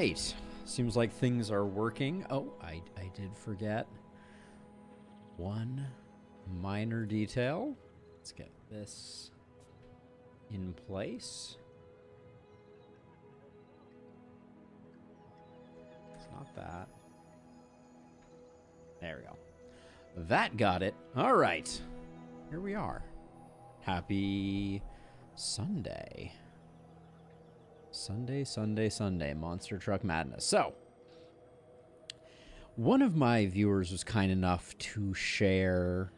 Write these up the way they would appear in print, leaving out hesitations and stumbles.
right. Seems like things are working. Oh, I did forget one minor detail. Let's get this in place. It's not that. There we go. That got it. All right. Here we are. Happy Sunday. Sunday. Monster Truck Madness. So, one of my viewers was kind enough to share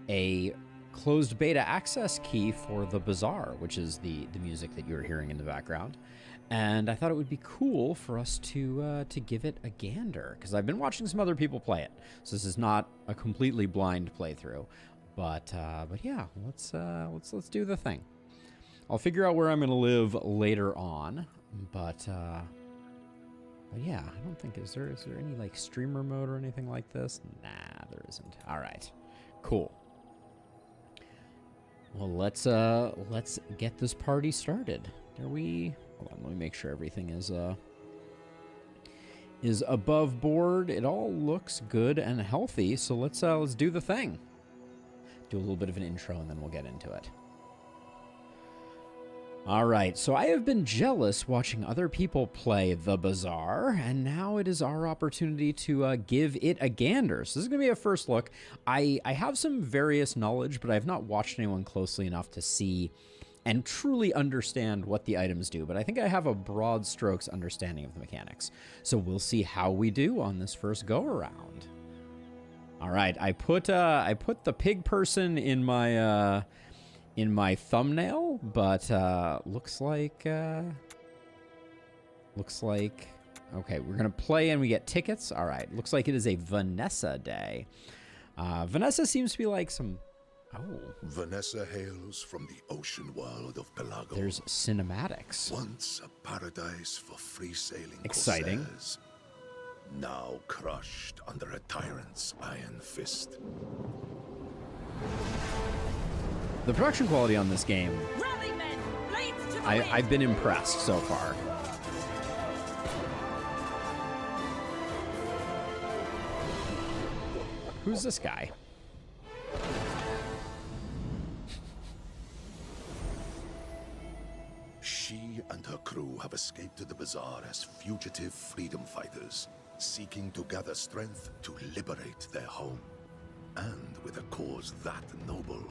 a closed beta access key for the Bazaar, which is the music that you're hearing in the background. And I thought it would be cool for us to give it a gander, because I've been watching some other people play it. So this is not a completely blind playthrough, but yeah, let's do the thing. I'll figure out where I'm going to live later on, but yeah, I don't think is there any like streamer mode or anything like this? Nah, there isn't. All right, cool. Well, let's get this party started. Hold on, let me make sure everything is above board. It all looks good and healthy, so let's do the thing. Do a little bit of an intro and then we'll get into it. All right, so I have been jealous watching other people play the Bazaar, and now it is our opportunity to give it a gander. So this is going to be a first look. I have some various knowledge, but I have not watched anyone closely enough to see and truly understand what the items do. But I think I have a broad strokes understanding of the mechanics. So we'll see how we do on this first go-around. All right, I put the pig person in my thumbnail, but looks like okay, we're gonna play and we get tickets. All right, looks like it is a Vanessa day. Vanessa seems to be like some Vanessa hails from the ocean world of Pelago. There's cinematics. Once a paradise for free sailing exciting corsairs, now crushed under a tyrant's iron fist. The production quality on this game, I've been impressed so far. Who's this guy? She and her crew have escaped to the Bazaar as fugitive freedom fighters, seeking to gather strength to liberate their home. And with a cause that noble,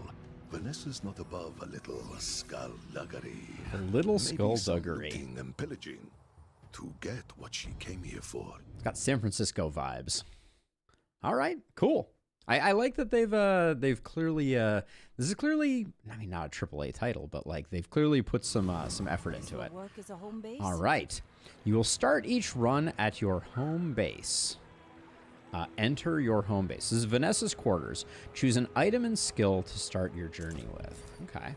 Vanessa's not above a little skullduggery. A little skullduggery. Looting and pillaging to get what she came here for. It's got San Francisco vibes. All right, cool. I like that they've clearly this is clearly, I mean, not a AAA title, but like they've clearly put some effort into it. All right, you will start each run at your home base. Enter your home base. This is Vanessa's quarters. Choose an item and skill to start your journey with. Okay.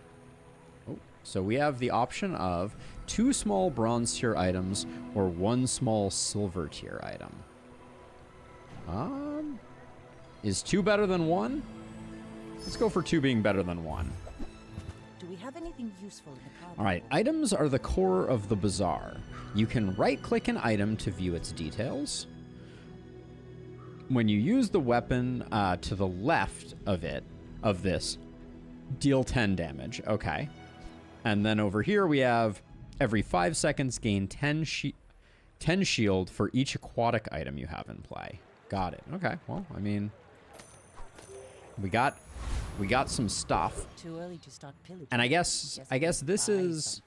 Oh, so we have the option of 2 small bronze tier items or 1 small silver tier item. Is 2 better than 1? Let's go for 2 being better than 1. Do we have anything useful in the card? All right, items are the core of the Bazaar. You can right-click an item to view its details. When you use the weapon to the left of this, deal 10 damage. Okay. And then over here we have every 5 seconds gain 10 shield for each aquatic item you have in play. Got it. Okay. Well, I mean, we got some stuff. Too early to start pillaging. And I guess this is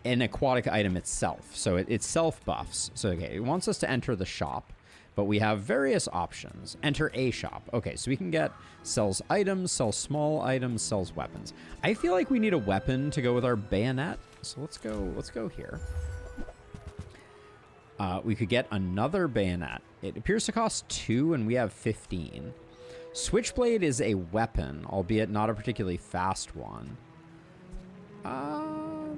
an aquatic item itself. So it self buffs. So okay, it wants us to enter the shop. But we have various options. Enter a shop. Okay, so we can get sells items, sells small items, sells weapons. I feel like we need a weapon to go with our bayonet. So let's go here. We could get another bayonet. It appears to cost 2 and we have 15. Switchblade is a weapon, albeit not a particularly fast one. All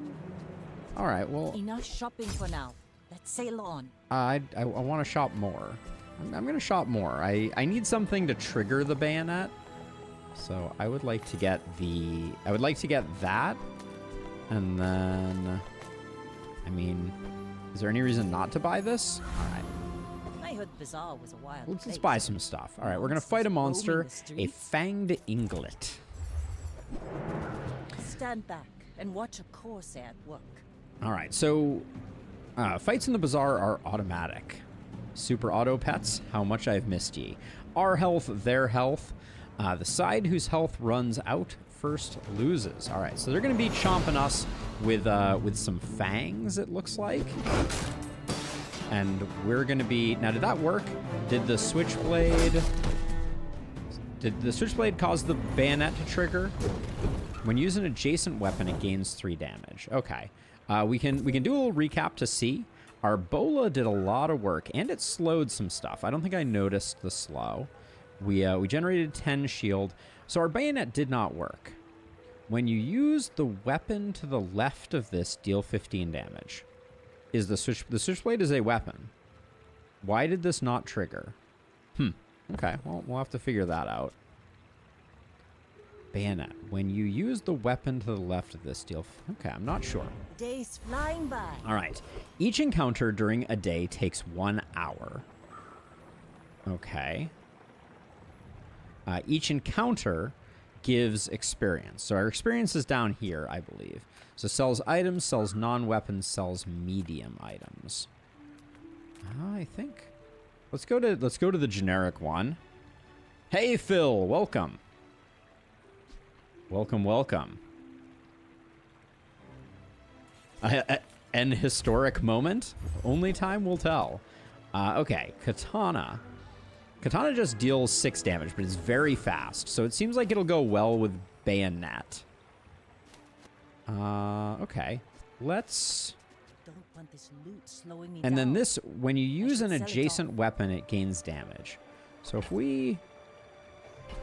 right, well. Enough shopping for now. Let's sail on. I want to shop more. I'm going to shop more. I need something to trigger the bayonet. So I would like to get that. And then I mean, is there any reason not to buy this? All right. I heard Bazaar was a wild Let's place. buy some stuff. All right, we're going to fight a monster, a fanged inglet. Stand back and watch a corsair at work. All right, so fights in the Bazaar are automatic. Super auto pets, how much I've missed ye. Our health, their health. The side whose health runs out first loses. All right, so they're going to be chomping us with some fangs, it looks like. And we're going to be... Now, did that work? Did the switchblade cause the bayonet to trigger? When you use an adjacent weapon, it gains 3 damage. Okay. We can do a little recap to see. Our bola did a lot of work, and it slowed some stuff. I don't think I noticed the slow. We generated 10 shield, so our bayonet did not work. When you use the weapon to the left of this, deal 15 damage. Is the switchblade is a weapon. Why did this not trigger? Okay, well, we'll have to figure that out. Bayonet. When you use the weapon to the left of this, deal... Okay, I'm not sure. Days flying by. All right. Each encounter during a day takes 1 hour. Okay. Each encounter gives experience. So our experience is down here, I believe. So sells items, sells non-weapons, sells medium items. I think. Let's go to the generic one. Hey Phil, welcome. Welcome, welcome. An historic moment? Only time will tell. Okay, Katana. Katana just deals 6 damage, but it's very fast. So it seems like it'll go well with Bayonet. Okay. Let's... Don't want this loot slowing me And then down. this, when you use an should sell it adjacent off. weapon, it gains damage. So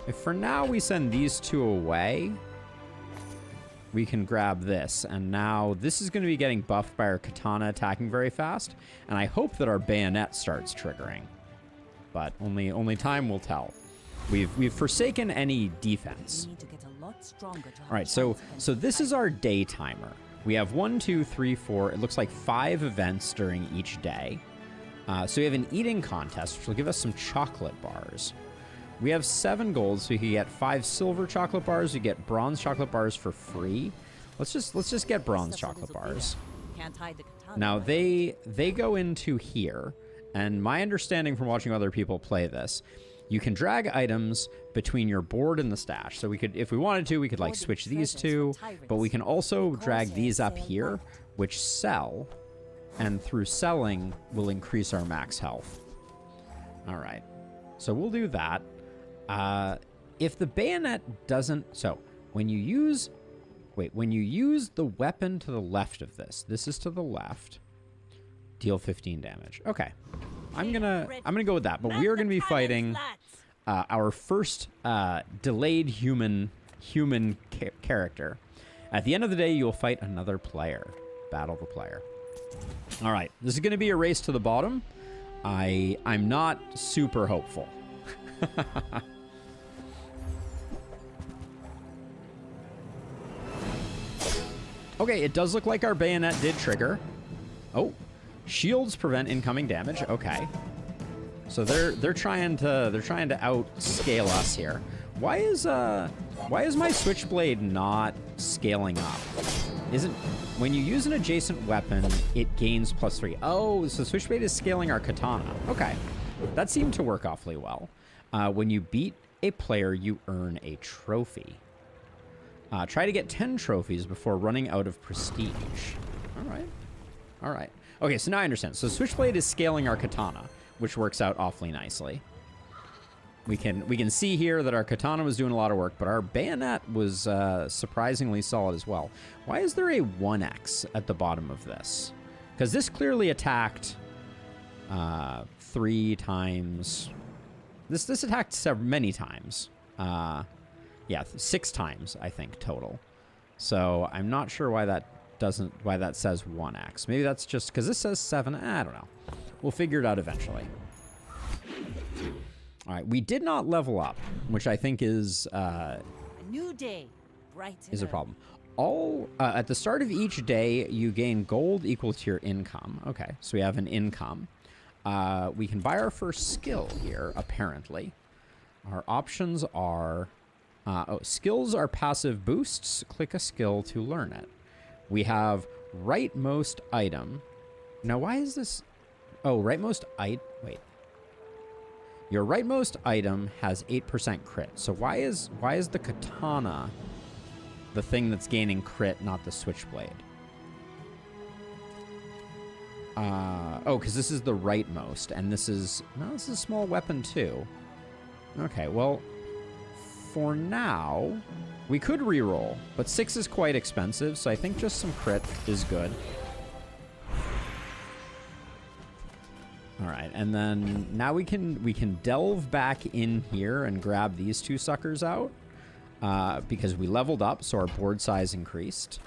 if for now we send these 2 away, we can grab this. And now this is going to be getting buffed by our Katana attacking very fast. And I hope that our Bayonet starts triggering. But only time will tell. We've forsaken any defense. We need to get a lot stronger to have All right, a so chance against this is Titan. our day timer. We have 1, 2, 3, 4. It looks like 5 events during each day. So we have an eating contest, which will give us some chocolate bars. We have 7 gold, so we can get 5 silver chocolate bars. We get bronze chocolate bars for free. Let's just get bronze That's a chocolate little bars. bit. Can't hide the katana, Now right? they go into here, and my understanding from watching other people play this, you can drag items between your board and the stash. So we could, if we wanted to, we could like Hoarded switch these treasures two, for tyrants. but we can also Of drag course, these up sale here, one. which sell, and through selling will increase our max health. All right, so we'll do that. If the bayonet doesn't, so when you use the weapon to the left of this is to the left, deal 15 damage. Okay, I'm gonna go with that. But we are gonna be fighting our first delayed human character. At the end of the day, you'll fight another player. Battle the player. All right, this is gonna be a race to the bottom. I'm not super hopeful. Okay, it does look like our bayonet did trigger. Oh, shields prevent incoming damage. Okay, so they're trying to outscale us here. Why is my switchblade not scaling up? When you use an adjacent weapon, it gains +3. Oh, so switchblade is scaling our katana. Okay, that seemed to work awfully well. When you beat a player, you earn a trophy. Try to get 10 trophies before running out of prestige. All right. Okay, so now I understand. So switchblade is scaling our katana, which works out awfully nicely. We can see here that our katana was doing a lot of work, but our bayonet was surprisingly solid as well. Why is there a 1x at the bottom of this? Because this clearly attacked 3 times. This attacked many times. Yeah, 6 times, I think, total. So I'm not sure why that says 1x. Maybe that's just because this says 7. I don't know. We'll figure it out eventually. All right, we did not level up, which I think is A new day, bright and a early. problem. All at the start of each day, you gain gold equal to your income. Okay, so we have an income. We can buy our first skill here, apparently. Our options are... skills are passive boosts. Click a skill to learn it. We have rightmost item. Now, why is this... Oh, rightmost item... Wait. Your rightmost item has 8% crit. So why is the katana the thing that's gaining crit, not the switchblade? Oh, because this is the rightmost, and this is... No, this is a small weapon, too. Okay, well, for now, we could reroll, but 6 is quite expensive, so I think just some crit is good. All right, and then now we can delve back in here and grab these two suckers out because we leveled up, so our board size increased.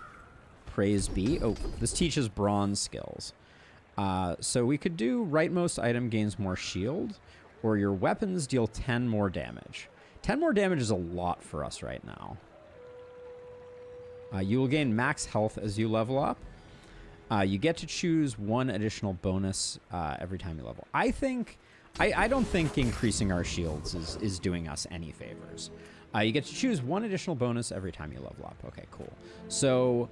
Praise be. Oh, this teaches bronze skills. So we could do rightmost item gains more shield, or your weapons deal 10 more damage. 10 more damage is a lot for us right now. You will gain max health as you level up. You get to choose one additional bonus every time you level. I don't think increasing our shields is doing us any favors. You get to choose one additional bonus every time you level up. Okay, cool. So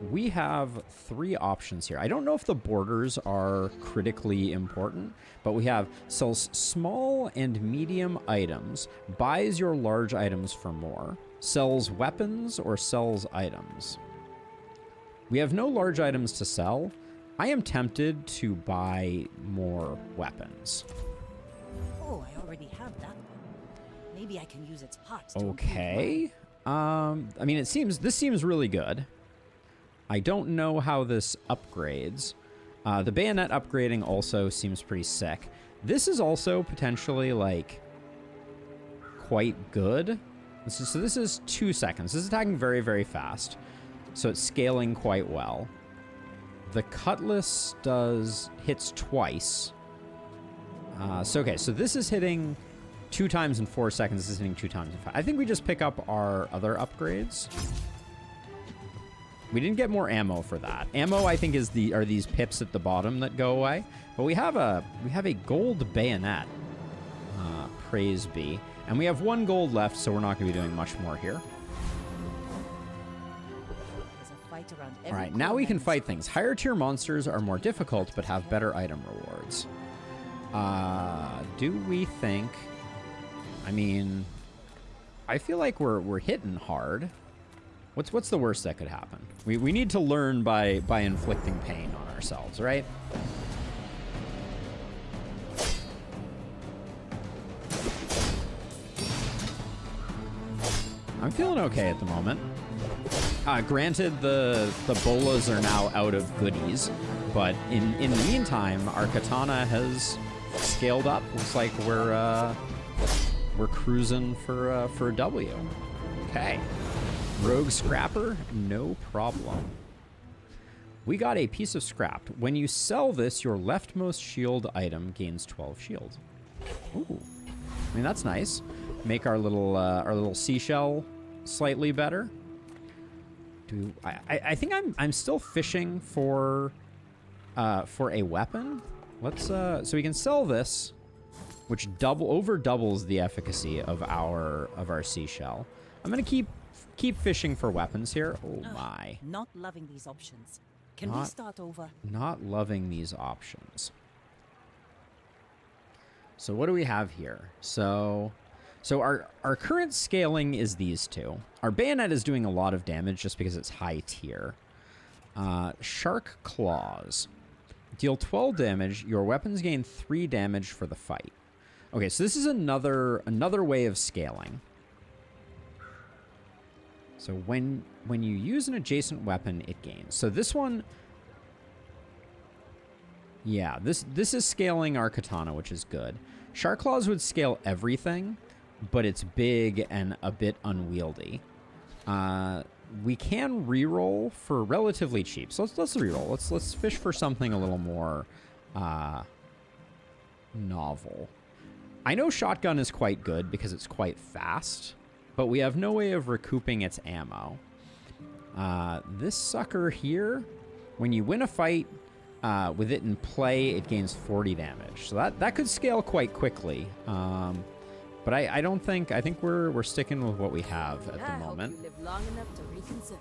we have 3 options here. I don't know if the borders are critically important, but we have sells small and medium items, buys your large items for more, sells weapons, or sells items. We have no large items to sell. I am tempted to buy more weapons. Oh, I already have that one. Maybe I can use its parts. Okay. I mean, this seems really good. I don't know how this upgrades. The bayonet upgrading also seems pretty sick. This is also potentially, like, quite good. So this is 2 seconds. This is attacking very, very fast. So it's scaling quite well. The cutlass hits twice. So this is hitting 2 times in 4 seconds. This is hitting 2 times in 5. I think we just pick up our other upgrades. We didn't get more ammo for that. Ammo, I think, are these pips at the bottom that go away. But we have a gold bayonet. Praise be. And we have 1 gold left, so we're not going to be doing much more here. All right, now we can fight things. Higher tier monsters are more difficult, but have better item rewards. Do we think... I mean, I feel like we're hitting hard. What's the worst that could happen? We need to learn by inflicting pain on ourselves, right? I'm feeling okay at the moment. Granted, the bolas are now out of goodies, but in the meantime, our katana has scaled up. Looks like we're cruising for a W. Okay, rogue scrapper, no problem. We got a piece of scrap. When you sell this, your leftmost shield item gains 12 shield. Ooh, I mean that's nice. Make our little seashell slightly better. I think I'm still fishing for a weapon. Let's so we can sell this, which over doubles the efficacy of our seashell. I'm gonna keep fishing for weapons here. Oh my! Not loving these options. Can we start over? Not loving these options. So what do we have here? So our current scaling is these two. Our bayonet is doing a lot of damage just because it's high tier. Shark claws. Deal 12 damage. Your weapons gain 3 damage for the fight. Okay, so this is another way of scaling. So when you use an adjacent weapon, it gains. So this one... Yeah, this is scaling our katana, which is good. Shark claws would scale everything, but it's big and a bit unwieldy. We can reroll for relatively cheap. So let's reroll. Let's fish for something a little more novel. I know shotgun is quite good because it's quite fast, but we have no way of recouping its ammo. This sucker here, when you win a fight with it in play, it gains 40 damage. So that could scale quite quickly. But I don't think, I think we're sticking with what we have at the moment. Hope you live long enough to reconsider.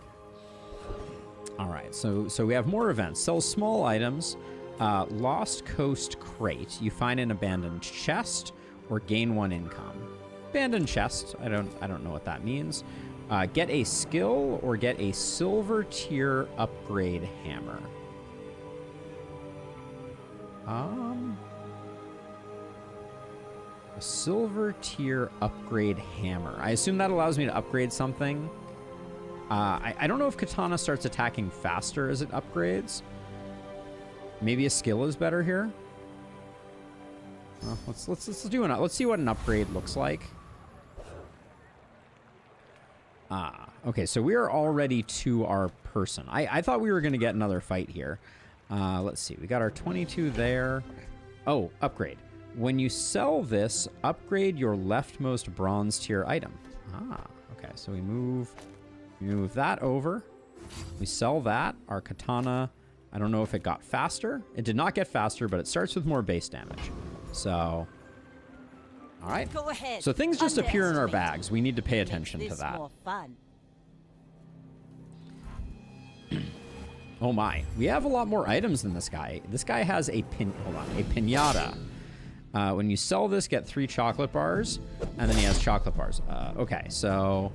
All right, so we have more events. Sell small items. Lost Coast Crate. You find an abandoned chest or gain 1 income. Abandoned chest. I don't know what that means. Get a skill or get a silver tier upgrade hammer. A silver tier upgrade hammer. I assume that allows me to upgrade something. I don't know if katana starts attacking faster as it upgrades. Maybe a skill is better here. Let's do an. Let's see what an upgrade looks like. Okay, so we are already to our person. I thought we were going to get another fight here. Let's see. We got our 22 there. Oh, upgrade. When you sell this, upgrade your leftmost bronze tier item. Okay. So we move that over. We sell that. Our katana, I don't know if it got faster. It did not get faster, but it starts with more base damage. So, all right. Go ahead. So things just appear in our bags. We need to pay attention to that. More fun. Oh my, we have a lot more items than this guy. This guy has a piñata. When you sell this, get 3 chocolate bars, and then he has chocolate bars. Okay, so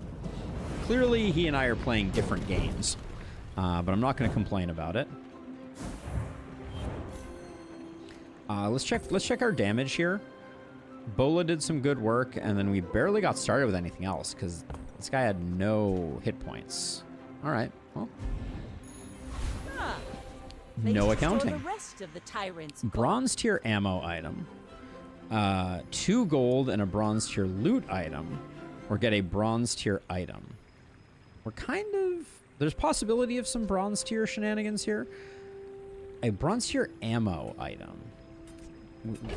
clearly he and I are playing different games, but I'm not going to complain about it. Let's check our damage here. Bola did some good work, and then we barely got started with anything else because this guy had no hit points. All right, well. No accounting. The rest of the tyrants. Bronze tier ammo item. 2 gold and a bronze tier loot item. Or get a bronze tier item. We're kind of... There's possibility of some bronze tier shenanigans here. A bronze tier ammo item.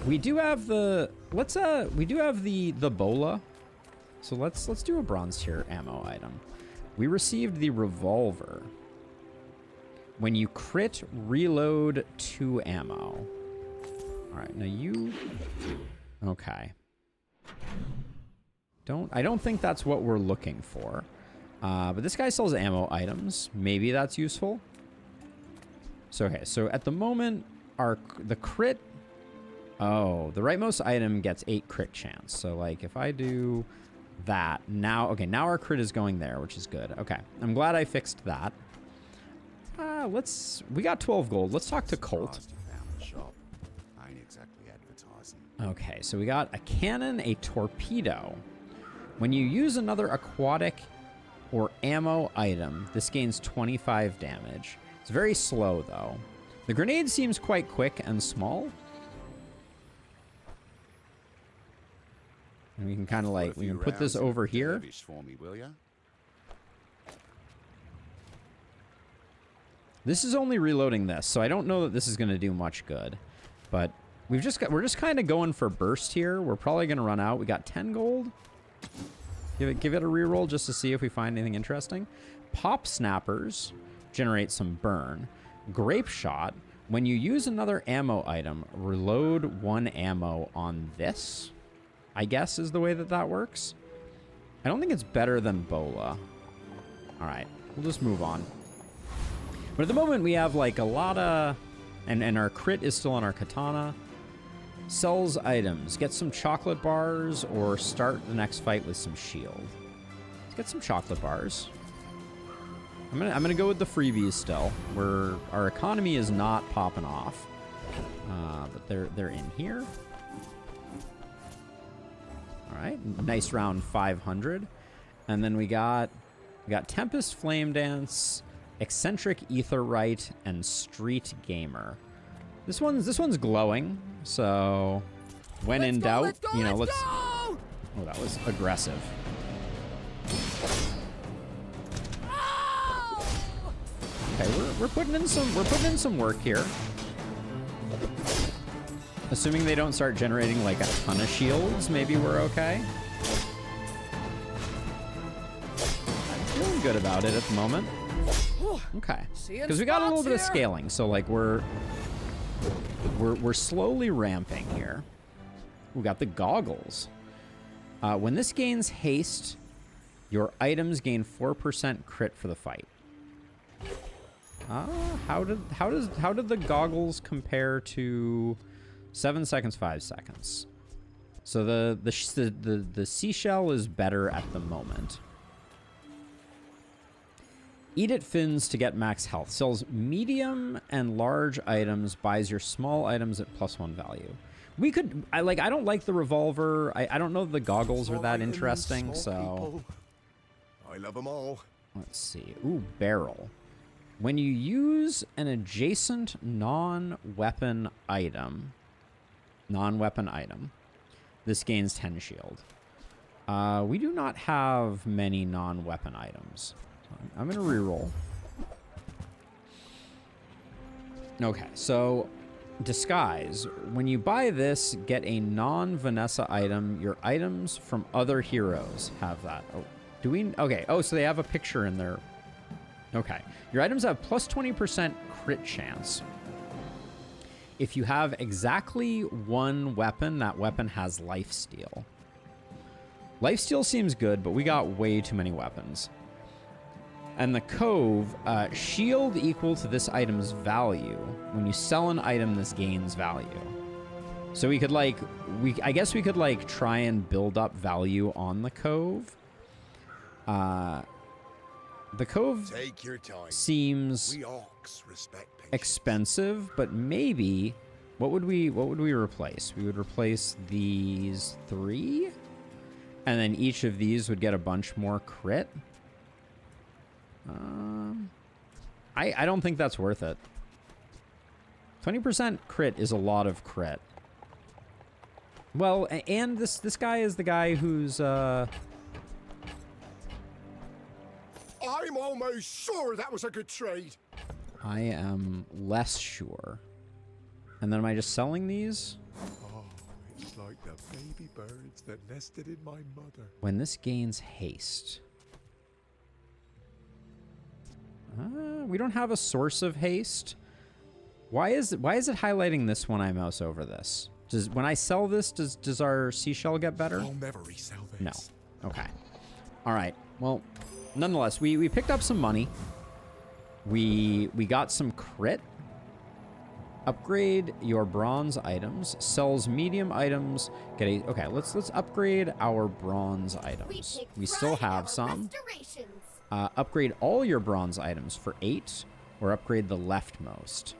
We do have the... we do have the bola. So let's do a bronze tier ammo item. We received the revolver. When you crit, reload 2 ammo. All right, now you... Okay. I don't think that's what we're looking for. But this guy sells ammo items. Maybe that's useful. So, okay, so at the moment, the crit... Oh, the rightmost item gets 8 crit chance. So, like, if I do that, now... Okay, now our crit is going there, which is good. Okay, I'm glad I fixed that. We got 12 gold. Let's talk to Colt. Okay, so we got a cannon, a torpedo. When you use another aquatic or ammo item, this gains 25 damage. It's very slow, though. The grenade seems quite quick and small. And we can kind of like, we can put this over here. This is only reloading this, so I don't know that this is going to do much good. But we're just kind of going for burst here. We're probably going to run out. We got 10 gold. Give it a reroll just to see if we find anything interesting. Pop snappers generate some burn. Grape shot. When you use another ammo item, reload 1 ammo on this, I guess is the way that works. I don't think it's better than bola. All right, we'll just move on. But at the moment, we have like a lot of... And our crit is still on our katana. Sells items. Get some chocolate bars or start the next fight with some shield. Let's get some chocolate bars. I'm gonna go with the freebies still. Our economy is not popping off. But they're in here. All right, nice round 500. And then we got Tempest Flame Dance, Eccentric Aetheryte, and Street Gamer. This one's glowing, so when in doubt, you know, let's... Oh, that was aggressive. Okay, we're putting in some work here. Assuming they don't start generating like a ton of shields, maybe we're okay. I'm feeling good about it at the moment. Okay. Because we got a little bit of scaling, so like we're slowly ramping here. We got the goggles. When this gains haste, your items gain 4% crit for the fight. How did the goggles compare to 7 seconds, 5 seconds? So the seashell is better at the moment. Eat it fins to get max health. Sells medium and large items. Buys your small items at +1 value. We could. I don't like the revolver. I don't know if the goggles are that interesting. So I love them all. Let's see. Ooh, barrel. When you use an adjacent non-weapon item, this gains 10 shield. We do not have many non-weapon items. I'm going to reroll. Okay, so disguise. When you buy this, get a non-Vanessa item. Your items from other heroes have that. Oh, do we? Okay. Oh, so they have a picture in there. Okay. Your items have plus 20% crit chance. If you have exactly one weapon, that weapon has lifesteal. Lifesteal seems good, but we got way too many weapons. And the Cove, shield equal to this item's value. When you sell an item, this gains value. So we could I guess we could like try and build up value on the Cove. The Cove Take your time. Seems We orcs respect patience. expensive, but maybe what would we replace? We would replace these 3, and then each of these would get a bunch more crit. I don't think that's worth it. 20% crit is a lot of crit. Well, and this guy is the guy who's I'm almost sure that was a good trade. I am less sure. And then am I just selling these? Oh, it's like the baby birds that nested in my mother. When this gains haste. We don't have a source of haste. Why is it highlighting this when I mouse over this? When I sell this, does our seashell get better? I'll never resell this. No. Okay. All right. Well, nonetheless, we picked up some money. We got some crit. Upgrade your bronze items. Sells medium items. Okay, let's upgrade our bronze items. We still have some. Upgrade all your bronze items for 8, or upgrade the leftmost.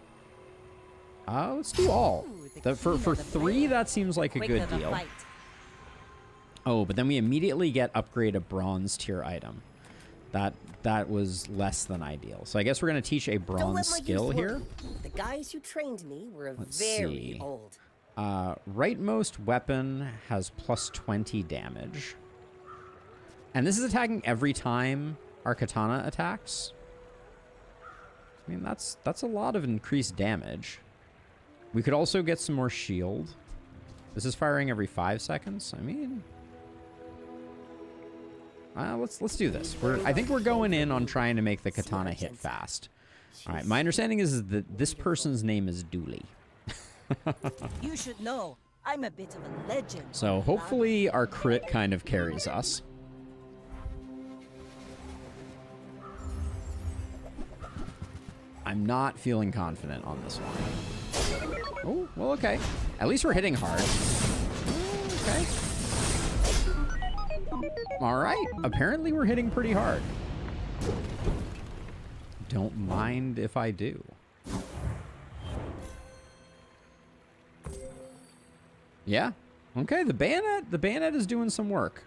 Let's do all. For 3, that seems like a good deal. Oh, but then we immediately get upgrade a bronze tier item. That was less than ideal. So I guess we're going to teach a bronze skill here. The guys who trained me were Let's very see. old. Rightmost weapon has plus 20 damage. And this is attacking every time our katana attacks. I mean, that's a lot of increased damage. We could also get some more shield. This is firing every 5 seconds. I mean, let's do this. I think we're going in on trying to make the katana hit fast. All right. My understanding is that this person's name is Dooley. You should know, I'm a bit of a legend. So hopefully our crit kind of carries us. I'm not feeling confident on this one. Oh, well, okay. At least we're hitting hard. Okay. All right. Apparently we're hitting pretty hard. Don't mind if I do. Yeah. Okay, the bayonet is doing some work.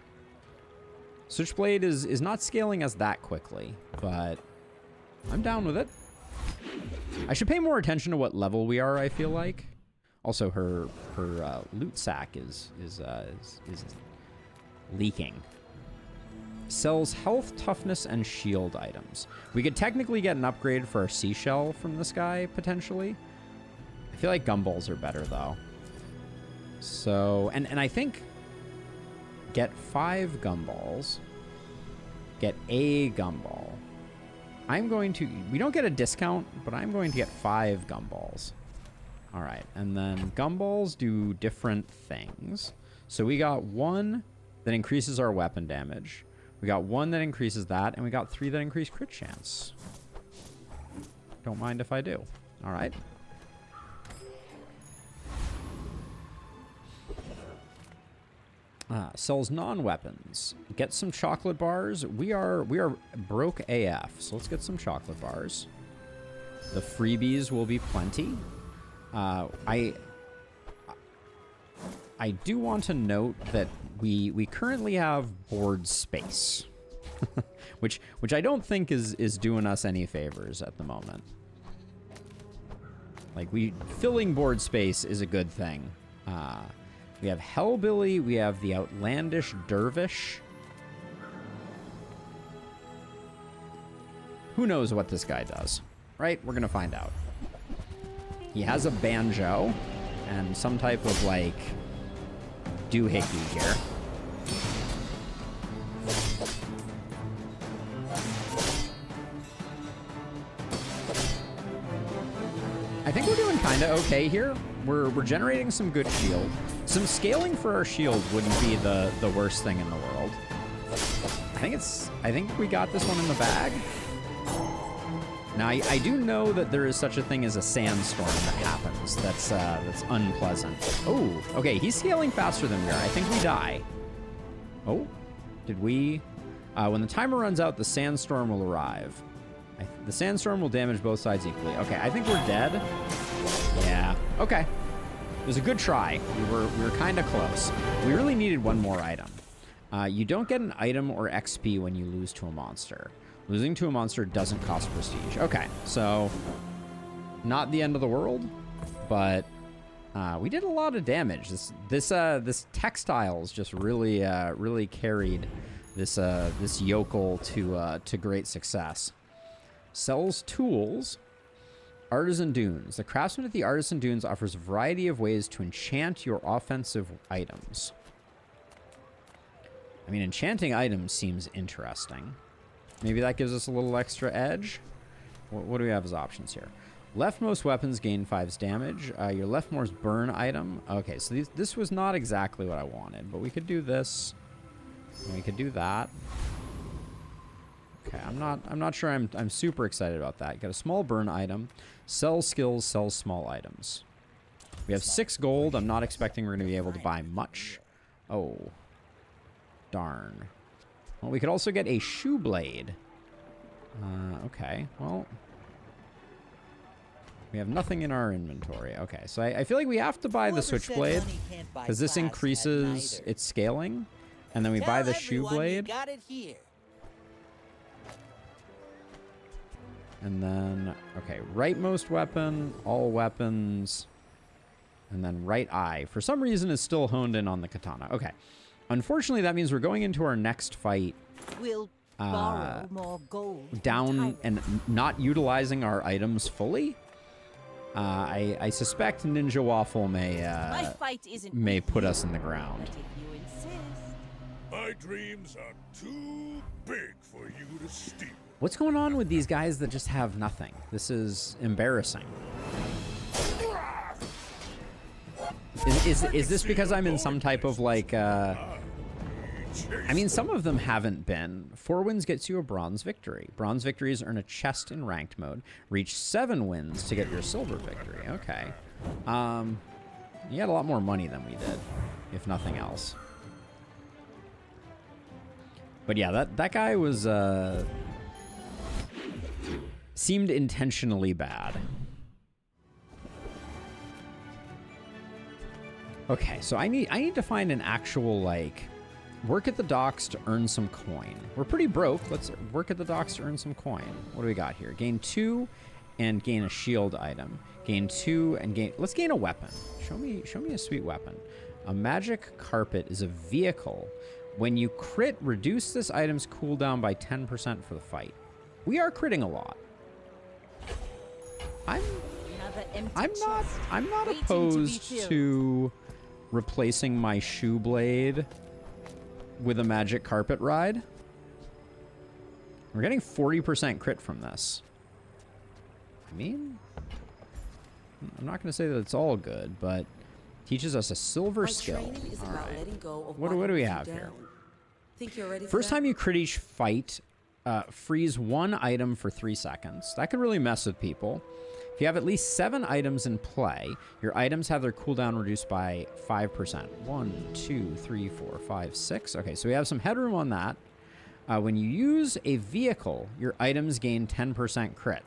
Switchblade is not scaling us that quickly, but I'm down with it. I should pay more attention to what level we are, I feel like. Also, her loot sack is leaking. Sells health, toughness, and shield items. We could technically get an upgrade for our seashell from this guy, potentially. I feel like gumballs are better, though. So, and I think get 5 gumballs. Get a gumball. I'm going to... We don't get a discount, but I'm going to get 5 gumballs. All right, and then gumballs do different things. So we got 1 that increases our weapon damage. We got 1 that increases that, and we got 3 that increase crit chance. Don't mind if I do. All right. Sells non-weapons. Get some chocolate bars. We are broke AF, so let's get some chocolate bars. The freebies will be plenty. I do want to note that we currently have board space, which I don't think is doing us any favors at the moment. Like, filling board space is a good thing. We have Hellbilly, we have the Outlandish Dervish. Who knows what this guy does, right? We're gonna find out. He has a banjo and some type of, like, doohickey here. I think we're doing kind of okay here. We're generating some good shield. Some scaling for our shield wouldn't be the worst thing in the world. I think we got this one in the bag. Now I do know that there is such a thing as a sandstorm that happens. That's unpleasant. Oh, okay. He's scaling faster than we are. I think we die. Oh, did we? When the timer runs out, the sandstorm will arrive. The sandstorm will damage both sides equally. Okay, I think we're dead. Yeah. Okay. It was a good try. We were kind of close. We really needed one more item. You don't get an item or XP when you lose to a monster. Losing to a monster doesn't cost prestige. Okay, so not the end of the world, but we did a lot of damage. This textiles just really carried this yokel to great success. Sells tools. Artisan Dunes. The craftsman at the Artisan Dunes offers a variety of ways to enchant your offensive items. I mean, enchanting items seems interesting. Maybe that gives us a little extra edge. What do we have as options here? Leftmost weapons gain 5's damage. Your leftmost burn item. Okay, so this was not exactly what I wanted, but we could do this. And we could do that. Okay, I'm not sure I'm super excited about that. Got a small burn item. Sell skills, sell small items. We have 6 gold. I'm not expecting we're going to be able to buy much. Oh. Darn. Well, we could also get a shoe blade. Okay, well. We have nothing in our inventory. Okay, so I feel like we have to buy the switchblade because this increases its scaling. And then we buy the shoe blade. Got it here. And then, okay, rightmost weapon, all weapons, and then right eye. For some reason, is still honed in on the katana. Okay. Unfortunately, that means we're going into our next fight We'll borrow more gold. down and not utilizing our items fully. I suspect Ninja Waffle My fight isn't may with put you, us in the ground. but if you insist. My dreams are too big for you to steal. What's going on with these guys that just have nothing? This is embarrassing. Is this because I'm in some type of, like, I mean, some of them haven't been. 4 wins gets you a bronze victory. Bronze victories earn a chest in ranked mode. Reach 7 wins to get your silver victory. Okay. You had a lot more money than we did, if nothing else. But yeah, that guy was, seemed intentionally bad. Okay, so I need to find an actual, like, work at the docks to earn some coin. We're pretty broke. Let's work at the docks to earn some coin. What do we got here? Gain 2 and gain a shield item. Gain 2 and gain... Let's gain a weapon. Show me a sweet weapon. A magic carpet is a vehicle. When you crit, reduce this item's cooldown by 10% for the fight. We are critting a lot. I'm not opposed to replacing my shoe blade with a magic carpet ride. We're getting 40% crit from this. I mean, I'm not going to say that it's all good, but teaches us a silver skill. All right. What do we have here? Think you're ready for First that? time you crit each fight, freeze one item for 3 seconds. That could really mess with people. If you have at least 7 items in play, your items have their cooldown reduced by 5%. 1, 2, 3, 4, 5, 6. Okay, so we have some headroom on that. When you use a vehicle, your items gain 10% crit.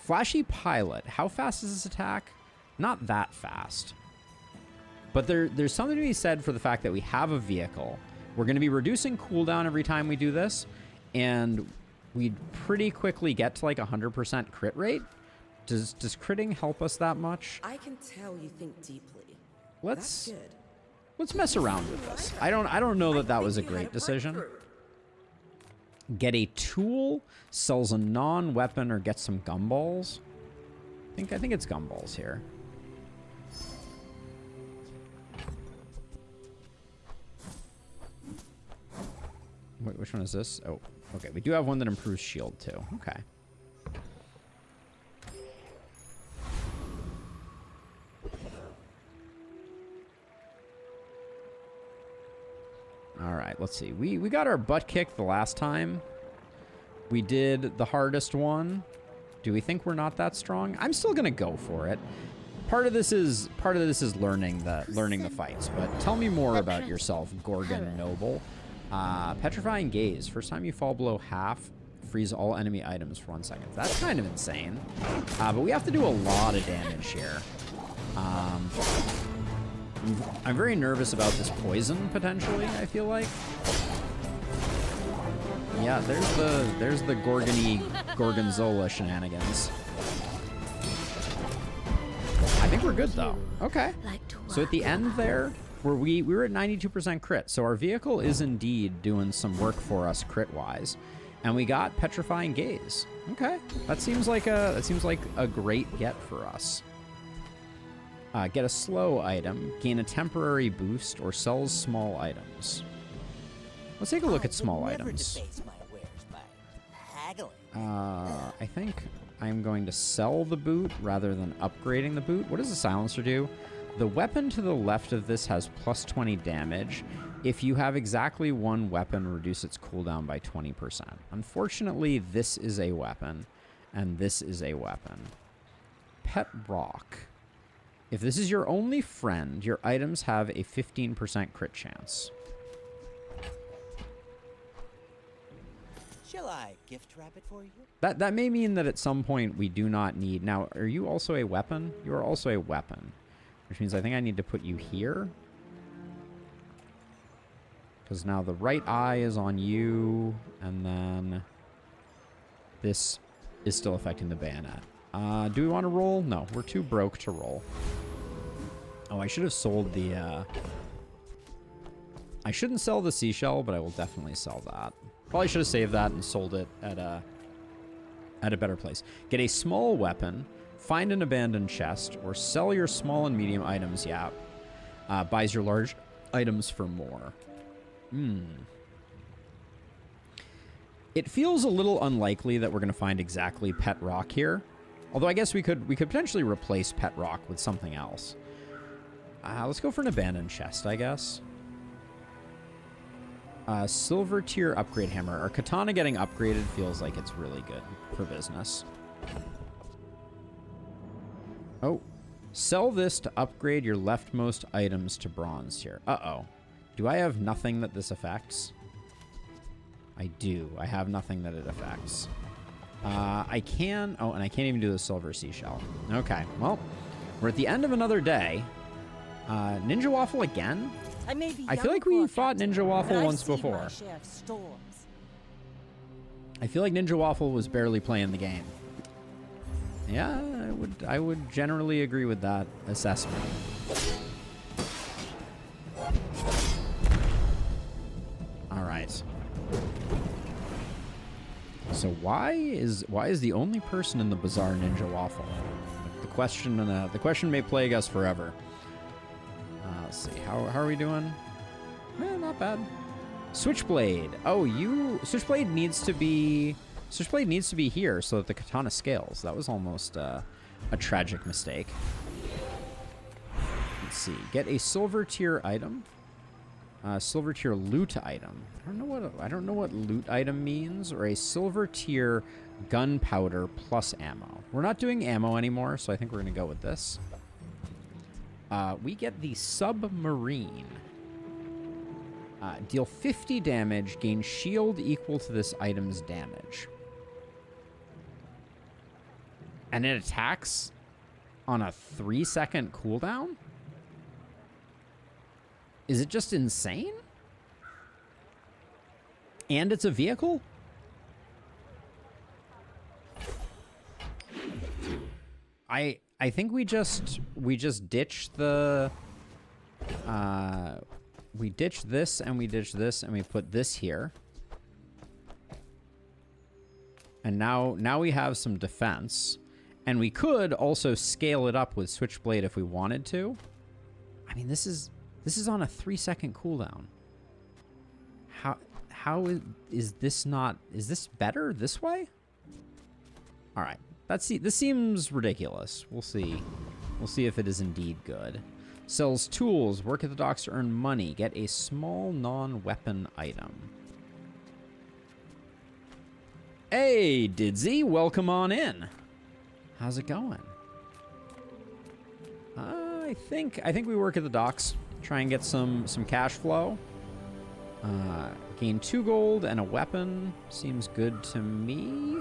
Flashy Pilot. How fast is this attack? Not that fast. But there's something to be said for the fact that we have a vehicle. We're going to be reducing cooldown every time we do this, and we'd pretty quickly get to like 100% crit rate. Does critting help us that much? I can tell you think deeply. Let's That's good. let's mess around with this. I don't know that was a great decision. Get a tool, sells a non-weapon, or get some gumballs. I think it's gumballs here. Wait, which one is this? Oh, okay. We do have one that improves shield too. Okay. All right, let's see. We got our butt kicked the last time. We did the hardest one. Do we think we're not that strong? I'm still gonna go for it. Part of this is learning the fights. But tell me more about yourself, Gorgon Noble. Petrifying Gaze. First time you fall below half, freeze all enemy items for 1 second. That's kind of insane. But we have to do a lot of damage here. I'm very nervous about this poison, potentially, I feel like. Yeah, there's the Gorgonzola shenanigans. I think we're good, though. Okay. So at the end there, we were at 92% crit. So our vehicle is indeed doing some work for us crit-wise. And we got Petrifying Gaze. Okay. That seems like a great get for us. Get a slow item, gain a temporary boost, or sells small items. Let's take a look at small items. I think I'm going to sell the boot rather than upgrading the boot. What does the silencer do? The weapon to the left of this has plus 20 damage. If you have exactly one weapon, reduce its cooldown by 20%. Unfortunately, this is a weapon, and this is a weapon. Pet Rock. If this is your only friend, your items have a 15% crit chance. Shall I gift wrap it for you? That may mean that at some point we do not need... Now, are you also a weapon? You are also a weapon. Which means I think I need to put you here. Because now the right eye is on you, and then this is still affecting the bayonet. Do we want to roll? No, we're too broke to roll. Oh, I should have sold the... I shouldn't sell the seashell, but I will definitely sell that. Probably should have saved that and sold it at a better place. Get a small weapon, find an abandoned chest, or sell your small and medium items. Yeah. Buys your large items for more. It feels a little unlikely that we're going to find exactly Pet Rock here. Although I guess we could potentially replace Pet Rock with something else. Let's go for an abandoned chest, I guess. Silver tier upgrade hammer. Our katana getting upgraded feels like it's really good for business. Oh. Sell this to upgrade your leftmost items to bronze tier. Uh-oh. Do I have nothing that this affects? I do. I have nothing that it affects. I can... Oh, and I can't even do the silver seashell. Okay. Well, we're at the end of another day. Ninja Waffle again? I feel like we fought Ninja Waffle once before. I feel like Ninja Waffle was barely playing the game. Yeah, I would generally agree with that assessment. All right. So why is the only person in the Bazaar Ninja Waffle? The question may plague us forever. Let's see. How are we doing? Not bad. Switchblade. Oh, Switchblade needs to be here so that the katana scales. That was almost a tragic mistake. Let's see. Get a silver tier item. Silver tier loot item. I don't know what loot item means, or a silver tier gunpowder plus ammo. We're not doing ammo anymore, so I think we're gonna go with this. We get the submarine. Deal 50 damage, gain shield equal to this item's damage. And it attacks on a 3-second cooldown? Is it just insane? And it's a vehicle? I think we just ditch the we ditch this and we ditch this and we put this here. And now we have some defense. And we could also scale it up with Switchblade if we wanted to. I mean, this is on a 3-second cooldown. How is this not... Is this better this way? All right. This seems ridiculous. We'll see. We'll see if it is indeed good. Sells tools. Work at the docks to earn money. Get a small non-weapon item. Hey, Didsy. Welcome on in. How's it going? I think we work at the docks. Try and get some cash flow. Gain 2 gold and a weapon. Seems good to me.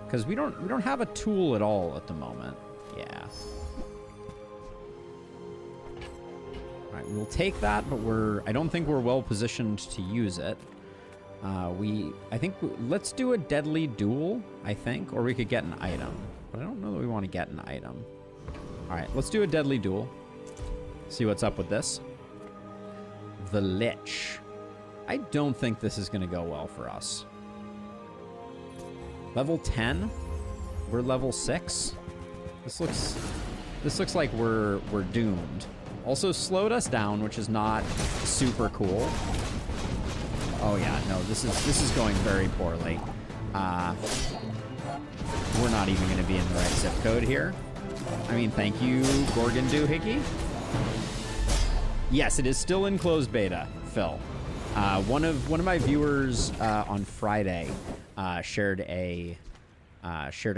Because we don't have a tool at all at the moment. Yeah. Alright, we'll take that, but I don't think we're well positioned to use it. Let's do a deadly duel, I think, or we could get an item. But I don't know that we want to get an item. Alright, let's do a deadly duel. See what's up with this. The Lich. I don't think this is going to go well for us. Level 10? We're level 6? This looks like we're doomed. Also slowed us down, which is not super cool. Oh yeah, no, this is going very poorly. We're not even going to be in the right zip code here. I mean, thank you, Gorgon Doohickey. Yes, it is still in closed beta, Phil. One of my viewers on Friday shared a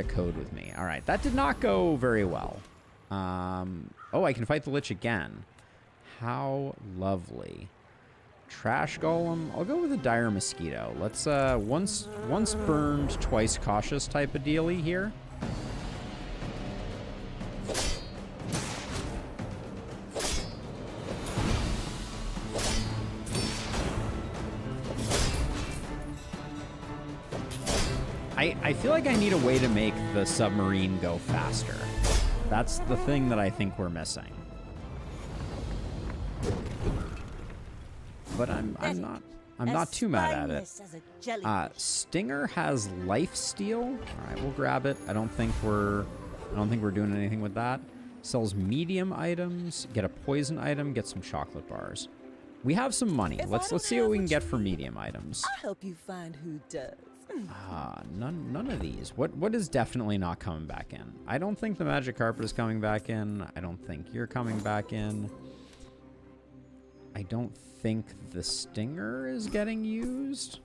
code with me. All right, that did not go very well. Oh, I can fight the Lich again. How lovely. Trash Golem. I'll go with a Dire Mosquito. Let's once burned, twice cautious type of dealy here. I feel like I need a way to make the submarine go faster. That's the thing that I think we're missing. But I'm not too mad at it. Stinger has life steal. All right, we'll grab it. I don't think we're doing anything with that. Sells medium items. Get a poison item. Get some chocolate bars. We have some money. Let's see what we can get for medium items. I'll help you find who does. None of these. What is definitely not coming back in? I don't think the magic carpet is coming back in. I don't think you're coming back in. I don't think the stinger is getting used.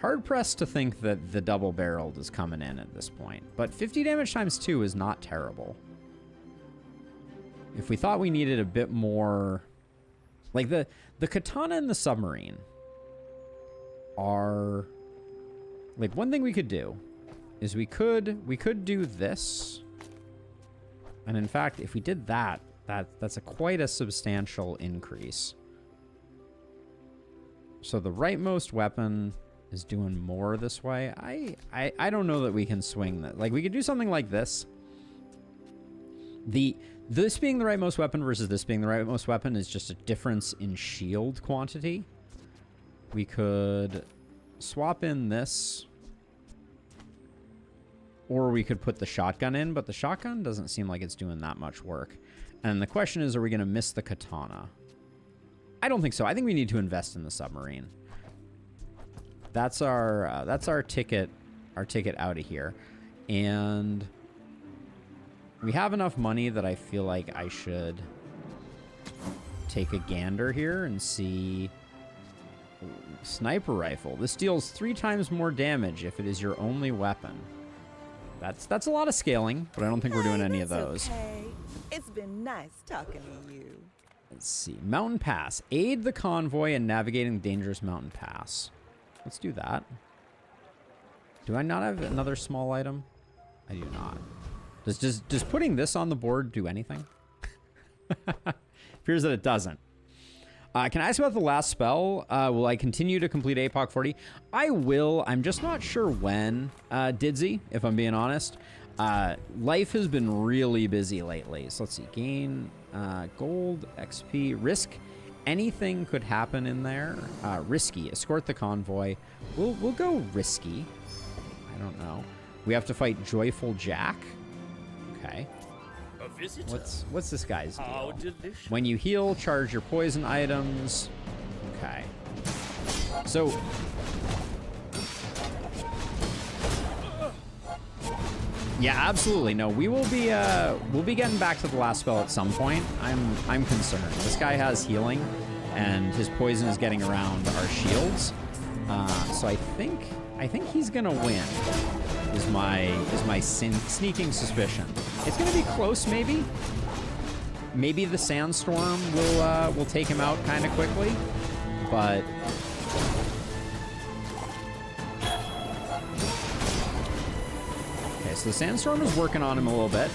Hard pressed to think that the double barreled is coming in at this point. But 50 damage times 2 is not terrible. If we thought we needed a bit more, like the katana and the submarine are like, one thing we could do is we could do this. And in fact, if we did that, that's quite a substantial increase. So the rightmost weapon is doing more this way. I don't know that we can swing that. Like, we could do something like this. This being the rightmost weapon versus this being the rightmost weapon is just a difference in shield quantity. We could swap in this, or we could put the shotgun in, but the shotgun doesn't seem like it's doing that much work. And the question is, are we going to miss the katana? I don't think so. I think we need to invest in the submarine. That's our ticket out of here. And we have enough money that I feel like I should take a gander here and see. Sniper rifle. This deals 3 times more damage if it is your only weapon. That's a lot of scaling, but I don't think we're doing any of those. Okay. It's been nice talking to you. Let's see. Mountain Pass. Aid the convoy in navigating the dangerous mountain pass. Let's do that. Do I not have another small item? I do not. Does putting this on the board do anything? Appears that it doesn't. Can I ask about the last spell? Will I continue to complete APOC 40? I will. I'm just not sure when, Didsy, if I'm being honest. Life has been really busy lately. So let's see. Gain gold, XP, risk. Anything could happen in there. Risky. Escort the convoy. We'll go risky. I don't know. We have to fight Joyful Jack. Okay. What's this guy's deal? When you heal, charge your poison items. Okay. So yeah, absolutely. No, we'll be getting back to the last spell at some point. I'm concerned. This guy has healing and his poison is getting around our shields. So I think he's gonna win. Is my sneaking suspicion. It's gonna be close, maybe. Maybe the sandstorm will take him out kind of quickly, but okay. So the sandstorm is working on him a little bit.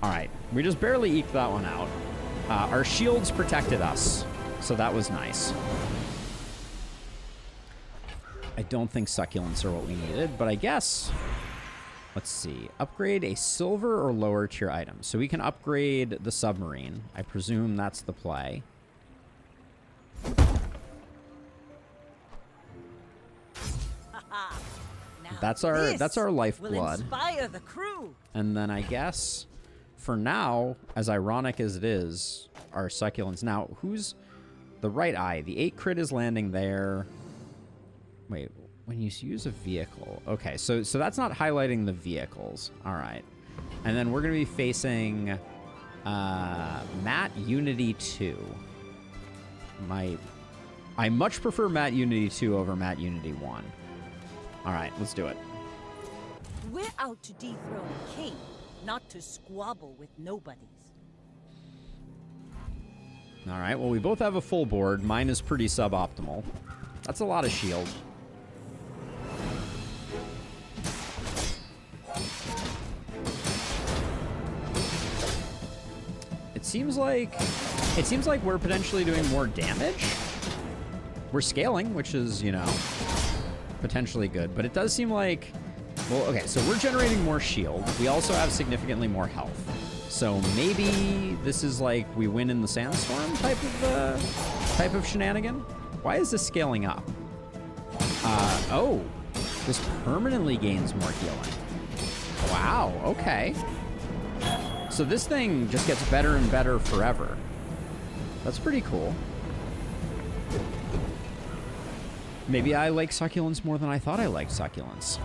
All right, we just barely eked that one out. Our shields protected us, so that was nice. I don't think succulents are what we needed, but I guess, let's see, upgrade a silver or lower tier item. So we can upgrade the submarine. I presume that's the play. That's our lifeblood. Inspire the crew. And then I guess for now, as ironic as it is, our succulents. Now, who's the right eye? The 8 crit is landing there. Wait, when you use a vehicle. Okay, so that's not highlighting the vehicles. All right. And then we're going to be facing Matt Unity 2. I much prefer Matt Unity 2 over Matt Unity 1. All right, let's do it. We're out to dethrone a king, not to squabble with nobodies. All right, well, we both have a full board. Mine is pretty suboptimal. That's a lot of shield. It seems like we're potentially doing more damage. We're scaling, which is, you know, potentially good, but it does seem like, well, okay, so we're generating more shield. We also have significantly more health. So maybe this is like we win in the sandstorm type of shenanigan. Why is this scaling up? Oh, this permanently gains more healing. Wow, okay. So this thing just gets better and better forever. That's pretty cool. Maybe I like succulents more than I thought I liked succulents.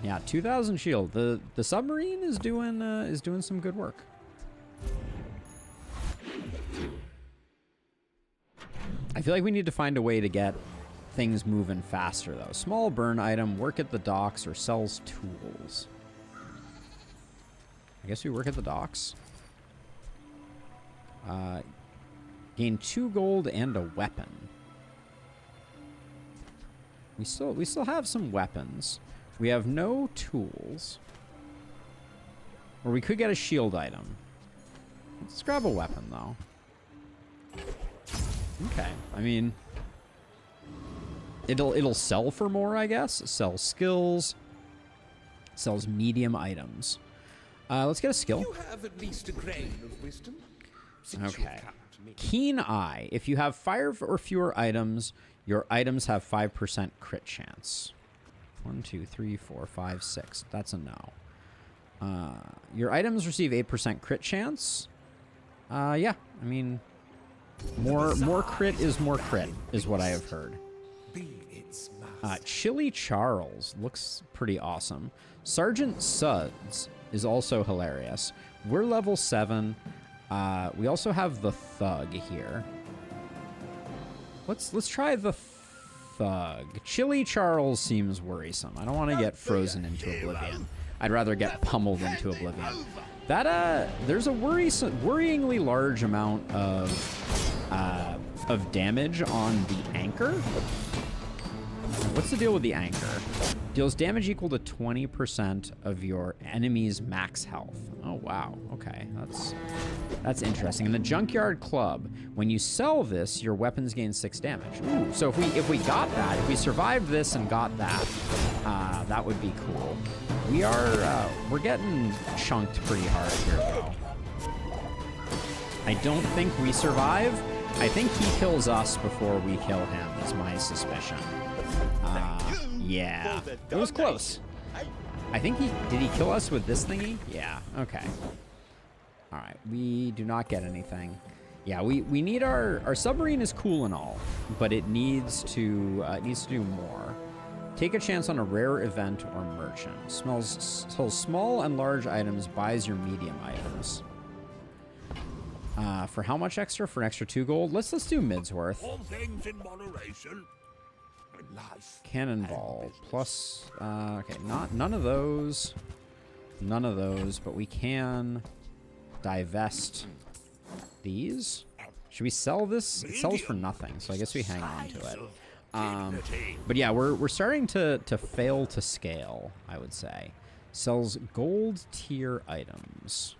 Yeah, 2,000 shield. The submarine is doing some good work. I feel like we need to find a way to get things moving faster, though. Small burn item, work at the docks, or sells tools. I guess we work at the docks. Gain 2 gold and a weapon. We still have some weapons. We have no tools. Or we could get a shield item. Let's grab a weapon, though. Okay, I mean, it'll sell for more, I guess. Sells skills. Sells medium items. Let's get a skill. You have at least a grain of wisdom. Okay. Keen Eye. If you have 5 or fewer items, your items have 5% crit chance. 1, 2, 3, 4, 5, 6. That's a no. Your items receive 8% crit chance. Yeah, I mean, more crit is more crit, is what I have heard. Chili Charles looks pretty awesome. Sergeant Suds is also hilarious. We're level 7. We also have the Thug here. Let's try the Thug. Chili Charles seems worrisome. I don't want to get frozen into oblivion. I'd rather get pummeled into oblivion. That there's a worryingly large amount of damage on the anchor. What's the deal with the anchor? Deals damage equal to 20% of your enemy's max health. Oh wow, okay, that's interesting. And the Junkyard Club, when you sell this, your weapons gain 6 damage. Ooh, so if we got that, if we survived this and got that, that would be cool. We're getting chunked pretty hard here though. I don't think we survive. I think he kills us before we kill him, is my suspicion. Yeah, it was close. I think did he kill us with this thingy? Yeah, okay. All right, we do not get anything. Yeah, we need our submarine is cool and all, but it needs to do more. Take a chance on a rare event or merchant. Sells small and large items, buys your medium items. For how much extra? For an extra 2 gold? Let's do Midsworth. All things in moderation. Life. Cannonball plus okay, none of those, but we can divest these. Should we sell this? It sells for nothing, so I guess we hang on to it. But yeah, we're starting to fail to scale, I would say. Sells gold tier items.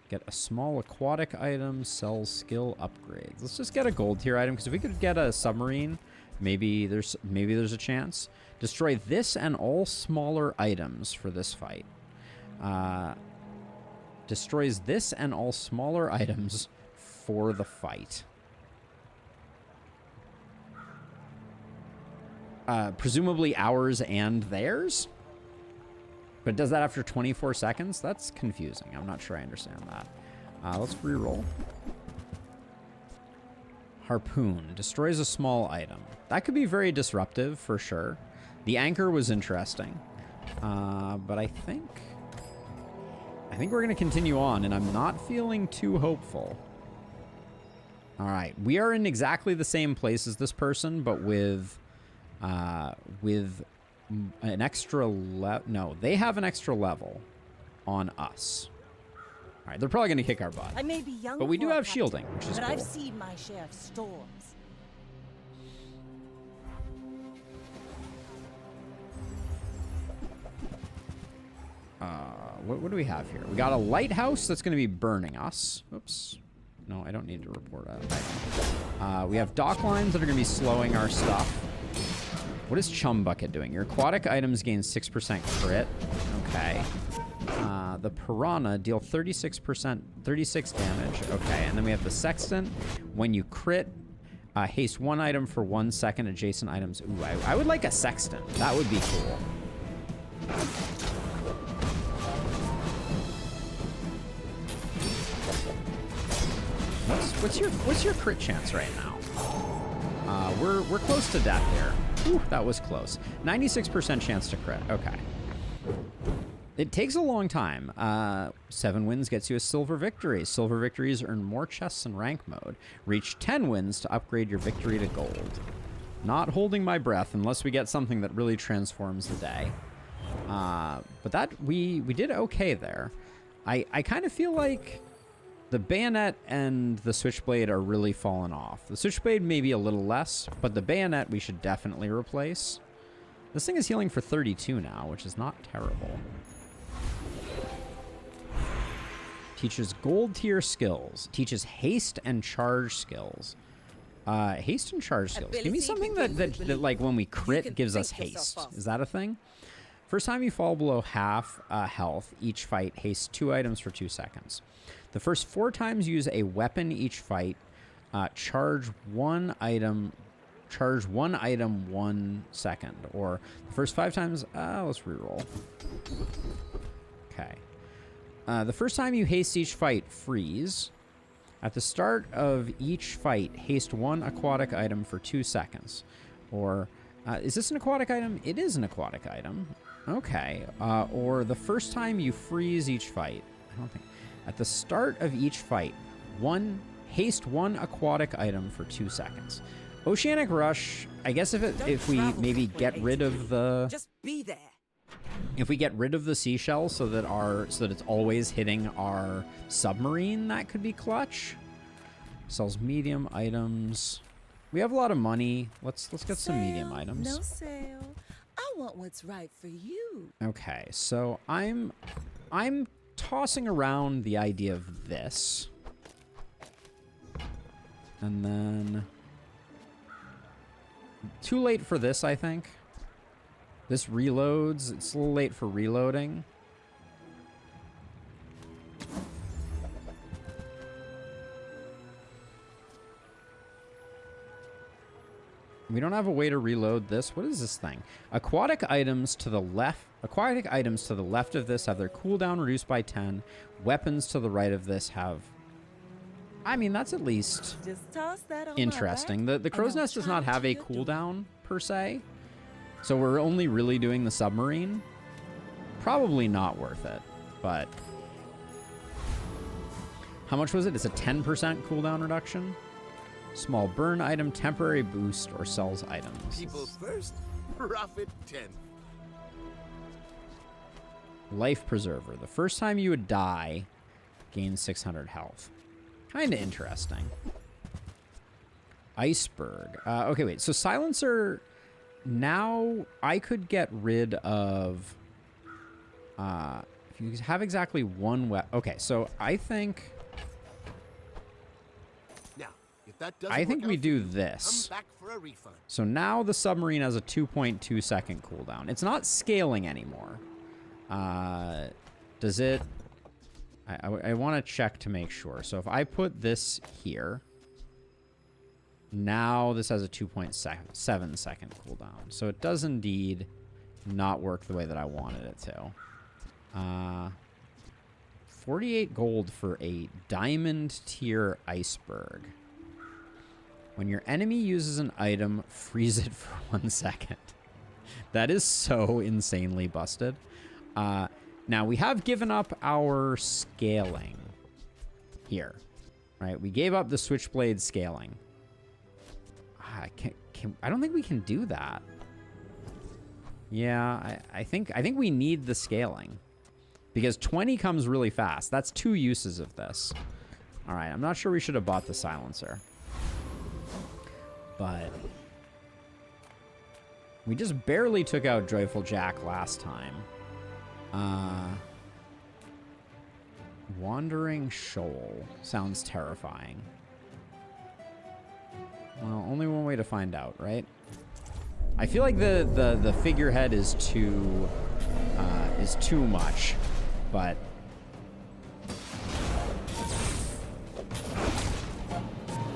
Get a small aquatic item, sells skill upgrades. Let's just get a gold tier item, because if we could get a submarine, maybe there's a chance. Destroy this and all smaller items for this fight. Destroys this and all smaller items for the fight. Presumably ours and theirs? But does that after 24 seconds? That's confusing. I'm not sure I understand that. Let's reroll. Harpoon. Destroys a small item. That could be very disruptive, for sure. The anchor was interesting. But I think we're going to continue on, and I'm not feeling too hopeful. All right. We are in exactly the same place as this person, but with an extra level. No, they have an extra level on us. All right, they're probably going to kick our butt. I may be young, but we do for a have captain, shielding, which is but cool. I've seen my share of storms. What do we have here? We got a lighthouse that's going to be burning us. Oops. No, I don't need to report that. We have dock lines that are going to be slowing our stuff. What is Chum Bucket doing? Your aquatic items gain 6% crit. Okay. The Piranha deal 36 damage. Okay, and then we have the Sextant. When you crit, haste 1 item for 1 second adjacent items. Ooh, I would like a Sextant. That would be cool. What's your crit chance right now? We're close to death here. Ooh, that was close. 96% chance to crit. Okay. It takes a long time. 7 wins gets you a silver victory. Silver victories earn more chests in rank mode. Reach 10 wins to upgrade your victory to gold. Not holding my breath unless we get something that really transforms the day. But that we did okay there. I kind of feel like the bayonet and the switchblade are really falling off. The switchblade maybe a little less, but the bayonet we should definitely replace. This thing is healing for 32 now, which is not terrible. Teaches gold tier skills. Teaches haste and charge skills. Haste and charge skills. Give me something that like when we crit gives us haste. Is that a thing? First time you fall below half health, each fight hastes 2 items for 2 seconds. The first 4 times you use a weapon each fight, charge 1 item 1 second. Or the first 5 times, let's reroll. Okay. The first time you haste each fight, freeze. At the start of each fight, haste one aquatic item for 2 seconds. Or, is this an aquatic item? It is an aquatic item. Okay. Or the first time you freeze each fight. I don't think. At the start of each fight, haste one aquatic item for 2 seconds. Oceanic Rush, I guess if we maybe get rid of the... Just be there. If we get rid of the seashells so that it's always hitting our submarine, that could be clutch. Sells medium items. We have a lot of money. Let's get some medium items. No sale. I want what's right for you. Okay, so I'm tossing around the idea of this. And then too late for this, I think. This reloads. It's a little late for reloading. We don't have a way to reload this. What is this thing? Aquatic items to the left of this have their cooldown reduced by 10. Weapons to the right of this have... I mean, that's at least Just toss that on interesting. My back, The crow's and I'll nest does try not have to a your door. cooldown, per se. So we're only really doing the submarine. Probably not worth it, but... How much was it? It's a 10% cooldown reduction. Small burn item, temporary boost, or sells items. People first, profit 10. Life Preserver. The first time you would die, gain 600 health. Kind of interesting. Iceberg. Okay, wait. So Silencer... Now, I could get rid of... if you have exactly one weapon... Okay, so I think... Now, if that doesn't I think work we out do for you, this. Come back for a refund. So now the submarine has a 2.2 second cooldown. It's not scaling anymore. Does it... I want to check to make sure. So if I put this here... Now this has a 2.7 second cooldown. So it does indeed not work the way that I wanted it to. 48 gold for a diamond tier iceberg. When your enemy uses an item, freeze it for 1 second. That is so insanely busted. Now we have given up our scaling here, right? We gave up the switchblade scaling. I don't think we can do that. Yeah, I think we need the scaling because 20 comes really fast. That's 2 uses of this. All right, I'm not sure we should have bought the silencer, but we just barely took out Joyful Jack last time. Wandering Shoal sounds terrifying. Well, only one way to find out, right? I feel like the figurehead is too much, but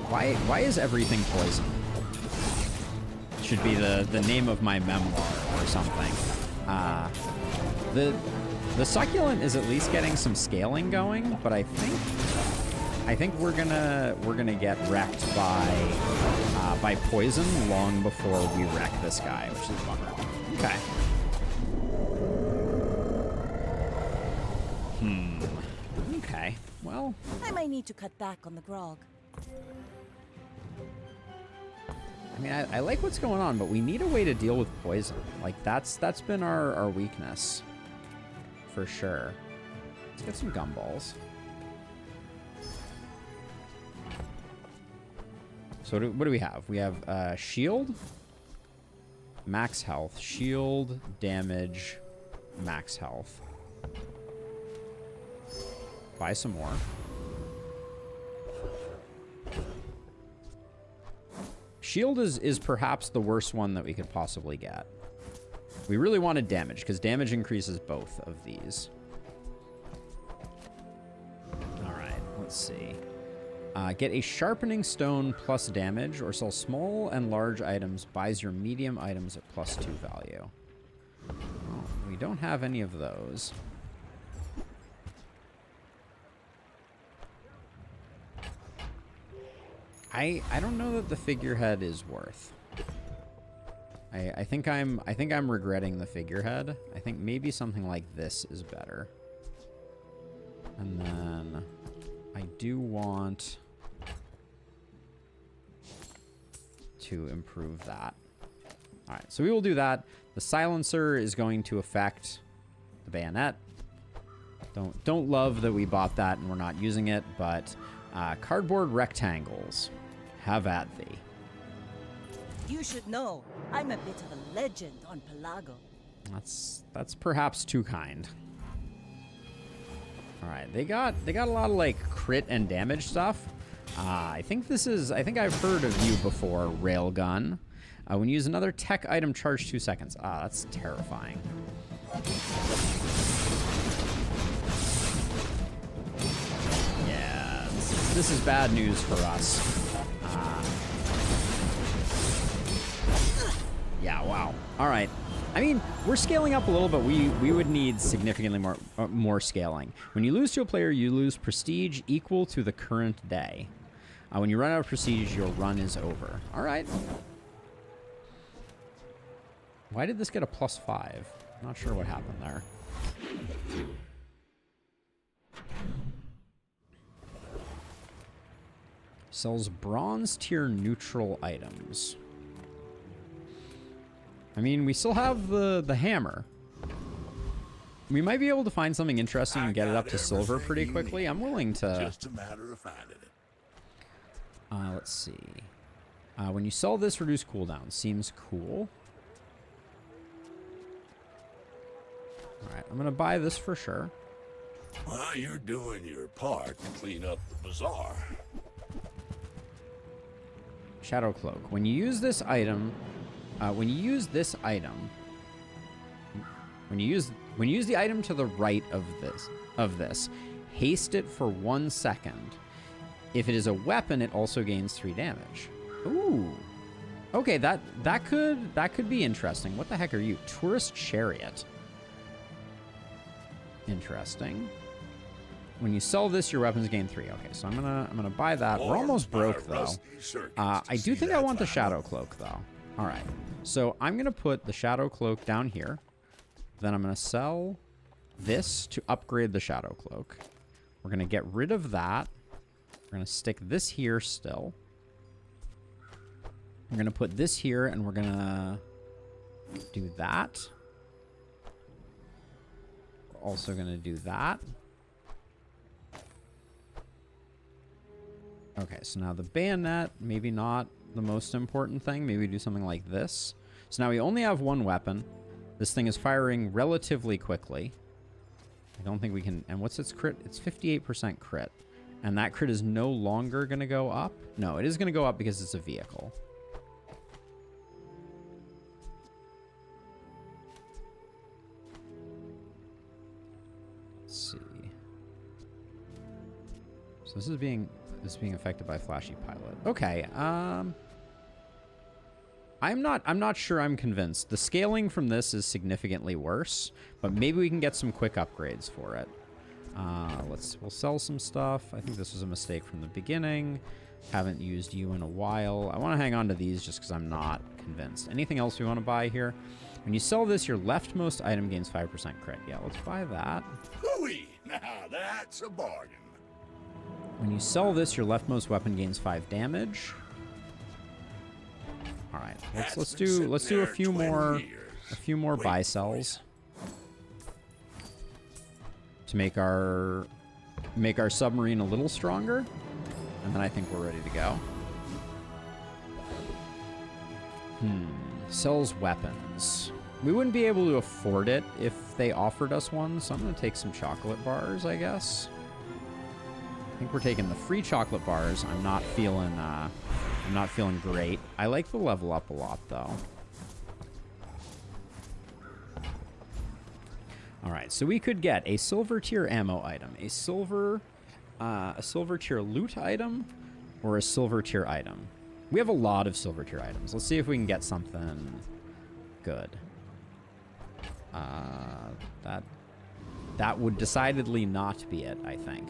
why is everything poison? Should be the name of my memoir or something. The succulent is at least getting some scaling going, but I think we're gonna get wrecked by poison long before we wreck this guy, which is a bummer. Okay. Okay. Well, I might need to cut back on the grog. I mean, I like what's going on, but we need a way to deal with poison. Like that's been our weakness, for sure. Let's get some gumballs. So what do we have? We have shield, max health, shield, damage, max health. Buy some more. Shield is perhaps the worst one that we could possibly get. We really wanted damage, because damage increases both of these. Alright, let's see. Get a sharpening stone plus damage, or sell small and large items, buys your medium items at +2 value. Well, we don't have any of those. I don't know that the figurehead is worth. I think I'm regretting the figurehead. I think maybe something like this is better. And then I do want to improve that. All right, so we will do that. The silencer is going to affect the bayonet. Don't love that we bought that and we're not using it, but cardboard rectangles, have at thee. You should know, I'm a bit of a legend on Pelago. That's perhaps too kind. All right, they got a lot of like crit and damage stuff. I think I've heard of you before, Railgun. When you use another tech item, charge 2 seconds. That's terrifying. Yeah, this is bad news for us. Yeah, wow. All right. I mean, we're scaling up a little, but we would need significantly more scaling. When you lose to a player, you lose prestige equal to the current day. When you run out of prestige, your run is over. All right. Why did this get a +5? Not sure what happened there. Sells bronze tier neutral items. I mean, we still have the hammer. We might be able to find something interesting and get it up to silver pretty quickly. I'm willing to... Just a matter of finding it. Let's see. When you sell this, reduce cooldown. Seems cool. Alright, I'm going to buy this for sure. Well, you're doing your part to clean up the bazaar. Shadow Cloak. When you use this item... when you use the item to the right of this, haste it for 1 second. If it is a weapon, it also gains 3 damage. Ooh. Okay, that could be interesting. What the heck are you? Tourist Chariot. Interesting. When you sell this, your weapons gain 3. Okay, so I'm gonna buy that. We're almost broke though. I do think I want the Shadow Cloak though. All right, so I'm gonna put the Shadow Cloak down here. Then I'm gonna sell this to upgrade the Shadow Cloak. We're gonna get rid of that. We're gonna stick this here still. We're gonna put this here, and we're gonna do that. We're also gonna do that. Okay, so now the bayonet, maybe not the most important thing. Maybe do something like this. So now we only have 1 weapon. This thing is firing relatively quickly. I don't think we can... And what's its crit? It's 58% crit. And that crit is no longer going to go up? No, it is going to go up because it's a vehicle. Let's see. So this is being affected by Flashy Pilot. Okay, I'm not sure I'm convinced. The scaling from this is significantly worse, but maybe we can get some quick upgrades for it. We'll sell some stuff. I think this was a mistake from the beginning. Haven't used you in a while. I want to hang on to these just because I'm not convinced. Anything else we want to buy here? When you sell this, your leftmost item gains 5% crit. Yeah, let's buy that. Hooey! Now that's a bargain. When you sell this, your leftmost weapon gains 5 damage. All right, let's do a few more buy sells to make our submarine a little stronger, and then I think we're ready to go. Sells weapons. We wouldn't be able to afford it if they offered us one, so I'm gonna take some chocolate bars, I guess. I think we're taking the free chocolate bars. I'm not feeling great. I like the level up a lot though. All right, so we could get a silver tier ammo item, a silver tier loot item, or a silver tier item. We have a lot of silver tier items. Let's see if we can get something good. That would decidedly not be it, I think.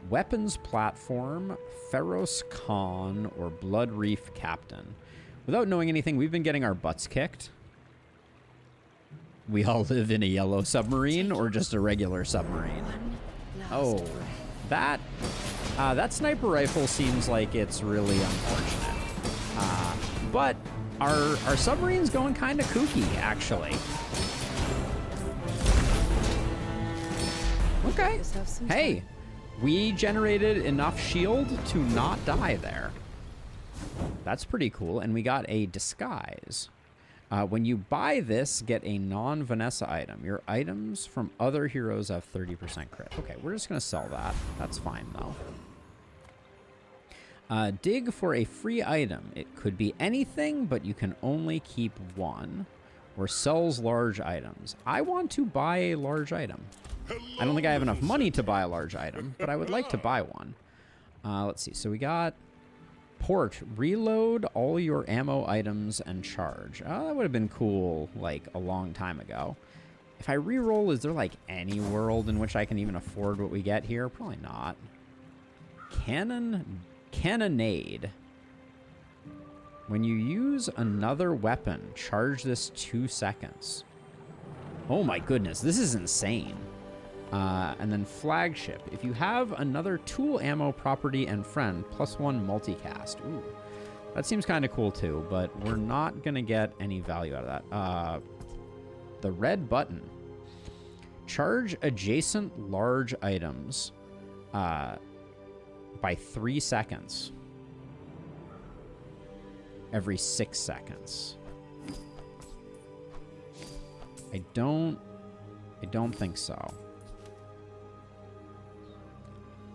Weapons Platform, Feroz Khan, or Blood Reef Captain. Without knowing anything, we've been getting our butts kicked. We all live in a yellow submarine or just a regular submarine. Oh, that sniper rifle seems like it's really unfortunate. But our submarine's going kind of kooky, actually. Okay. Hey, we generated enough shield to not die there. That's pretty cool. And we got a disguise. When you buy this, get a non-Vanessa item. Your items from other heroes have 30% crit. Okay, we're just going to sell that. That's fine, though. Dig for a free item. It could be anything, but you can only keep one. Or sells large items. I want to buy a large item. I don't think I have enough money to buy a large item, but I would like to buy one. Let's see. So we got port. Reload all your ammo items and charge. That would have been cool, like, a long time ago. If I re-roll, is there, like, any world in which I can even afford what we get here? Probably not. Cannonade. When you use another weapon, charge this 2 seconds. Oh my goodness, this is insane. And then flagship. If you have another tool, ammo, property, and friend, +1 multicast. Ooh, that seems kind of cool too, but we're not going to get any value out of that. The red button. Charge adjacent large items by 3 seconds. Every 6 seconds. I don't think so.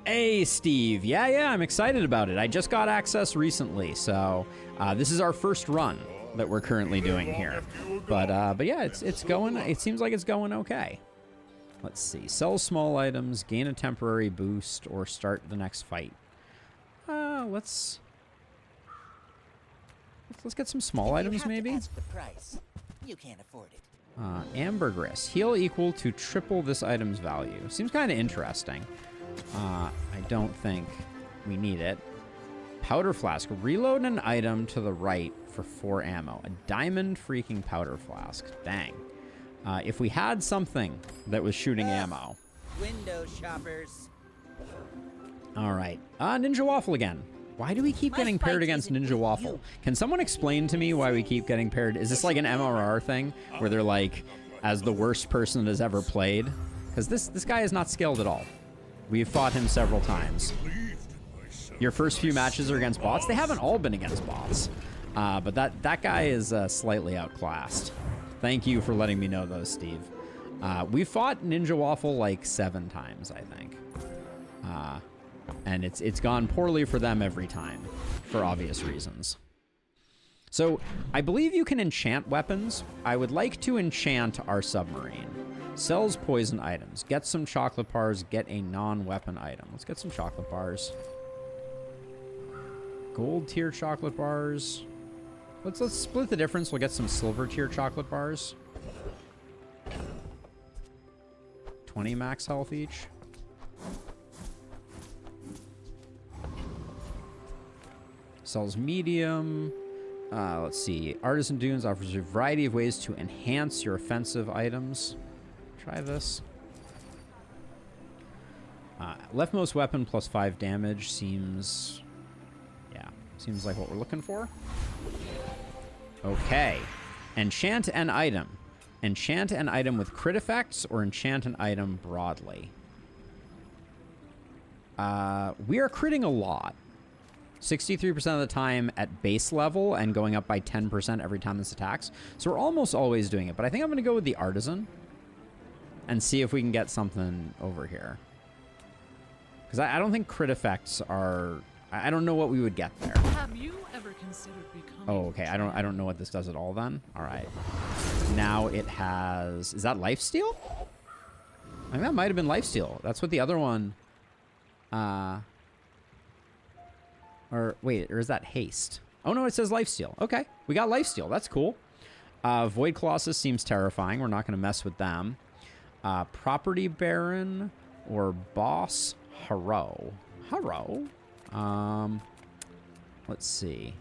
Hey, Steve. Yeah, I'm excited about it. I just got access recently, so this is our first run that we're currently doing here. But yeah, it's going. It seems like it's going okay. Let's see. Sell small items, gain a temporary boost, or start the next fight. Let's get some small items, maybe. Ask the price. You can't afford it. Ambergris. Heal equal to triple this item's value. Seems kind of interesting. I don't think we need it. Powder flask. Reload an item to the right for 4 ammo. A diamond freaking powder flask. Dang. If we had something that was shooting ammo. Window shoppers. All right. Ninja Waffle again. Why do we keep getting paired against Ninja Waffle? Can someone explain to me why we keep getting paired? Is this like an MRR thing where they're like, as the worst person that has ever played? Because this guy is not skilled at all. We've fought him several times. Your first few matches are against bots. They haven't all been against bots. But that guy is slightly outclassed. Thank you for letting me know those, Steve. We've fought Ninja Waffle like 7 times, I think. And it's gone poorly for them every time, for obvious reasons. So, I believe you can enchant weapons. I would like to enchant our submarine. Sells poison items. Get some chocolate bars. Get a non-weapon item. Let's get some chocolate bars. Gold tier chocolate bars. Let's split the difference. We'll get some silver tier chocolate bars. 20 max health each. Sells medium. Let's see. Artisan Dunes offers a variety of ways to enhance your offensive items. Try this. Leftmost weapon +5 damage seems... Yeah, seems like what we're looking for. Okay. Enchant an item. Enchant an item with crit effects or enchant an item broadly. We are critting a lot. 63% of the time at base level and going up by 10% every time this attacks. So we're almost always doing it. But I think I'm going to go with the Artisan and see if we can get something over here. Because I don't think crit effects are... I don't know what we would get there. Have you ever considered becoming... Oh, okay. I don't know what this does at all then. All right. Now it has... Is that lifesteal? I think that might have been lifesteal. That's what the other one... Or wait, or is that haste? Oh no, it says lifesteal. Okay, we got lifesteal. That's cool. Void Colossus seems terrifying. We're not going to mess with them. Property Baron or Boss Haro. Let's see.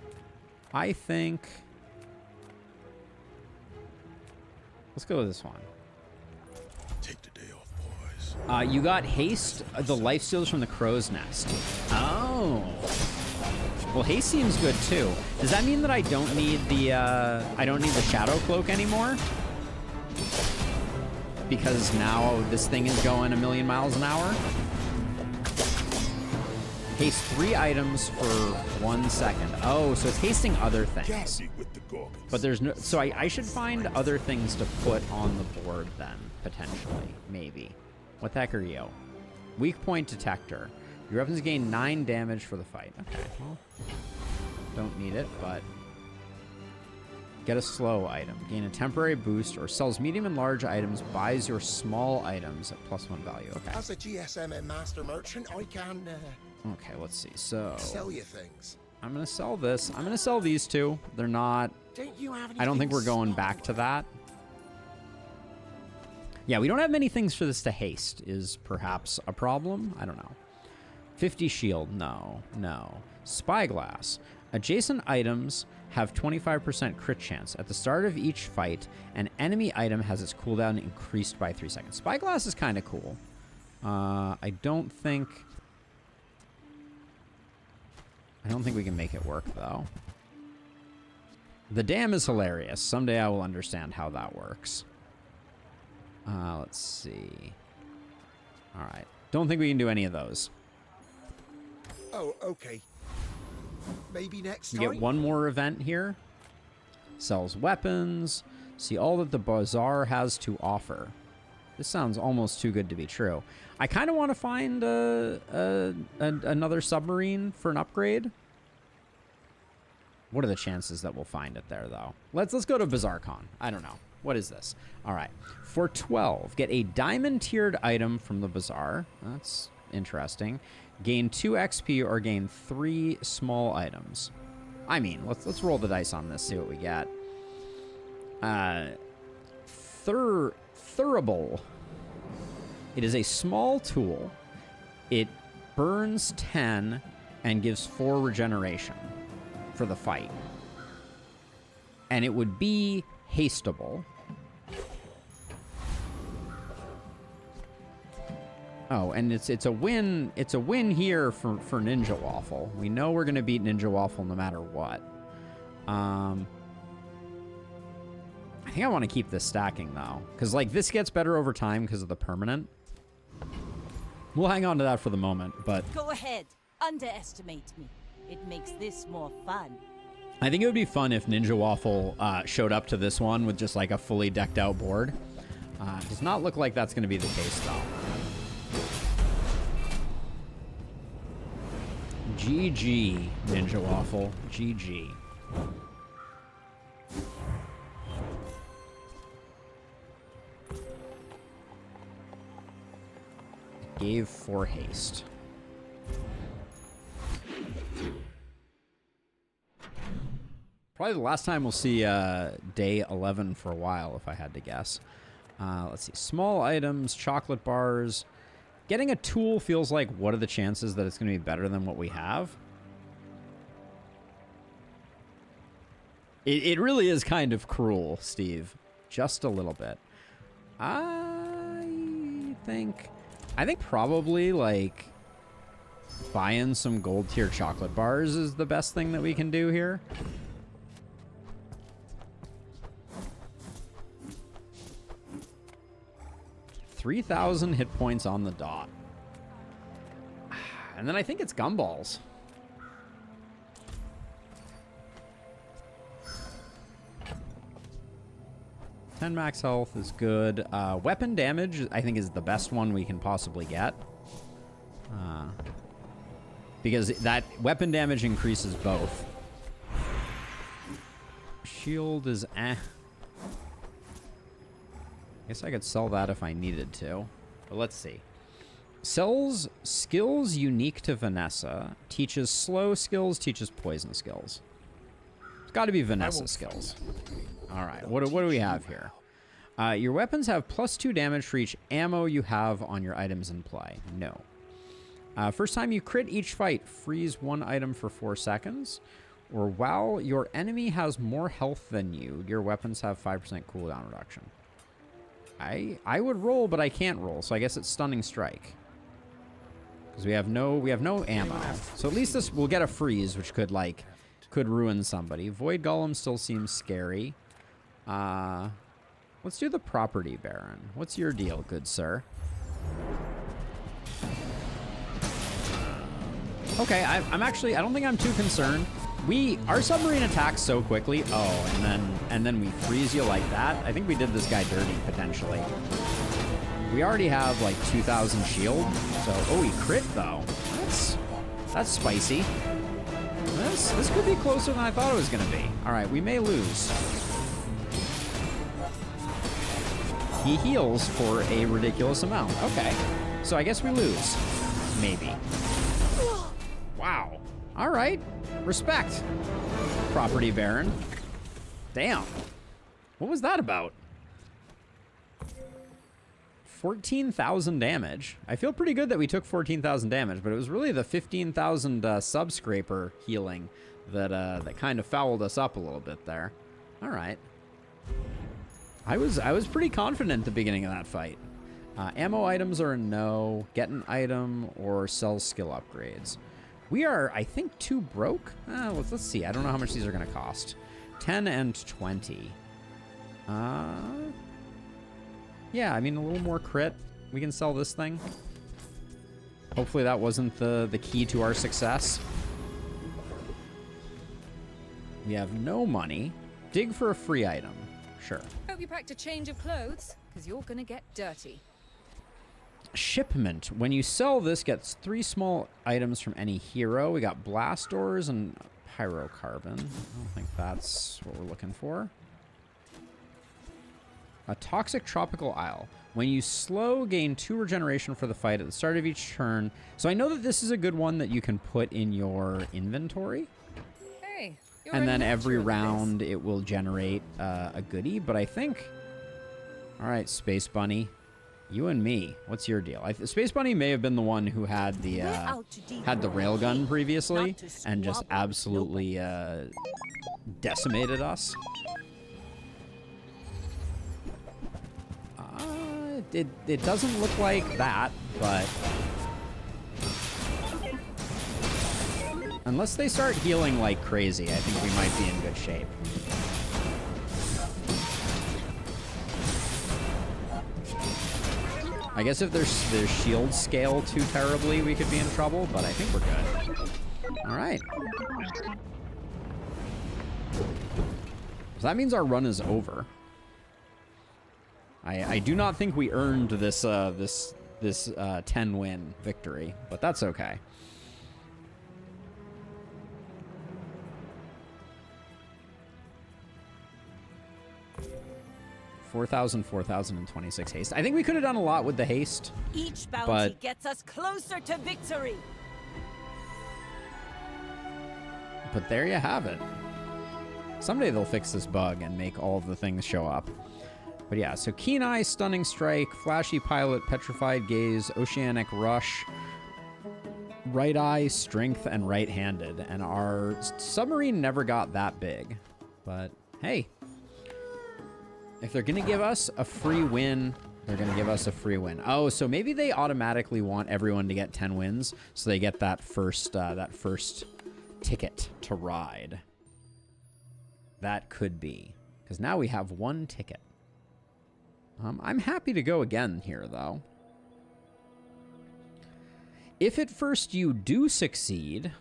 I think... Let's go with this one. Take the day off, boys. You got haste, the life steals from the crow's nest. Oh. Well, haste seems good too. Does that mean that I don't need the shadow cloak anymore? Because now this thing is going 1,000,000 miles an hour? Haste 3 items for 1 second. Oh, so it's hasting other things. Gassy with the Gorgons. But there's no... So I should find other things to put on the board then, potentially. Maybe. What the heck are you? Weak point detector. Your weapons gain 9 damage for the fight. Okay, well... Don't need it, but... Get a slow item. Gain a temporary boost or sells medium and large items. Buys your small items at +1 value. Okay. As a GSM and master merchant, I can Okay, let's see. So... sell you things. I'm going to sell this. I'm going to sell these two. They're not... Don't you have I don't think we're anything going small? back to that. Yeah, we don't have many things for this to haste is perhaps a problem. I don't know. 50 shield. No. Spyglass. Adjacent items have 25% crit chance. At the start of each fight, an enemy item has its cooldown increased by 3 seconds. Spyglass is kind of cool. I don't think we can make it work, though. The dam is hilarious. Someday I will understand how that works. Let's see. All right. Don't think we can do any of those. Oh, okay. Maybe next We time. get one more event here. Sells weapons. See all that the Bazaar has to offer. This sounds almost too good to be true. I kind of want to find another submarine for an upgrade. What are the chances that we'll find it there, though? Let's go to BazaarCon. I don't know. What is this? All right. For 12, get a diamond-tiered item from the Bazaar. That's interesting. Gain 2 XP or gain 3 small items. I mean, let's roll the dice on this, see what we get. Thurible. It is a small tool. It burns 10 and gives 4 regeneration for the fight. And it would be hasteable. Oh, and it's a win. It's a win here for Ninja Waffle. We know we're gonna beat Ninja Waffle no matter what. I think I want to keep this stacking though, because like this gets better over time because of the permanent. We'll hang on to that for the moment, but Go ahead. Underestimate me. It makes this more fun. I think it would be fun if Ninja Waffle showed up to this one with just like a fully decked out board. Does not look like that's going to be the case though. GG, Ninja Waffle. GG. Gave 4 haste. Probably the last time we'll see day 11 for a while, if I had to guess. Let's see. Small items, chocolate bars. Getting a tool feels like, what are the chances that it's going to be better than what we have? It really is kind of cruel, Steve. Just a little bit. I think probably, like, buying some gold tier chocolate bars is the best thing that we can do here. $3,000 hit points on the dot. And then I think it's gumballs. 10 max health is good. Weapon damage, I think, is the best one we can possibly get. Because that weapon damage increases both. Shield is eh. I guess I could sell that if I needed to. But let's see. Sells skills unique to Vanessa. Teaches slow skills, teaches poison skills. It's got to be Vanessa skills. All right, what do we have here? Your weapons have +2 damage for each ammo you have on your items in play. No. First time you crit each fight, freeze one item for 4 seconds. Or while your enemy has more health than you, your weapons have 5% cooldown reduction. I would roll, but I can't roll, so I guess it's stunning strike. Because we have no ammo. So at least this we'll get a freeze, which could ruin somebody. Void Golem still seems scary. Let's do the Property Baron. What's your deal, good sir? Okay, I'm actually I don't think I'm too concerned. Our submarine attacks so quickly. Oh, and then we freeze you like that. I think we did this guy dirty potentially. We already have like 2,000 shield. So, oh, he crit though. That's spicy. This could be closer than I thought it was gonna be. All right, we may lose. He heals for a ridiculous amount. Okay, so I guess we lose. Maybe. Wow. All right. Respect. Property Baron. Damn. What was that about? 14,000 damage. I feel pretty good that we took 14,000 damage, but it was really the 15,000 sub-scraper healing that kind of fouled us up a little bit there. All right. I was pretty confident at the beginning of that fight. Ammo items are a no. Get an item or sell skill upgrades. We are, I think, too broke. Let's see. I don't know how much these are going to cost. 10 and 20. Yeah, I mean, a little more crit. We can sell this thing. Hopefully that wasn't the key to our success. We have no money. Dig for a free item. Sure. Hope you packed a change of clothes, because you're gonna get dirty. Shipment. When you sell this, gets 3 small items from any hero. We got blast doors and pyrocarbon. I don't think that's what we're looking for. A toxic tropical isle. When you slow, gain 2 regeneration for the fight at the start of each turn. So I know that this is a good one that you can put in your inventory. Hey, And then every round it will generate a goodie. But I think... All right, Space Bunny. You and me. What's your deal? Space Bunny may have been the one who had the railgun previously and just absolutely decimated us. It doesn't look like that, but unless they start healing like crazy, I think we might be in good shape. I guess if their shields scale too terribly, we could be in trouble, but I think we're good. All right. So that means our run is over. I do not think we earned this 10-win victory, but that's okay. $4,026 haste. I think we could have done a lot with the haste. Each bounty gets us closer to victory. But there you have it. Someday they'll fix this bug and make all of the things show up. But yeah, so Keen Eye, Stunning Strike, Flashy Pilot, Petrified Gaze, Oceanic Rush, Right Eye, Strength, and Right-Handed. And our submarine never got that big. But hey, if they're going to give us a free win, they're going to give us a free win. Oh, so maybe they automatically want everyone to get 10 wins, so they get that first ticket to ride. That could be. Because now we have 1 ticket. I'm happy to go again here, though. If at first you do succeed,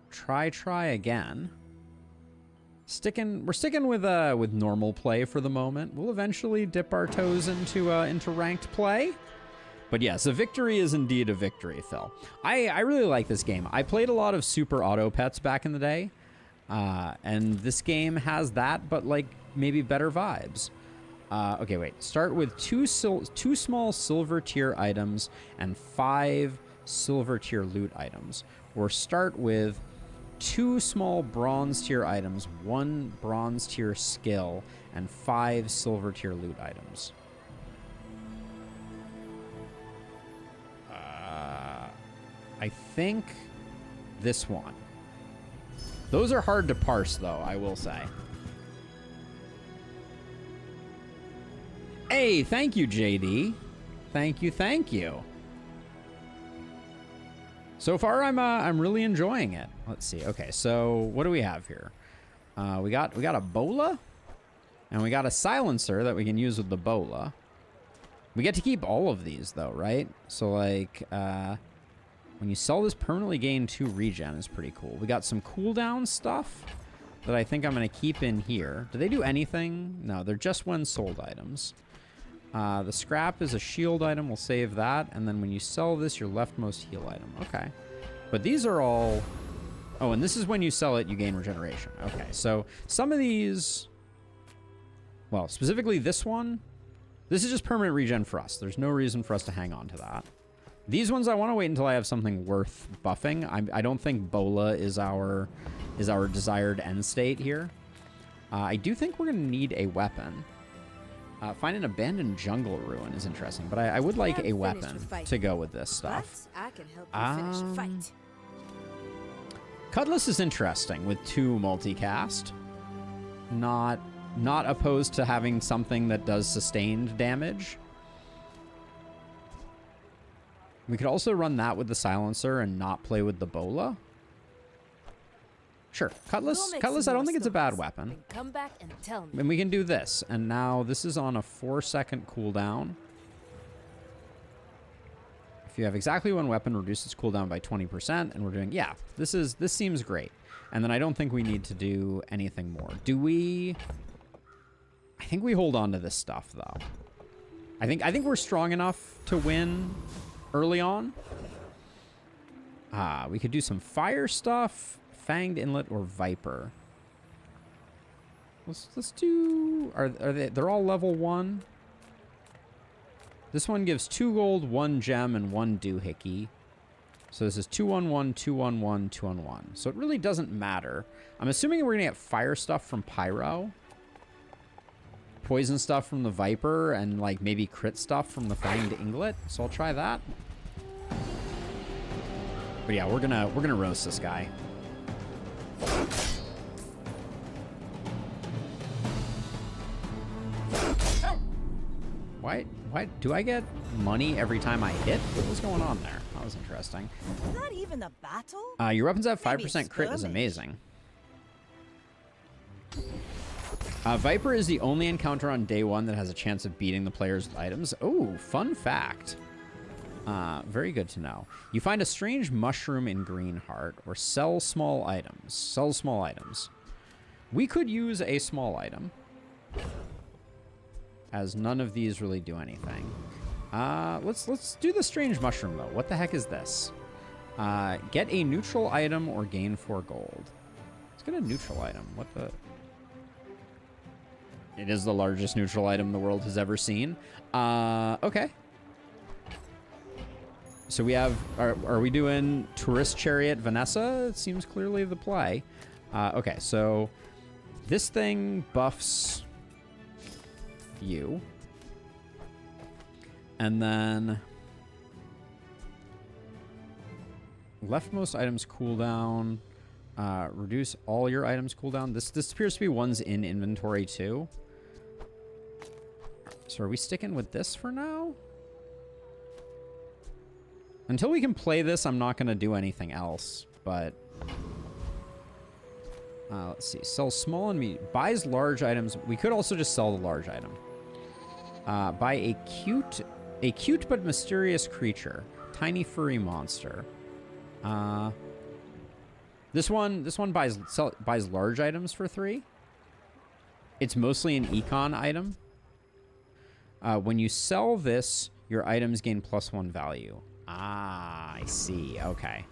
try again. We're sticking with normal play for the moment. We'll eventually dip our toes into ranked play. But yes, a victory is indeed a victory, Phil. I really like this game. I played a lot of Super Auto Pets back in the day. And this game has that, but like maybe better vibes. Okay, wait. Start with 2 small silver tier items and 5 silver tier loot items. Or start with 2 small bronze tier items, 1 bronze tier skill, and 5 silver tier loot items. I think this one. Those are hard to parse, though, I will say. Hey, thank you, JD. Thank you, thank you. So far, I'm really enjoying it. Let's see. Okay, so what do we have here? We got a bola, and we got a silencer that we can use with the bola. We get to keep all of these, though, right? So, like, when you sell this, permanently gain 2 regen is pretty cool. We got some cooldown stuff that I think I'm going to keep in here. Do they do anything? No, they're just when sold items. The scrap is a shield item. We'll save that. And then when you sell this, your leftmost heal item. Okay. But these are all... Oh, and this is when you sell it, you gain regeneration. Okay, so some of these... Well, specifically this one. This is just permanent regen for us. There's no reason for us to hang on to that. These ones, I want to wait until I have something worth buffing. I don't think Bola is our desired end state here. I do think we're going to need a weapon. Find an abandoned jungle ruin is interesting, but I would like a weapon to go with this stuff. But I can help you finish a fight. Cutlass is interesting with 2 multicast. Not opposed to having something that does sustained damage. We could also run that with the silencer and not play with the bola. Sure, Cutlass, I don't think it's a bad weapon. Come back and tell me. And we can do this. And now this is on a 4-second cooldown. If you have exactly one weapon, reduce its cooldown by 20%. And we're doing, yeah, this seems great. And then I don't think we need to do anything more. Do we? I think we hold on to this stuff, though. I think we're strong enough to win early on. We could do some fire stuff. Fanged Inlet or Viper. Let's do... Are they... They're all level 1. This one gives 2 gold, 1 gem, and 1 doohickey. So this is 2-1-1, 2-1-1, 2-1-1. So it really doesn't matter. I'm assuming we're going to get fire stuff from Pyro. Poison stuff from the Viper, and like maybe crit stuff from the Fanged Inglet. So I'll try that. But yeah, we're gonna roast this guy. Why do I get money every time I hit? What was going on there? That was interesting. Is that even a battle? Your weapons have Maybe 5% crit is skirmish. amazing. Viper is the only encounter on day 1 that has a chance of beating the players with items. Oh, fun fact. Very good to know. You find a strange mushroom in Greenheart, or sell small items. Sell small items. We could use a small item, as none of these really do anything. Let's do the strange mushroom though. What the heck is this? Get a neutral item or gain 4 gold. Let's get a neutral item. What the? It is the largest neutral item the world has ever seen. Okay. So we have, are we doing Tourist Chariot Vanessa? It seems clearly the play. Okay, so this thing buffs you. And then leftmost items cooldown. Reduce all your items cooldown. This appears to be ones in inventory too. So are we sticking with this for now? Until we can play this, I'm not going to do anything else, but... let's see. Sell small and medium. Buys large items. We could also just sell the large item. Buy a cute but mysterious creature. Tiny furry monster. This one buys large items for 3. It's mostly an econ item. When you sell this, your items gain +1 value. Ah, I see. Okay.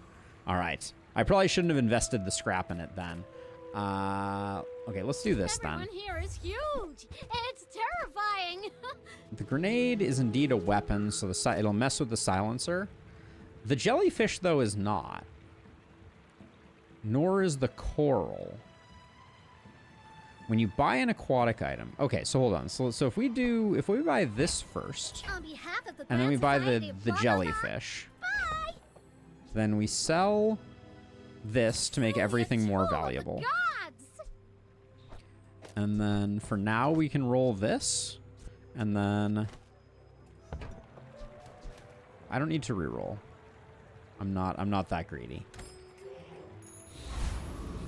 All right. I probably shouldn't have invested the scrap in it then. Okay, let's do this then. Everyone here is huge. It's terrifying. The grenade is indeed a weapon, so it'll mess with the silencer. The jellyfish, though, is not. Nor is the coral. When you buy an aquatic item... Okay, so hold on. So if we buy this first, On behalf of the and then we Grand buy Society the of Bazaar, jellyfish. Bye. Then we sell this to make everything more Rule of the valuable. gods! And then for now we can roll this. And then I don't need to reroll. I'm not that greedy.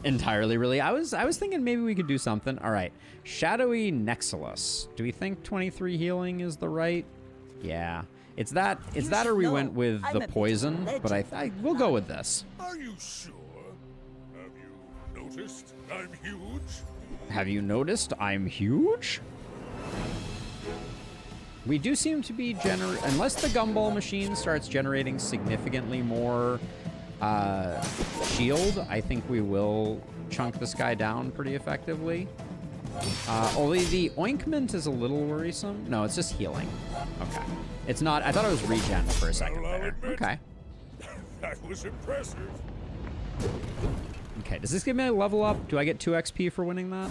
Entirely, really. I was thinking maybe we could do something. All right. Shadowy Nexilus. Do we think 23 healing is the right? Yeah. It's that or we went with the poison, but we'll go with this. Are you sure? Have you noticed I'm huge? Have you noticed I'm huge? We do seem to be unless the gumball machine starts generating significantly more shield, I think we will chunk this guy down pretty effectively. Only the ointment is a little worrisome. No, it's just healing. Okay. It's not. I thought it was regen for a second there. Okay. That was impressive. Okay, does this give me a level up? Do I get 2 XP for winning that?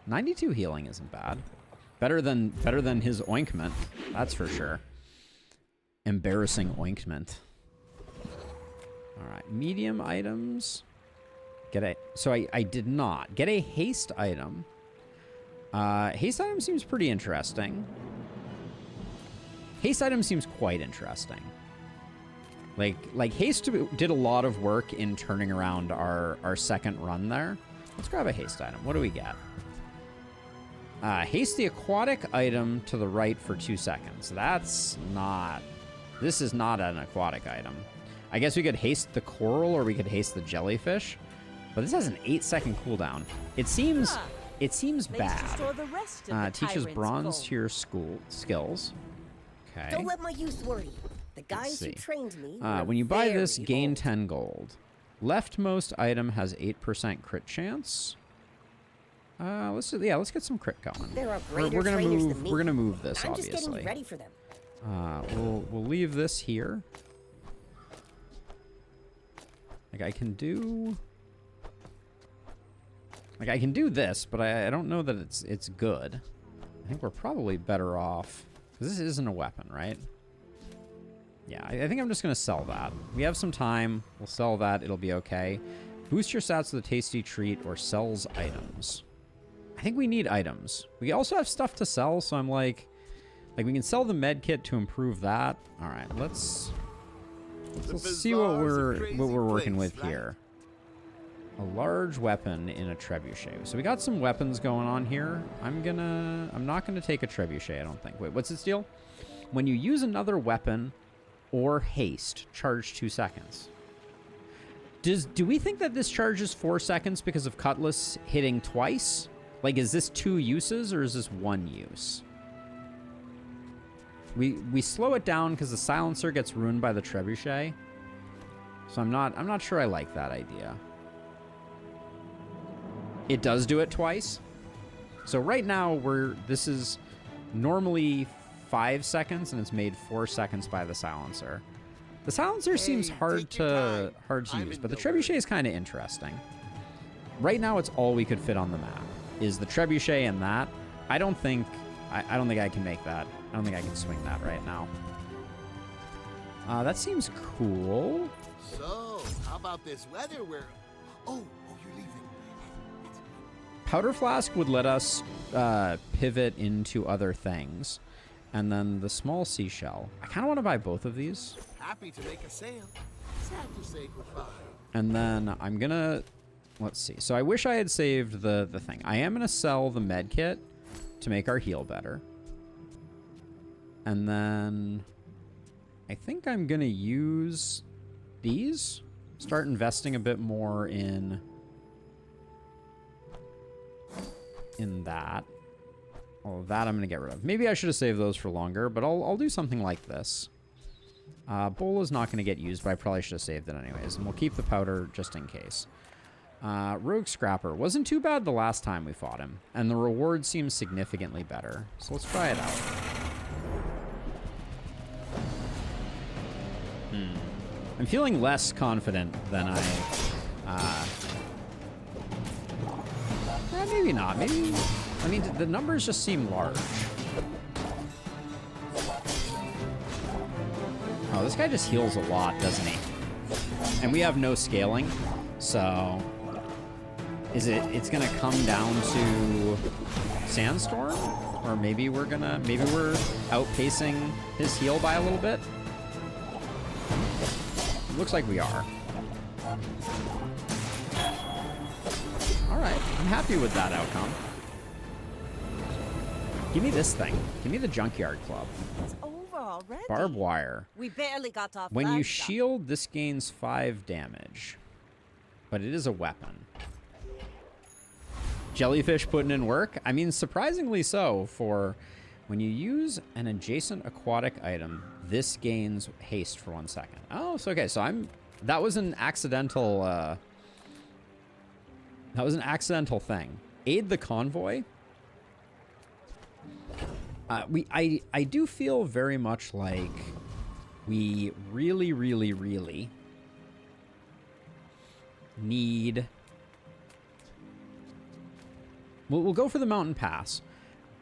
$92 healing isn't bad. Better than his ointment, that's for sure. Embarrassing ointment. All right, medium items. So I did not get a haste item. Haste item seems pretty interesting. Haste item seems quite interesting. Like haste did a lot of work in turning around our second run there. Let's grab a haste item. What do we get? Haste the aquatic item to the right for 2 seconds. This is not an aquatic item. I guess we could haste the coral or we could haste the jellyfish. But this has an 8-second cooldown. It seems bad. Teaches bronze tier skills. Okay. Don't let my youth worry. The guys who trained me. When you buy this, gain 10 gold. Leftmost item has 8% crit chance. Let's get some crit going. We're gonna move this, I'm obviously. just getting ready for them. We'll leave this here. Like I can do this, but I don't know that it's good. I think we're probably better off because this isn't a weapon, right? Yeah, I think I'm just gonna sell that. We have some time. We'll sell that. It'll be okay. Boost your stats with a tasty treat or sells items. I think we need items. We also have stuff to sell, so I'm like we can sell the med kit to improve that. All right, let's see what we're working with here. A large weapon in a trebuchet. So we got some weapons going on here. I'm not gonna take a trebuchet, I don't think. Wait, what's its deal? When you use another weapon or haste, charge 2 seconds. Do we think that this charges 4 seconds because of Cutlass hitting twice? Like, is this 2 uses or is this 1 use? We slow it down because the silencer gets ruined by the trebuchet. So I'm not sure I like that idea. It does do it twice. So right now this is normally 5 seconds and it's made 4 seconds by the silencer. The silencer seems hard to use, but the trebuchet is kind of interesting. Right now it's all we could fit on the map is the trebuchet and that. I don't think I can make that. I don't think I can swing that right now. That seems cool. So, how about this weather where... Oh, you're leaving. Powder Flask would let us pivot into other things. And then the small seashell. I kind of want to buy both of these. Happy to make a sale. Sad to say goodbye. And then I'm going to... Let's see. So I wish I had saved the thing. I am going to sell the med kit to make our heal better. And then I think I'm going to use these. Start investing a bit more in that. All of that I'm going to get rid of. Maybe I should have saved those for longer, but I'll do something like this. Bola's not going to get used, but I probably should have saved it anyways. And we'll keep the powder just in case. Rogue Scrapper. Wasn't too bad the last time we fought him. And the reward seems significantly better. So let's try it out. I'm feeling less confident than maybe not. Maybe... I mean, the numbers just seem large. Oh, this guy just heals a lot, doesn't he? And we have no scaling, so it's gonna come down to Sandstorm, or maybe we're outpacing his heal by a little bit. Looks like we are. All right, I'm happy with that outcome. Give me this thing. Give me the Junkyard Club. It's over already. Barbed wire. We barely got off. When you shield, this gains 5 damage, but it is a weapon. Jellyfish putting in work. I mean, surprisingly so. For when you use an adjacent aquatic item, this gains haste for 1 second. Oh, so okay. So that was an accidental. That was an accidental thing. Aid the convoy. I do feel very much like we really, really, really need. We'll go for the mountain pass,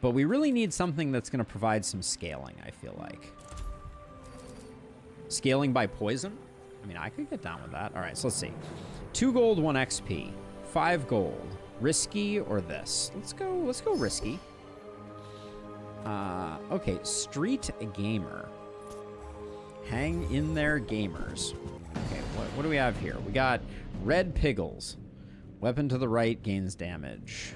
but we really need something that's going to provide some scaling. I feel like scaling by poison. I mean, I could get down with that. All right, so let's see. 2 gold, 1 XP, 5 gold. Risky or this? Let's go risky. Okay, Street Gamer. Hang in there, gamers. Okay, what do we have here? We got Red Piggles. Weapon to the right gains damage.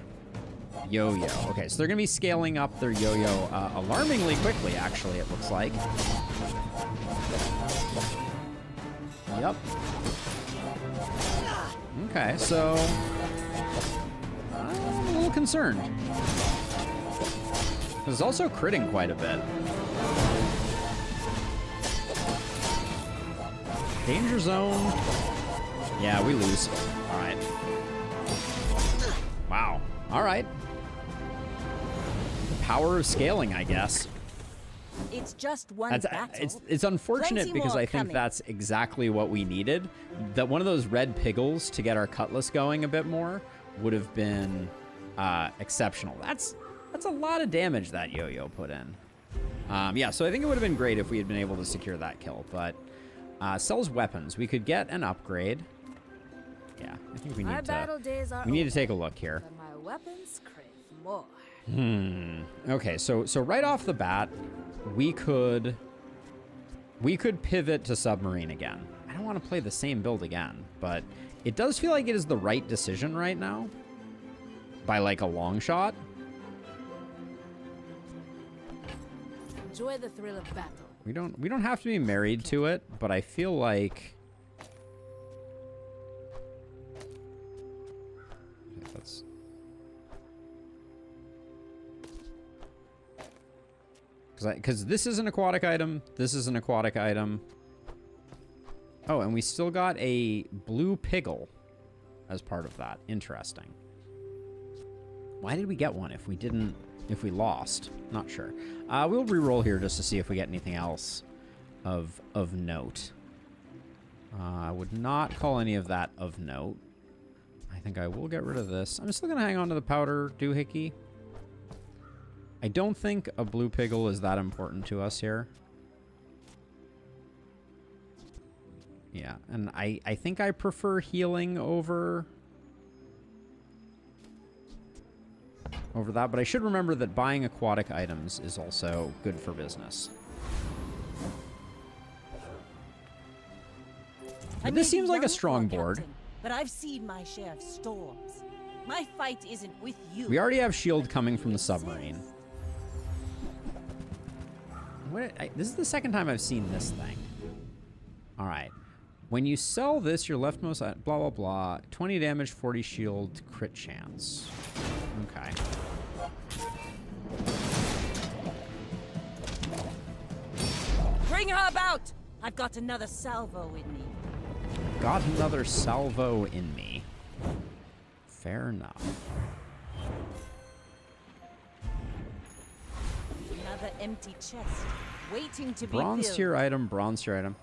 Yo-yo. Okay, so they're going to be scaling up their yo-yo alarmingly quickly, actually, it looks like. Yep. Okay, so I'm a little concerned. It's also critting quite a bit. Danger zone. Yeah, we lose. All right. Wow. All right. The power of scaling, I guess. It's just one battle. It's unfortunate Plenty because more I think coming. that's exactly what we needed. That one of those red piggles to get our cutlass going a bit more would have been exceptional. That's a lot of damage that yo-yo put in. Yeah, so I think it would have been great if we had been able to secure that kill. But sells weapons. We could get an upgrade. Yeah, I think we need to take a look here. But my weapons crave more. Okay, so right off the bat, we could pivot to submarine again. I don't want to play the same build again, but it does feel like it is the right decision right now, by like a long shot. Enjoy the thrill of battle. We don't have to be married to it, but I feel like that's. Because this is an aquatic item. This is an aquatic item. Oh, and we still got a blue piggle as part of that. Interesting. Why did we get one if we lost? Not sure. We'll re-roll here just to see if we get anything else of note. I would not call any of that of note. I think I will get rid of this. I'm still going to hang on to the powder doohickey. I don't think a blue piggle is that important to us here. Yeah, and I think I prefer healing over that, but I should remember that buying aquatic items is also good for business. But this seems like a strong board. But I've seen my share of storms. My fight isn't with you. We already have shield coming from the submarine. This is the second time I've seen this thing. All right. When you sell this, your leftmost blah, blah, blah. 20 damage, 40 shield, crit chance. Okay. Bring her about! I've got another salvo in me. Got another salvo in me. Fair enough. Another empty chest, waiting to be Bronze filled. tier item, bronze tier item.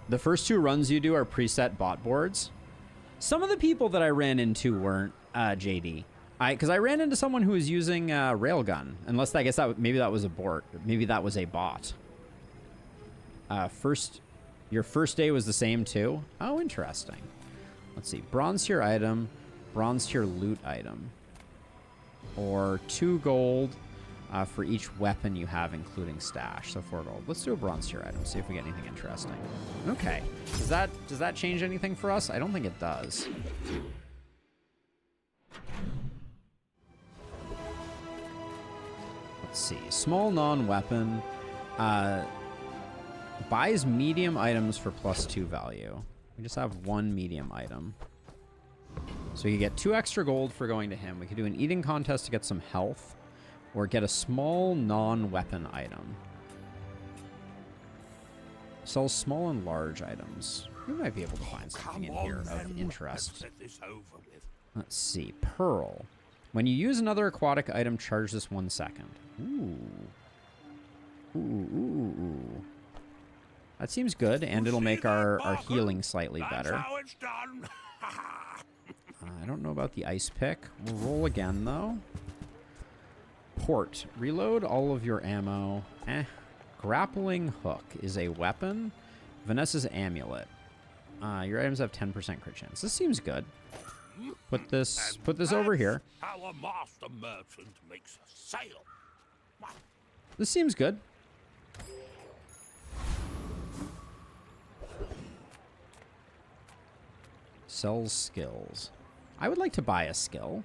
The first 2 runs you do are preset bot boards. Some of the people that I ran into weren't JD. Because I ran into someone who was using railgun. Unless I guess maybe that was a bot. Maybe that was a bot. Your first day was the same too? Oh, interesting. Let's see. Bronze tier item, bronze tier loot item. Or 2 gold for each weapon you have, including stash. So 4 gold. Let's do a bronze tier item, see if we get anything interesting. Okay. Does that change anything for us? I don't think it does. Let's see. Small non-weapon. Buys medium items for +2 value. We just have 1 medium item. So you get 2 extra gold for going to him. We could do an eating contest to get some health. Or get a small non-weapon item. Sells small and large items. We might be able to find something in here of interest. Let's see. Pearl. When you use another aquatic item, charge this 1 second. Ooh. Ooh. That seems good, and it'll make our healing slightly better. How it's done. I don't know about the ice pick. We'll roll again, though. Port. Reload all of your ammo. Grappling hook is a weapon. Vanessa's amulet. Your items have 10% crit chance. This seems good. Put this over here. How a master merchant makes a sale. This seems good. Sells skills. I would like to buy a skill.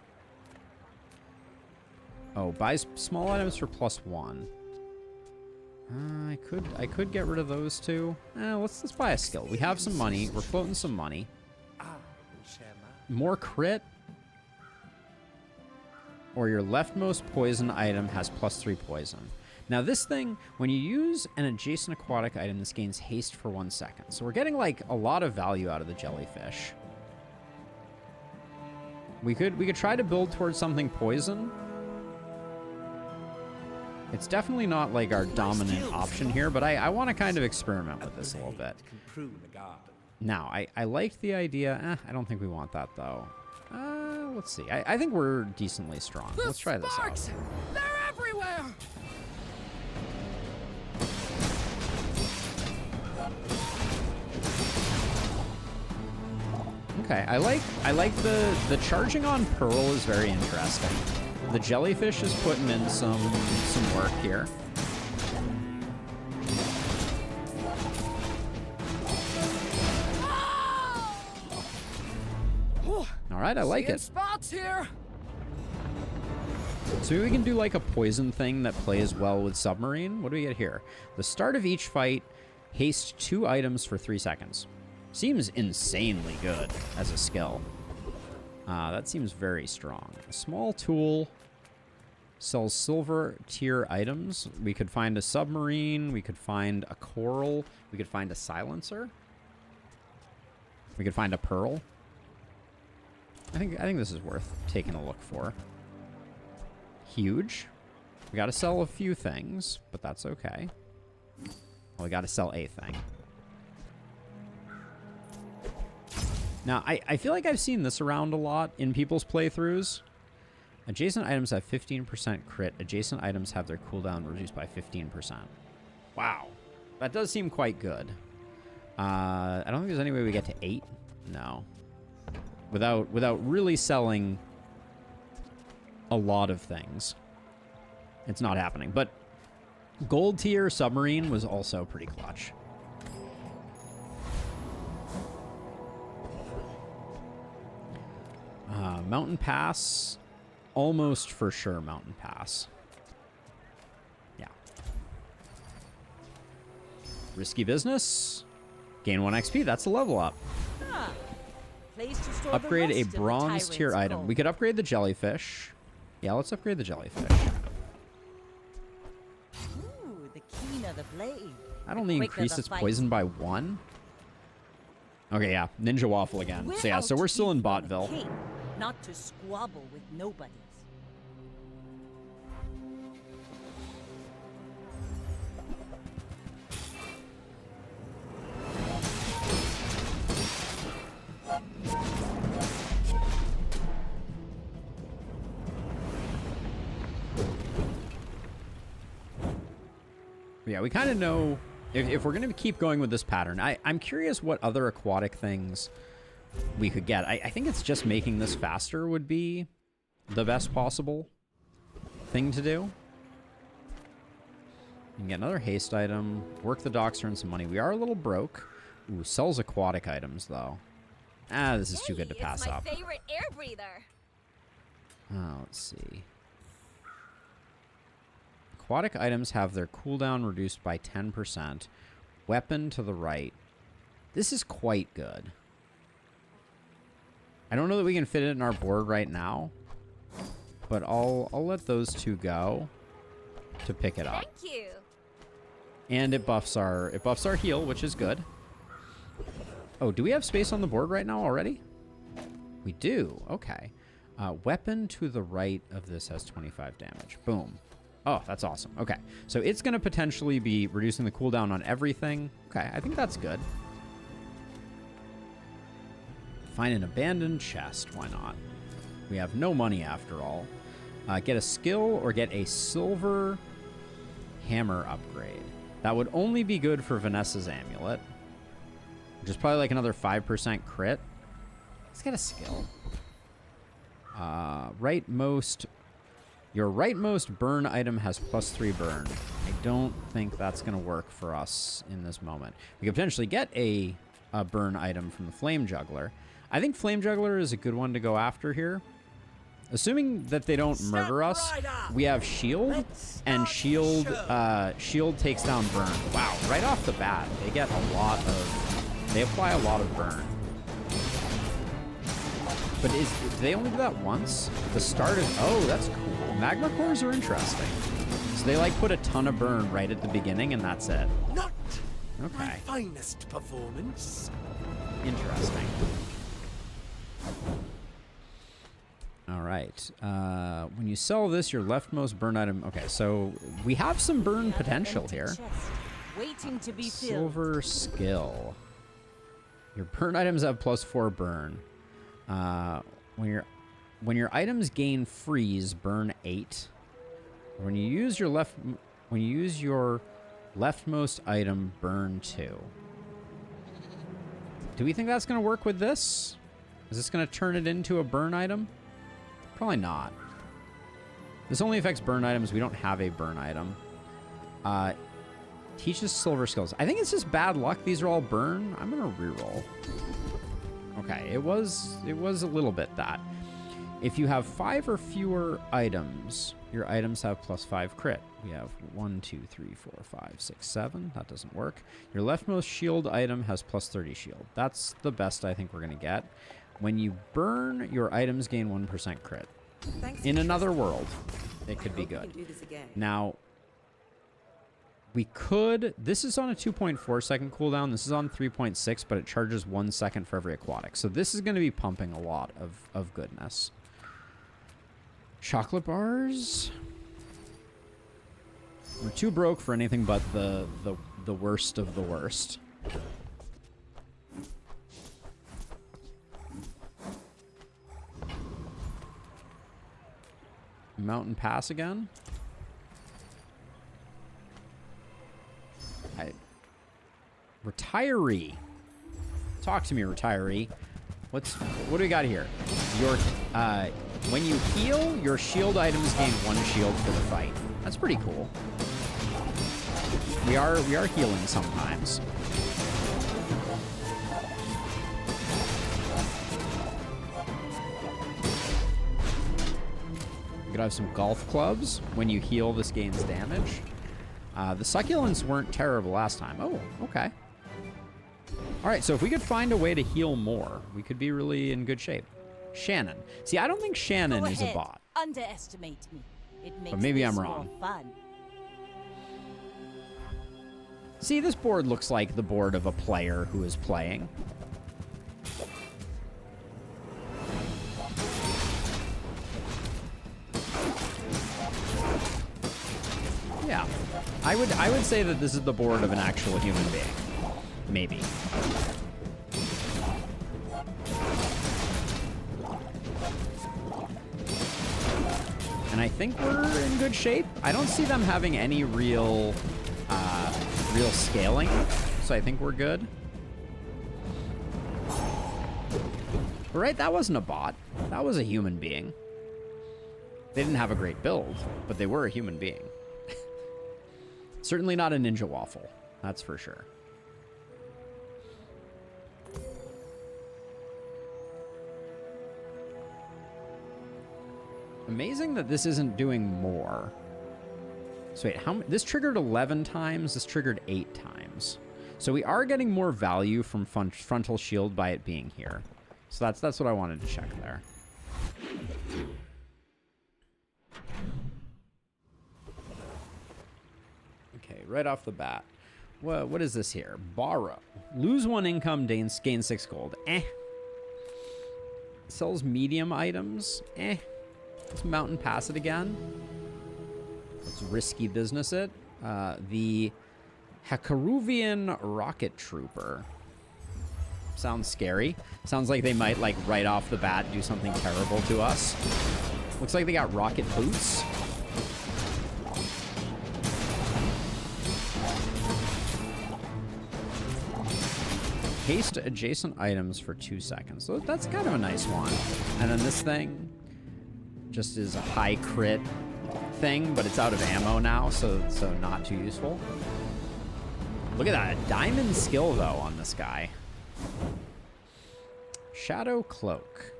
Oh, buys small items for +1. I could get rid of those two. Let's buy a skill. We have some money. We're floating some money. More crit. Or your leftmost poison item has +3 poison. Now this thing, when you use an adjacent aquatic item, this gains haste for 1 second. So we're getting like a lot of value out of the jellyfish. We could try to build towards something poison. It's definitely not like our dominant option here, but I want to kind of experiment with this a little bit. Now, I liked the idea. I don't think we want that, though. Let's see. I think we're decently strong. Let's try this out. They're everywhere! Okay, I like the charging on Pearl is very interesting. The jellyfish is putting in some work here. All right, I like it. Spots here. So maybe we can do like a poison thing that plays well with submarine. What do we get here? The start of each fight, haste 2 items for 3 seconds. Seems insanely good as a skill. That seems very strong. A small tool sells silver tier items. We could find a submarine. We could find a coral. We could find a silencer. We could find a pearl. I think this is worth taking a look for. Huge. We got to sell a few things, but that's okay. Well, we got to sell a thing. Now, I feel like I've seen this around a lot in people's playthroughs. Adjacent items have 15% crit. Adjacent items have their cooldown reduced by 15%. Wow. That does seem quite good. I don't think there's any way we get to 8. No. Without really selling a lot of things. It's not happening. But gold tier submarine was also pretty clutch. Mountain Pass. Almost for sure Mountain Pass. Yeah. Risky business. Gain 1 XP. That's a level up. Place to store Upgrade the a rest of the bronze tier tyrant's item. gold. We could upgrade the jellyfish. Yeah, let's upgrade the jellyfish. Ooh, the keener the blade. That only increased its poison by 1. Okay, yeah. Ninja Waffle again. So yeah, so we're still in Botville. King, not to squabble with nobodies. Yeah, we kind of know If we're going to keep going with this pattern, I'm curious what other aquatic things we could get. I think it's just making this faster would be the best possible thing to do. You can get another haste item, work the docks, earn some money. We are a little broke. Ooh, sells aquatic items, though. Ah, this is too good to pass up. It's my favorite air breather. Let's see. Aquatic items have their cooldown reduced by 10%. Weapon to the right. This is quite good. I don't know that we can fit it in our board right now, but I'll let those two go to pick it up. Thank you. And it buffs our heal, which is good. Oh, do we have space on the board right now already? We do. Okay. Weapon to the right of this has 25 damage. Boom. Oh, that's awesome. Okay. So it's going to potentially be reducing the cooldown on everything. Okay, I think that's good. Find an abandoned chest. Why not? We have no money after all. Get a skill or get a silver hammer upgrade. That would only be good for Vanessa's amulet, which is probably like another 5% crit. Let's get a skill. Your rightmost burn item has +3 burn. I don't think that's going to work for us in this moment. We could potentially get a burn item from the Flame Juggler. I think Flame Juggler is a good one to go after here. Assuming that they don't murder us, we have shield, and shield takes down burn. Wow, right off the bat, they apply a lot of burn. But do they only do that once? The start is, oh, that's cool. Magma cores are interesting. So they like put a ton of burn right at the beginning, and that's it. Not okay. my finest performance. Interesting. All right. When you sell this, your leftmost burn item. Okay, so we have some burn potential here. Waiting to be filled. Silver skill. Your burn items have +4 burn. When your items gain freeze, burn 8. When you use your leftmost item, burn 2. Do we think that's going to work with this? Is this going to turn it into a burn item? Probably not. This only affects burn items. We don't have a burn item. Teaches silver skills. I think it's just bad luck. These are all burn. I'm going to reroll. Okay, it was a little bit that. If you have 5 or fewer items, your items have +5 crit. We have 1, 2, 3, 4, 5, 6, 7. That doesn't work. Your leftmost shield item has +30 shield. That's the best I think we're going to get. When you burn, your items gain 1% crit. In another world, it could be good. Now, we could... This is on a 2.4 second cooldown. This is on 3.6, but it charges 1 second for every aquatic. So this is going to be pumping a lot of goodness. Chocolate bars. We're too broke for anything but the worst of the worst. Mountain Pass again. Retiree. Talk to me, retiree. What do we got here? When you heal, your shield items gain 1 shield for the fight. That's pretty cool. We are healing sometimes. We could have some golf clubs. When you heal, this gains damage. The succulents weren't terrible last time. Oh, okay. All right, so if we could find a way to heal more, we could be really in good shape. Shannon. See, I don't think Shannon is a bot. Underestimate me. It makes But maybe I'm this wrong. more fun. See, this board looks like the board of a player who is playing. Yeah. I would say that this is the board of an actual human being. Maybe. And I think we're in good shape. I don't see them having any real real scaling, so I think we're good. But right, that wasn't a bot. That was a human being. They didn't have a great build, but they were a human being. Certainly not a ninja waffle, that's for sure. Amazing that this isn't doing more. So wait, this triggered 11 times, this triggered 8 times. So we are getting more value from frontal shield by it being here. So that's what I wanted to check there. Okay, right off the bat. What is this here? Borrow. Lose 1 income, gain 6 gold. Sells medium items. Let's mountain pass it again. Let's risky business it. The Hakaruvian Rocket Trooper. Sounds scary. Sounds like they might, like, right off the bat do something terrible to us. Looks like they got rocket boots. Haste adjacent items for 2 seconds. So that's kind of a nice one. And then this thing just is a high crit thing, but it's out of ammo now, so not too useful. Look at that. A diamond skill, though, on this guy. Shadow Cloak.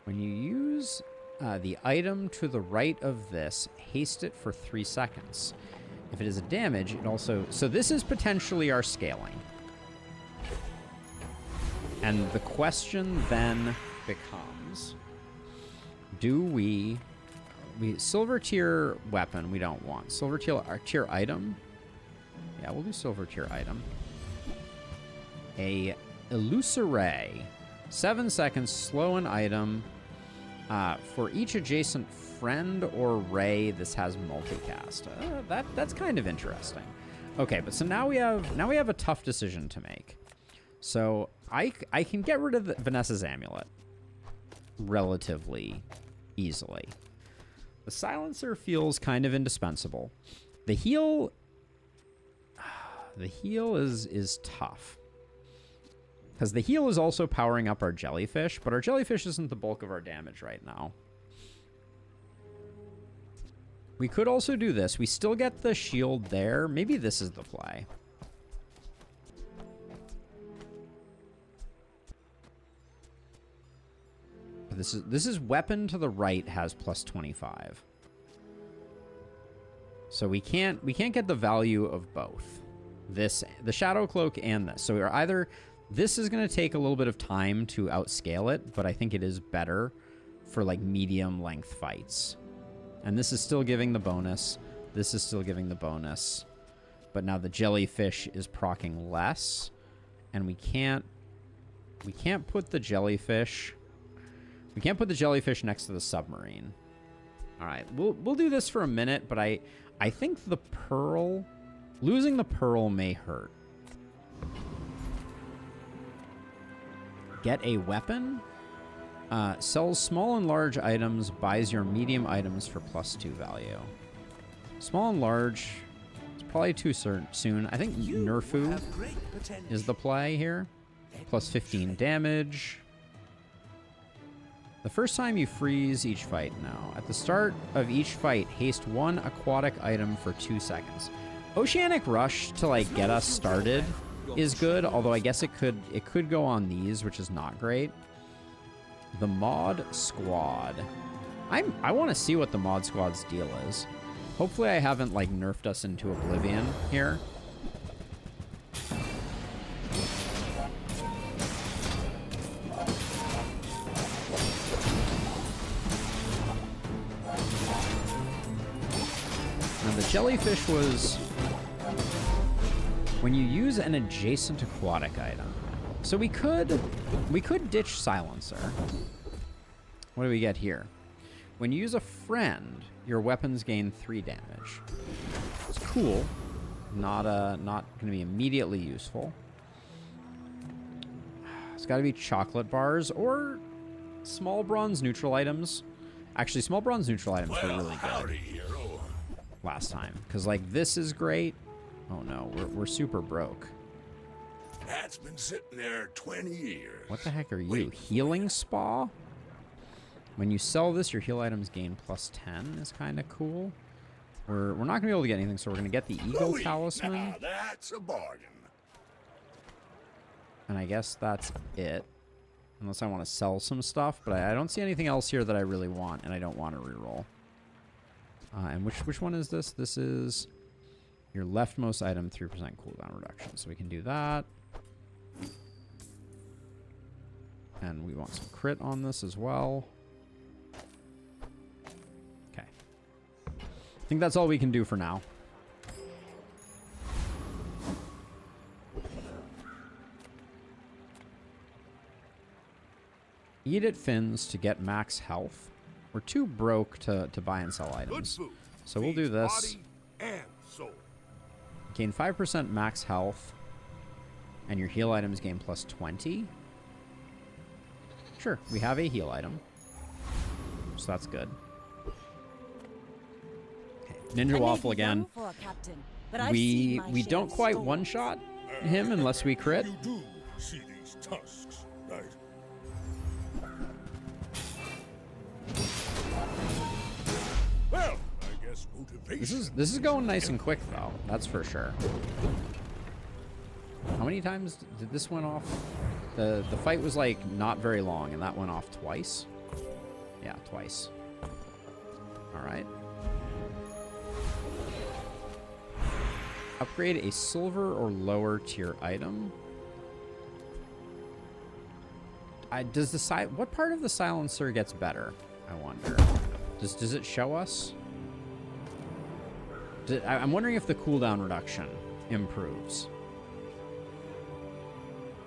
When you use the item to the right of this, haste it for 3 seconds. If it is a damage, it also... So this is potentially our scaling. And the question then becomes... Do we silver tier weapon we don't want. Silver tier item. Yeah, we'll do silver tier item. A illusoray. 7 seconds, slow an item. For each adjacent friend or ray, this has multicast. That's kind of interesting. Okay, but so now we have a tough decision to make. So I can get rid of Vanessa's amulet relatively easily. The silencer feels kind of indispensable. The heal is tough. Because the heal is also powering up our jellyfish, but our jellyfish isn't the bulk of our damage right now. We could also do this. We still get the shield there. Maybe this is the play. This is weapon to the right has plus 25. So we can't get the value of both. The Shadow Cloak and this. So we're either... This is going to take a little bit of time to outscale it, but I think it is better for like medium length fights. And this is still giving the bonus. This is still giving the bonus. But now the jellyfish is proccing less. And we can't put the jellyfish... We can't put the jellyfish next to the submarine. All right, we'll do this for a minute, but I think the pearl... Losing the pearl may hurt. Get a weapon. Sells small and large items. Buys your medium items for +2 value. Small and large. It's probably too soon. I think Nerfu is the play here. +15 damage. The first time you freeze each fight now. At the start of each fight, haste 1 aquatic item for 2 seconds. Oceanic Rush to like get us started is good, although I guess it could go on these, which is not great. The Mod Squad. I want to see what the Mod Squad's deal is. Hopefully I haven't like nerfed us into oblivion here. Now the jellyfish was when you use an adjacent aquatic item. So we could ditch silencer. What do we get here? When you use a friend, your weapons gain 3 damage. It's cool. Not going to be immediately useful. It's got to be chocolate bars or small bronze neutral items. Actually, small bronze neutral items were really good last time. Because, like, this is great. Oh no, we're super broke. That's been sitting there 20 years. What the heck are you? Healing Spa? When you sell this, your heal items gain +10 is kind of cool. We're not going to be able to get anything, so we're going to get the Eagle Talisman. Now that's a bargain. And I guess that's it. Unless I want to sell some stuff, but I don't see anything else here that I really want, and I don't want to reroll. And which one is this? This is your leftmost item, 3% cooldown reduction. So we can do that. And we want some crit on this as well. Okay. I think that's all we can do for now. Eat at Finn's to get max health. We're too broke to buy and sell items. So we'll do this. Gain 5% max health. And your heal items gain +20. Sure, we have a heal item. So that's good. Okay, Ninja Waffle again. We don't quite one-shot him unless we crit. You do see these tusks, right? Well, I guess motivation. This is going nice and quick though. That's for sure. How many times did this went off? The fight was like not very long, and that went off twice. Yeah, twice. All right. Upgrade a silver or lower tier item. Does the what part of the silencer gets better? I wonder. Does it show us? I'm wondering if the cooldown reduction improves.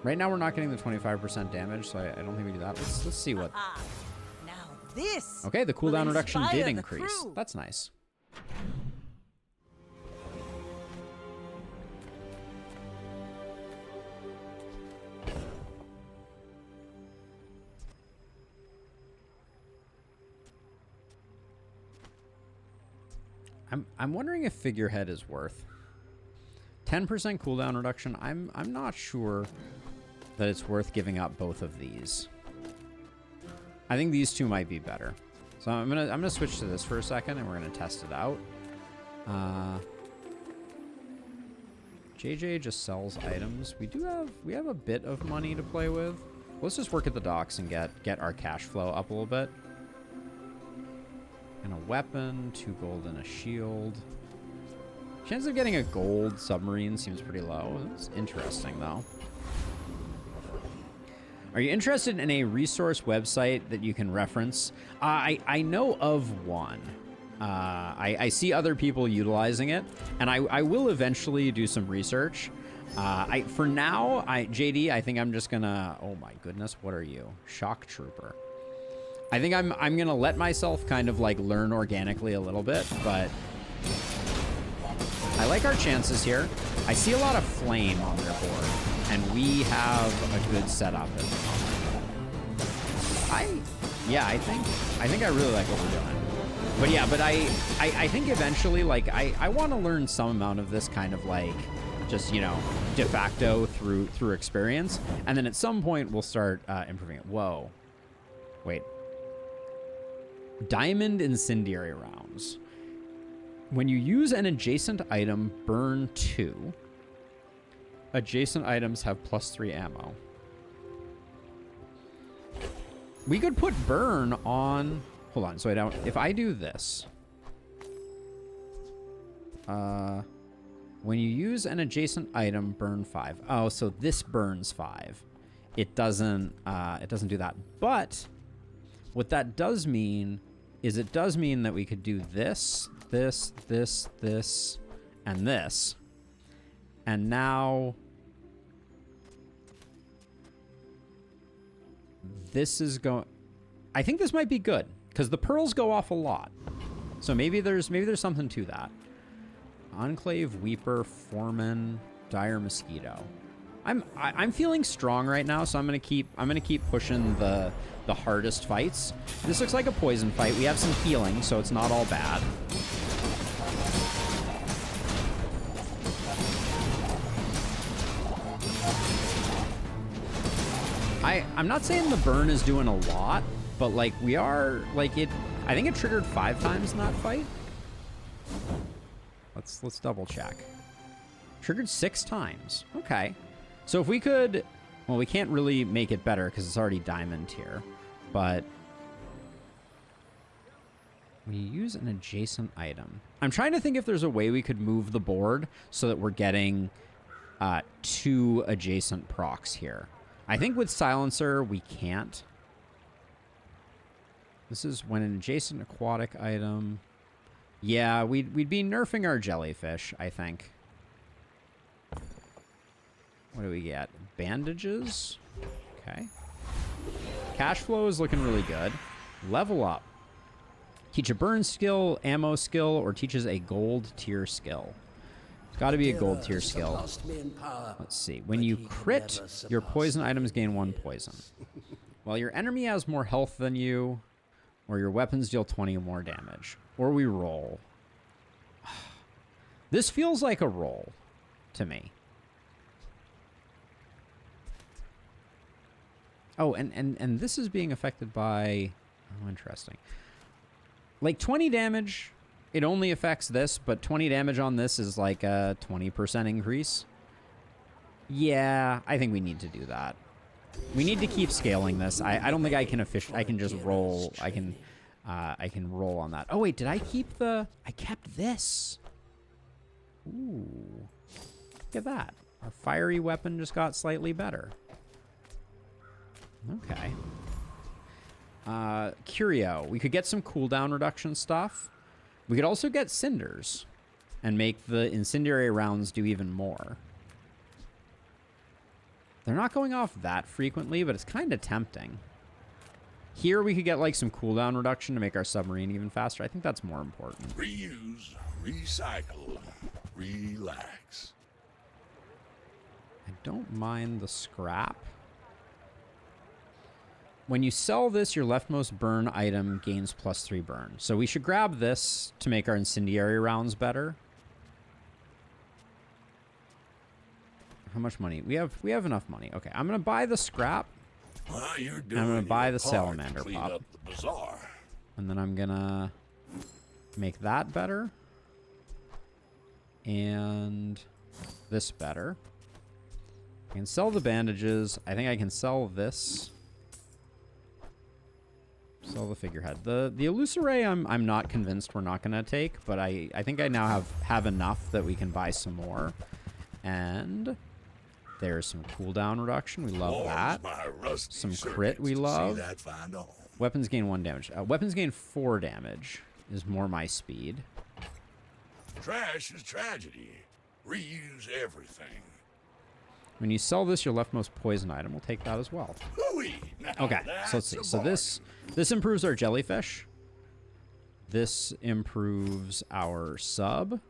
Right now we're not getting the 25% damage, so I don't think we do that. Let's see what. Now this. Okay, the cooldown reduction did the increase. crew. That's nice. I'm wondering if figurehead is worth 10% cooldown reduction. I'm not sure that it's worth giving up both of these. I think these two might be better. So I'm gonna switch to this for a second, and we're gonna test it out. JJ just sells items. We have a bit of money to play with. Let's just work at the docks and get our cash flow up a little bit. And a weapon, 2 gold and a shield. Chance of getting a gold submarine seems pretty low. That's interesting, though. Are you interested in a resource website that you can reference? I know of one. I see other people utilizing it, and I will eventually do some research. For now, JD, I think I'm just gonna... Oh my goodness, what are you? Shock Trooper. I think I'm gonna let myself kind of like learn organically a little bit, but I like our chances here. I see a lot of flame on their board, and we have a good setup at the moment. I think I really like what we're doing. But yeah, but I think eventually, like, I want to learn some amount of this kind of like just, you know, de facto through experience, and then at some point we'll start improving it. Whoa, wait. Diamond incendiary rounds. When you use an adjacent item, burn 2. Adjacent items have +3 ammo. We could put burn on... Hold on, so I don't... If I do this... when you use an adjacent item, burn 5. Oh, so this burns 5. It doesn't do that. But what that does mean is it does mean that we could do this, this, and this. And now this is going... I think this might be good, because the pearls go off a lot. So maybe there's something to that. Enclave, Weeper, Foreman, Dire Mosquito. I'm feeling strong right now, so I'm gonna keep pushing the hardest fights. This looks like a poison fight. We have some healing, so it's not all bad. I'm not saying the burn is doing a lot, but like we are like it. I think it triggered 5 times in that fight. Let's double check. Triggered 6 times. Okay. So if we could, well, we can't really make it better because it's already diamond tier, but when you use an adjacent item, I'm trying to think if there's a way we could move the board so that we're getting 2 adjacent procs here. I think with silencer we can't. This is when an adjacent aquatic item. Yeah, we'd be nerfing our jellyfish, I think. What do we get? Bandages. Okay. Cash flow is looking really good. Level up. Teach a burn skill, ammo skill, or teaches a gold tier skill. It's got to be a gold tier skill. Let's see. When you crit, your poison items gain 1 poison. While your enemy has more health than you, or your weapons deal 20 or more damage. Or we roll. This feels like a roll to me. Oh, and this is being affected by... Oh, interesting. Like 20 damage, it only affects this, but 20 damage on this is like a 20% increase. Yeah, I think we need to do that. We need to keep scaling this. I don't think I can I can just roll. I can roll on that. Oh wait, did I keep the? I kept this. Ooh, look at that. Our fiery weapon just got slightly better. Okay. Curio. We could get some cooldown reduction stuff. We could also get cinders and make the incendiary rounds do even more. They're not going off that frequently, but it's kind of tempting. Here we could get like some cooldown reduction to make our submarine even faster. I think that's more important. Reuse, recycle, relax. I don't mind the scrap. When you sell this, your leftmost burn item gains +3 burn. So we should grab this to make our incendiary rounds better. How much money? We have enough money. Okay, I'm gonna buy the scrap. You're doing I'm gonna buy the part to salamander clean pop. up the bazaar. And then I'm gonna make that better. And this better. I can sell the bandages. I think I can sell this. Sell the figurehead. The illusoray I'm not convinced we're not gonna take, but I think I now have enough that we can buy some more. And there's some cooldown reduction. We love that. Some crit we love. Weapons gain 1 damage. Weapons gain 4 damage is more my speed. Trash is tragedy. Reuse everything. When you sell this, your leftmost poison item will take that as well. Okay, so let's see. So this improves our jellyfish. This improves our sub.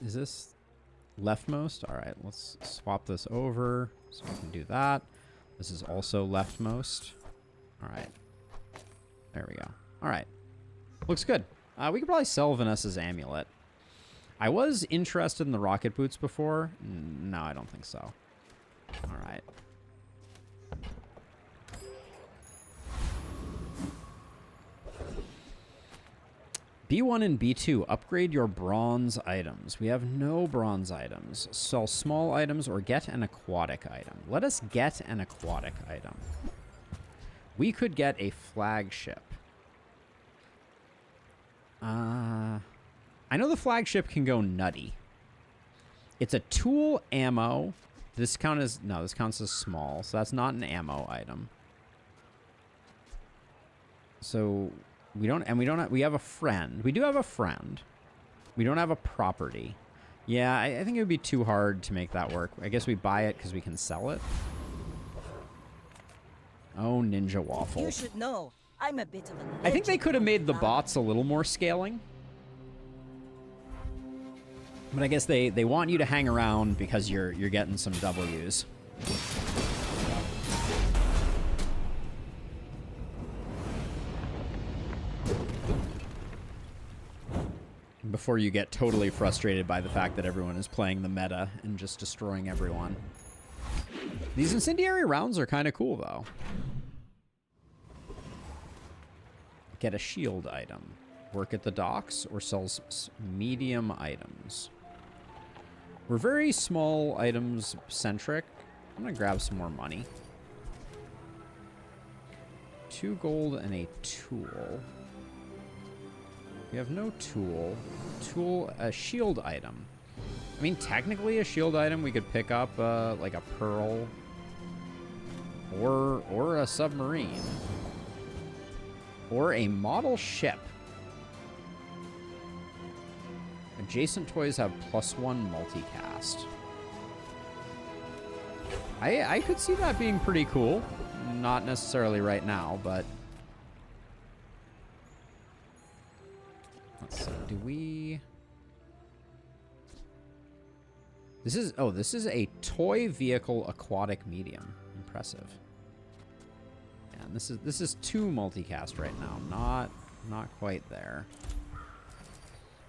Is this leftmost? All right, let's swap this over so we can do that. This is also leftmost. All right. There we go. All right. Looks good. We could probably sell Vanessa's amulet. I was interested in the rocket boots before. No, I don't think so. All right. B1 and B2, upgrade your bronze items. We have no bronze items. Sell small items or get an aquatic item. Let us get an aquatic item. We could get a flagship. I know the flagship can go nutty. It's a tool ammo. This counts as small, so that's not an ammo item. So we have a friend. We do have a friend. We don't have a property. Yeah, I think it would be too hard to make that work. I guess we buy it because we can sell it. Oh, Ninja Waffle. You should know, I'm a bit of a I think they could have made the bots a little more scaling. But I guess they want you to hang around because you're getting some W's. Before you get totally frustrated by the fact that everyone is playing the meta and just destroying everyone. These incendiary rounds are kind of cool, though. Get a shield item. Work at the docks or sells medium items. We're very small items centric. I'm gonna grab some more money. 2 gold and a tool. We have no tool. A shield item. I mean, technically a shield item we could pick up like a pearl or a submarine or a model ship. Adjacent toys have +1 multicast. I could see that being pretty cool. Not necessarily right now, but let's see. Do we? This is a toy vehicle aquatic medium. Impressive. Yeah, and this is 2 multicast right now. Not quite there.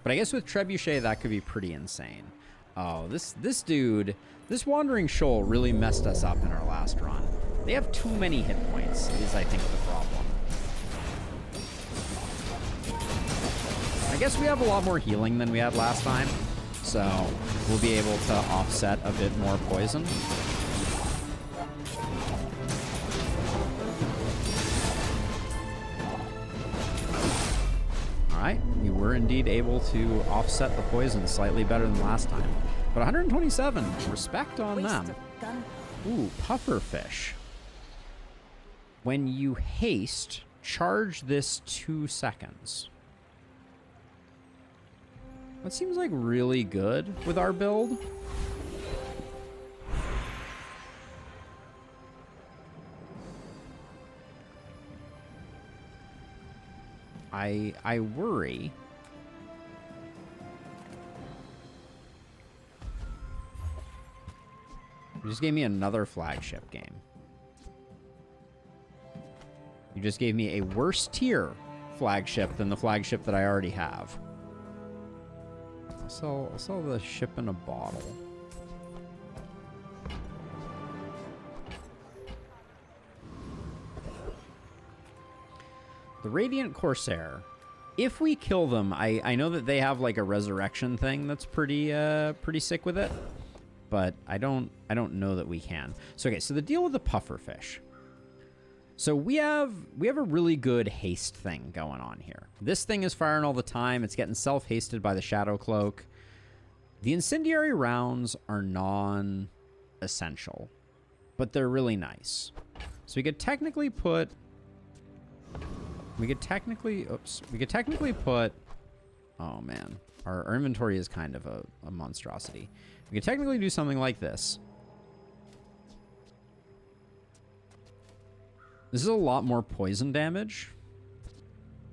But I guess with Trebuchet that could be pretty insane. Oh, this dude, this Wandering Shoal really messed us up in our last run. They have too many hit points, is I think the problem. I guess we have a lot more healing than we had last time, so we'll be able to offset a bit more poison. Alright, we were indeed able to offset the poison slightly better than last time. But 127, respect on them. Ooh, pufferfish. When you haste, charge this 2 seconds. That seems like really good with our build. I worry. You just gave me another flagship game. You just gave me a worse tier flagship than the flagship that I already have. I'll sell the ship in a bottle. The Radiant Corsair. If we kill them, I know that they have like a resurrection thing that's pretty sick with it, but I don't know that we can. So okay, so the deal with the pufferfish. So we have a really good haste thing going on here. This thing is firing all the time. It's getting self-hasted by the Shadow Cloak. The incendiary rounds are non-essential, but they're really nice. So we could technically put oh man, our inventory is kind of a monstrosity. We could technically do something like this. This is a lot more poison damage.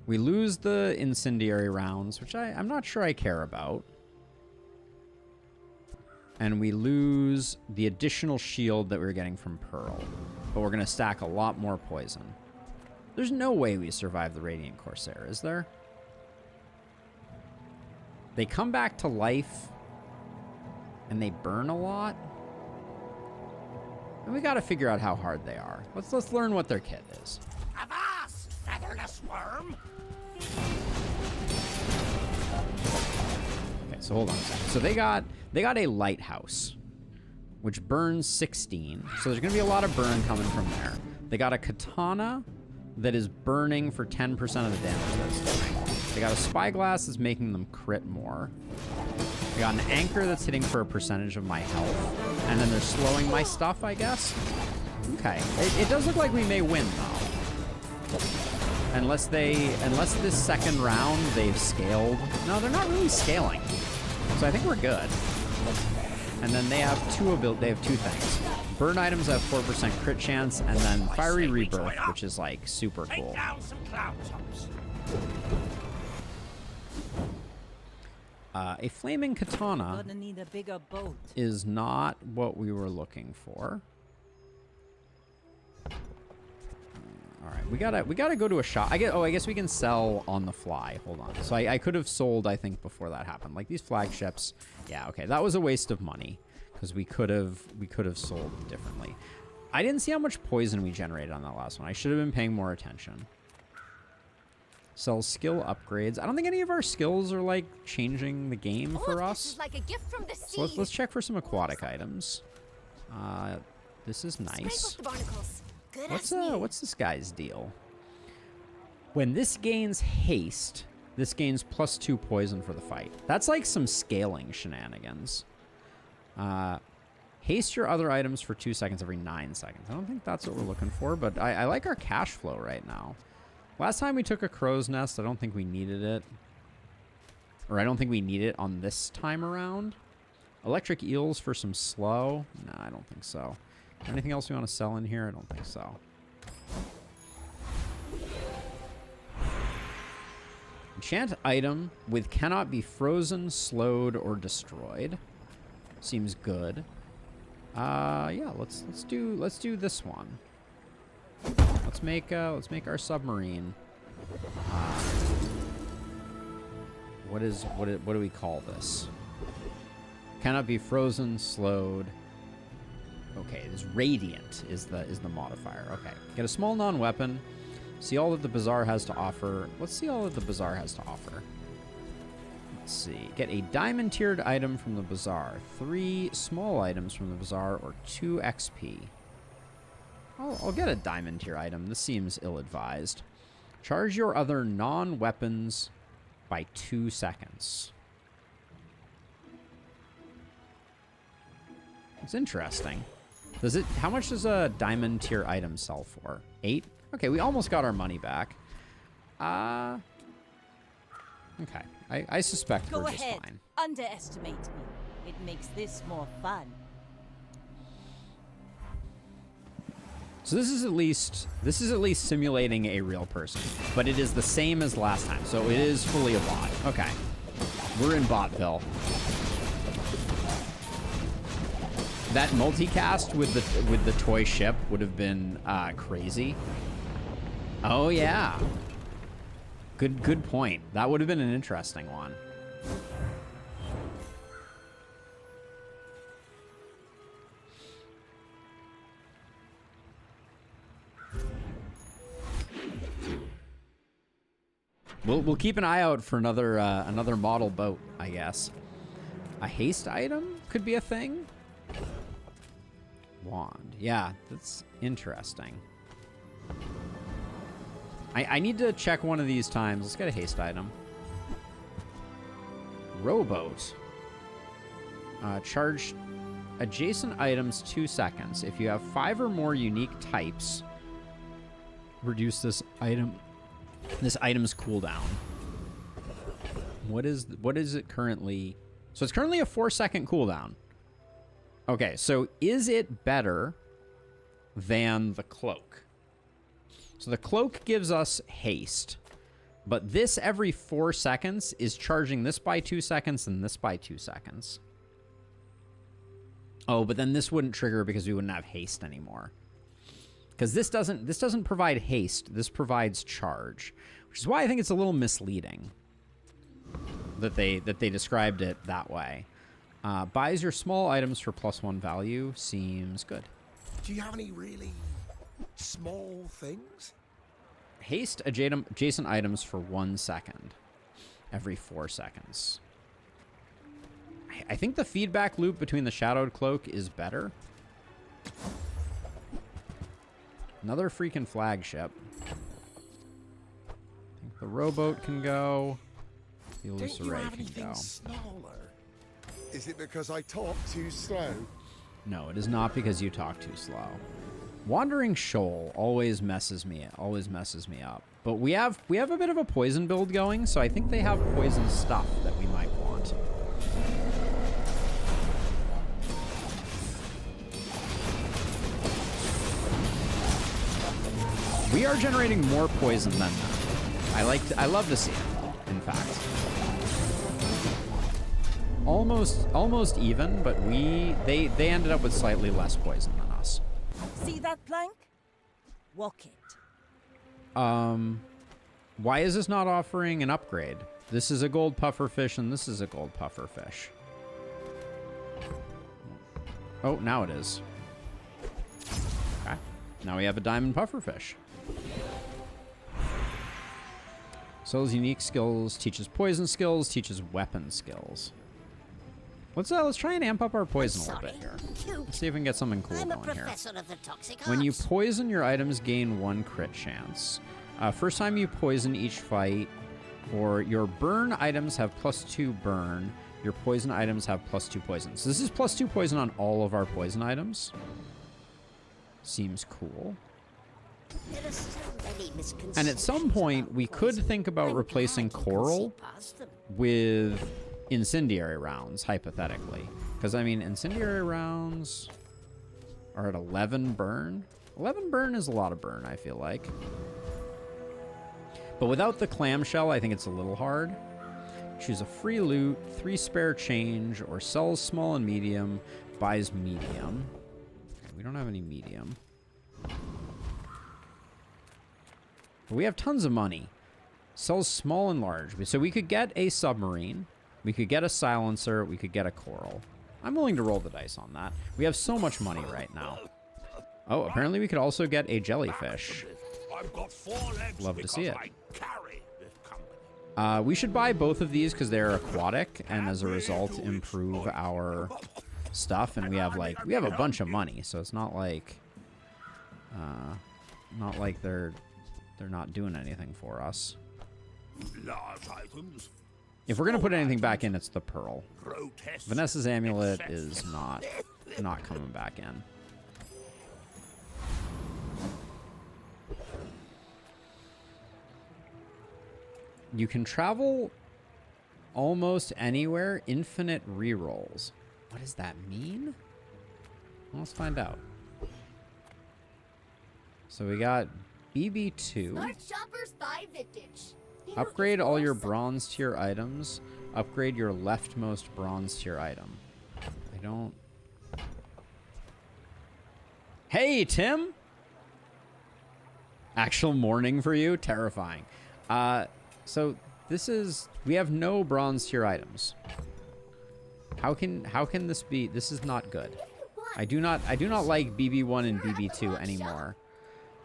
We lose the incendiary rounds, which I'm not sure I care about. And we lose the additional shield that we were getting from Pearl. But we're going to stack a lot more poison. There's no way we survive the Radiant Corsair, is there? They come back to life, and they burn a lot. And we got to figure out how hard they are. Let's learn what their kit is. Avast, featherless worm! Okay, so hold on a second. So they got a lighthouse, which burns 16. So there's going to be a lot of burn coming from there. They got a katana that is burning for 10% of the damage that it's doing. They got a spyglass that's making them crit more. They got an anchor that's hitting for a percentage of my health. And then they're slowing my stuff, I guess. Okay. It does look like we may win, though. Unless this second round they've scaled. No, they're not really scaling. So I think we're good. And then they have two things. Burn items have 4% crit chance, and then Fiery Rebirth, which is like super cool. A flaming katana Gonna need a bigger boat. is not what we were looking for. All right, we gotta go to a shop. I guess we can sell on the fly. Hold on. So I could have sold, I think, before that happened. Like these flagships. Yeah, okay, that was a waste of money because we could have sold differently. I didn't see how much poison we generated on that last one. I should have been paying more attention. Sell skill upgrades. I don't think any of our skills are like changing the game for us. This is like a gift from the sea. So let's check for some aquatic items. This is nice. The barnacles. Good What's this guy's deal? When this gains haste, this gains +2 poison for the fight. That's like some scaling shenanigans. Haste your other items for 2 seconds every 9 seconds. I don't think that's what we're looking for, but I like our cash flow right now. Last time we took a crow's nest, I don't think we needed it. Or I don't think we need it on this time around. Electric eels for some slow. No, I don't think so. Anything else we want to sell in here? I don't think so. Enchant item with cannot be frozen, slowed, or destroyed. Seems good. Yeah, let's do this one. Let's make our submarine. What do we call this? Cannot be frozen, slowed. Okay, this radiant is the modifier. Okay, get a small non-weapon. See all that the Bazaar has to offer. Let's see all that the Bazaar has to offer. Let's see. Get a diamond tiered item from the Bazaar. 3 small items from the Bazaar, or 2 XP. I'll get a diamond tier item. This seems ill-advised. Charge your other non-weapons by 2 seconds. It's interesting. Does it? How much does a diamond tier item sell for? 8? Okay, we almost got our money back. Okay. I suspect Go we're just ahead. fine. Underestimate me. It makes this more fun. So this is at least simulating a real person, but it is the same as last time. So it is fully a bot. Okay. We're in Botville. That multicast with the toy ship would have been crazy. Oh yeah. Good point. That would have been an interesting one. We'll keep an eye out for another model boat, I guess. A haste item could be a thing. Wand. Yeah, that's interesting. I need to check one of these times. Let's get a haste item. Rowboat. Charge adjacent items 2 seconds. If you have 5 or more unique types, reduce this item's cooldown. What is it currently? So it's currently a 4-second cooldown. Okay, so is it better than the cloak? So the cloak gives us haste, but this every 4 seconds is charging this by 2 seconds and this by 2 seconds. Oh, but then this wouldn't trigger because we wouldn't have haste anymore. Because this doesn't provide haste. This provides charge, which is why I think it's a little misleading that they described it that way. Buys your small items for +1 value. Seems good. Do you have any really small things? Haste adjacent items for 1 second every 4 seconds. I think the feedback loop between the shadowed cloak is better. Another freaking flagship. I think the rowboat can go. The Illusoray can go. Smaller? Is it because I talk too slow? No, it is not because you talk too slow. Wandering Shoal always messes me up. But we have a bit of a poison build going, so I think they have poison stuff that we might want. We are generating more poison than them. I love to see it, in fact. Almost even, but they ended up with slightly less poison than us. See that plank? Walk it. Why is this not offering an upgrade? This is a gold puffer fish and this is a gold puffer fish. Oh, now it is. Now we have a diamond pufferfish. Sells unique skills, teaches poison skills, teaches weapon skills. Let's try and amp up our poison a little bit here. Let's see if we can get something cool going here. When you poison, your items gain 1 crit chance. First time you poison each fight, or your burn items have +2 burn. Your poison items have +2 poison. So this is +2 poison on all of our poison items. Seems cool. And at some point, we could think about replacing coral with incendiary rounds, hypothetically. Because, I mean, incendiary rounds are at 11 burn. 11 burn is a lot of burn, I feel like. But without the clamshell, I think it's a little hard. Choose a free loot, 3 spare change, or sells small and medium, buys medium. Okay, we don't have any medium. But we have tons of money. Sells small and large. So we could get a submarine. We could get a silencer. We could get a coral. I'm willing to roll the dice on that. We have so much money right now. Oh, apparently we could also get a jellyfish. I've got 4 legs. Love to see it. I carry this company. We should buy both of these because they're aquatic, and as a result, improve our stuff. And we have a bunch of money, so it's not like they're not doing anything for us. Large items. If we're gonna put anything back in, it's the pearl. Vanessa's amulet is not coming back in. You can travel almost anywhere. Infinite rerolls. What does that mean? Well, let's find out. So we got BB2. Smart shoppers buy vintage. Upgrade all your bronze tier items. Upgrade your leftmost bronze tier item. I don't... Hey, Tim! Actual mourning for you? Terrifying. So this is... We have no bronze tier items. How can this be? This is not good. I do not like BB1 and BB2 anymore.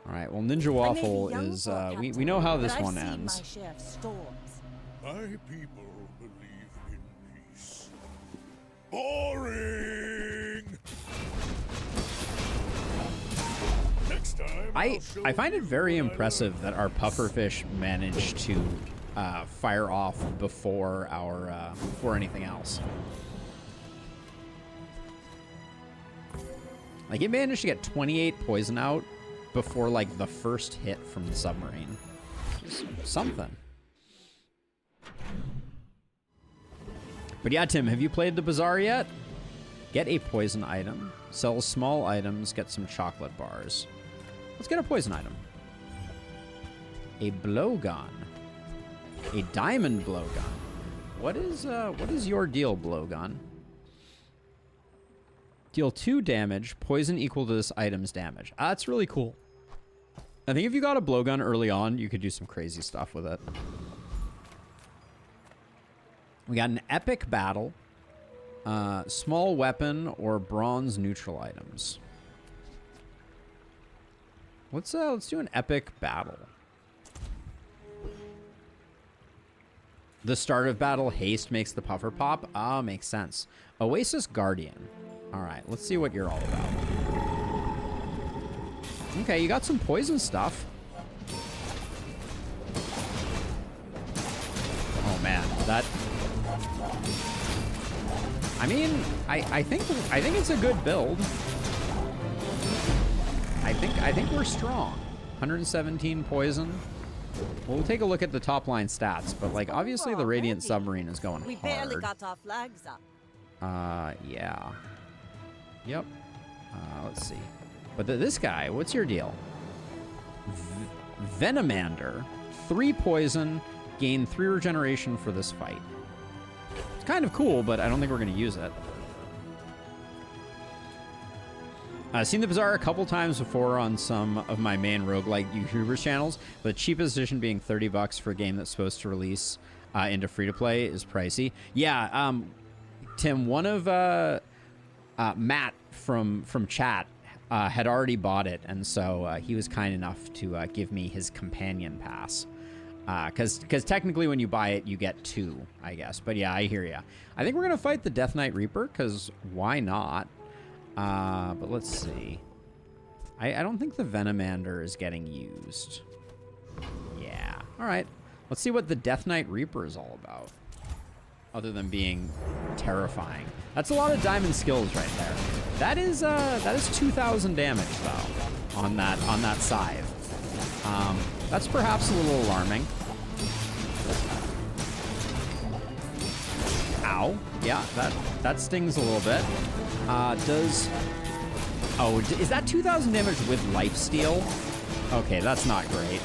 All right, well, Ninja Waffle is, we know how this one ends. My people believe in peace. Boring! Next time, I find it very impressive that our pufferfish managed to fire off before anything else. Like, it managed to get 28 poison out before, like, the first hit from the submarine. Something. But yeah, Tim, have you played the Bazaar yet? Get a poison item. Sell small items. Get some chocolate bars. Let's get a poison item. A blowgun. A diamond blowgun. What is your deal, blowgun? Deal 2 damage. Poison equal to this item's damage. That's really cool. I think if you got a blowgun early on, you could do some crazy stuff with it. We got an epic battle. Small weapon or bronze neutral items. Let's do an epic battle. The start of battle, haste makes the puffer pop. Ah, makes sense. Oasis Guardian. All right, let's see what you're all about. Okay, you got some poison stuff. Oh man, that. I mean, I think it's a good build. I think we're strong. 117 poison. We'll take a look at the top line stats, but like obviously the Radiant Submarine is going hard. We barely got our flags up. Yeah. Yep. Let's see. But this guy, what's your deal? Venomander. 3 poison, gain 3 regeneration for this fight. It's kind of cool, but I don't think we're going to use it. I've seen the Bazaar a couple times before on some of my main roguelike YouTubers channels, but the cheapest edition being $30 for a game that's supposed to release into free-to-play is pricey. Yeah, Tim, one of Matt from chat had already bought it, and so he was kind enough to give me his companion pass. Because technically when you buy it, you get 2, I guess. But yeah, I hear ya. I think we're going to fight the Death Knight Reaper, because why not? But let's see. I don't think the Venomander is getting used. Yeah. All right. Let's see what the Death Knight Reaper is all about. Other than being terrifying. That's a lot of diamond skills right there. That is 2,000 damage though on that scythe. That's perhaps a little alarming. Ow. Yeah, that stings a little bit. Is that 2,000 damage with lifesteal? Okay, that's not great.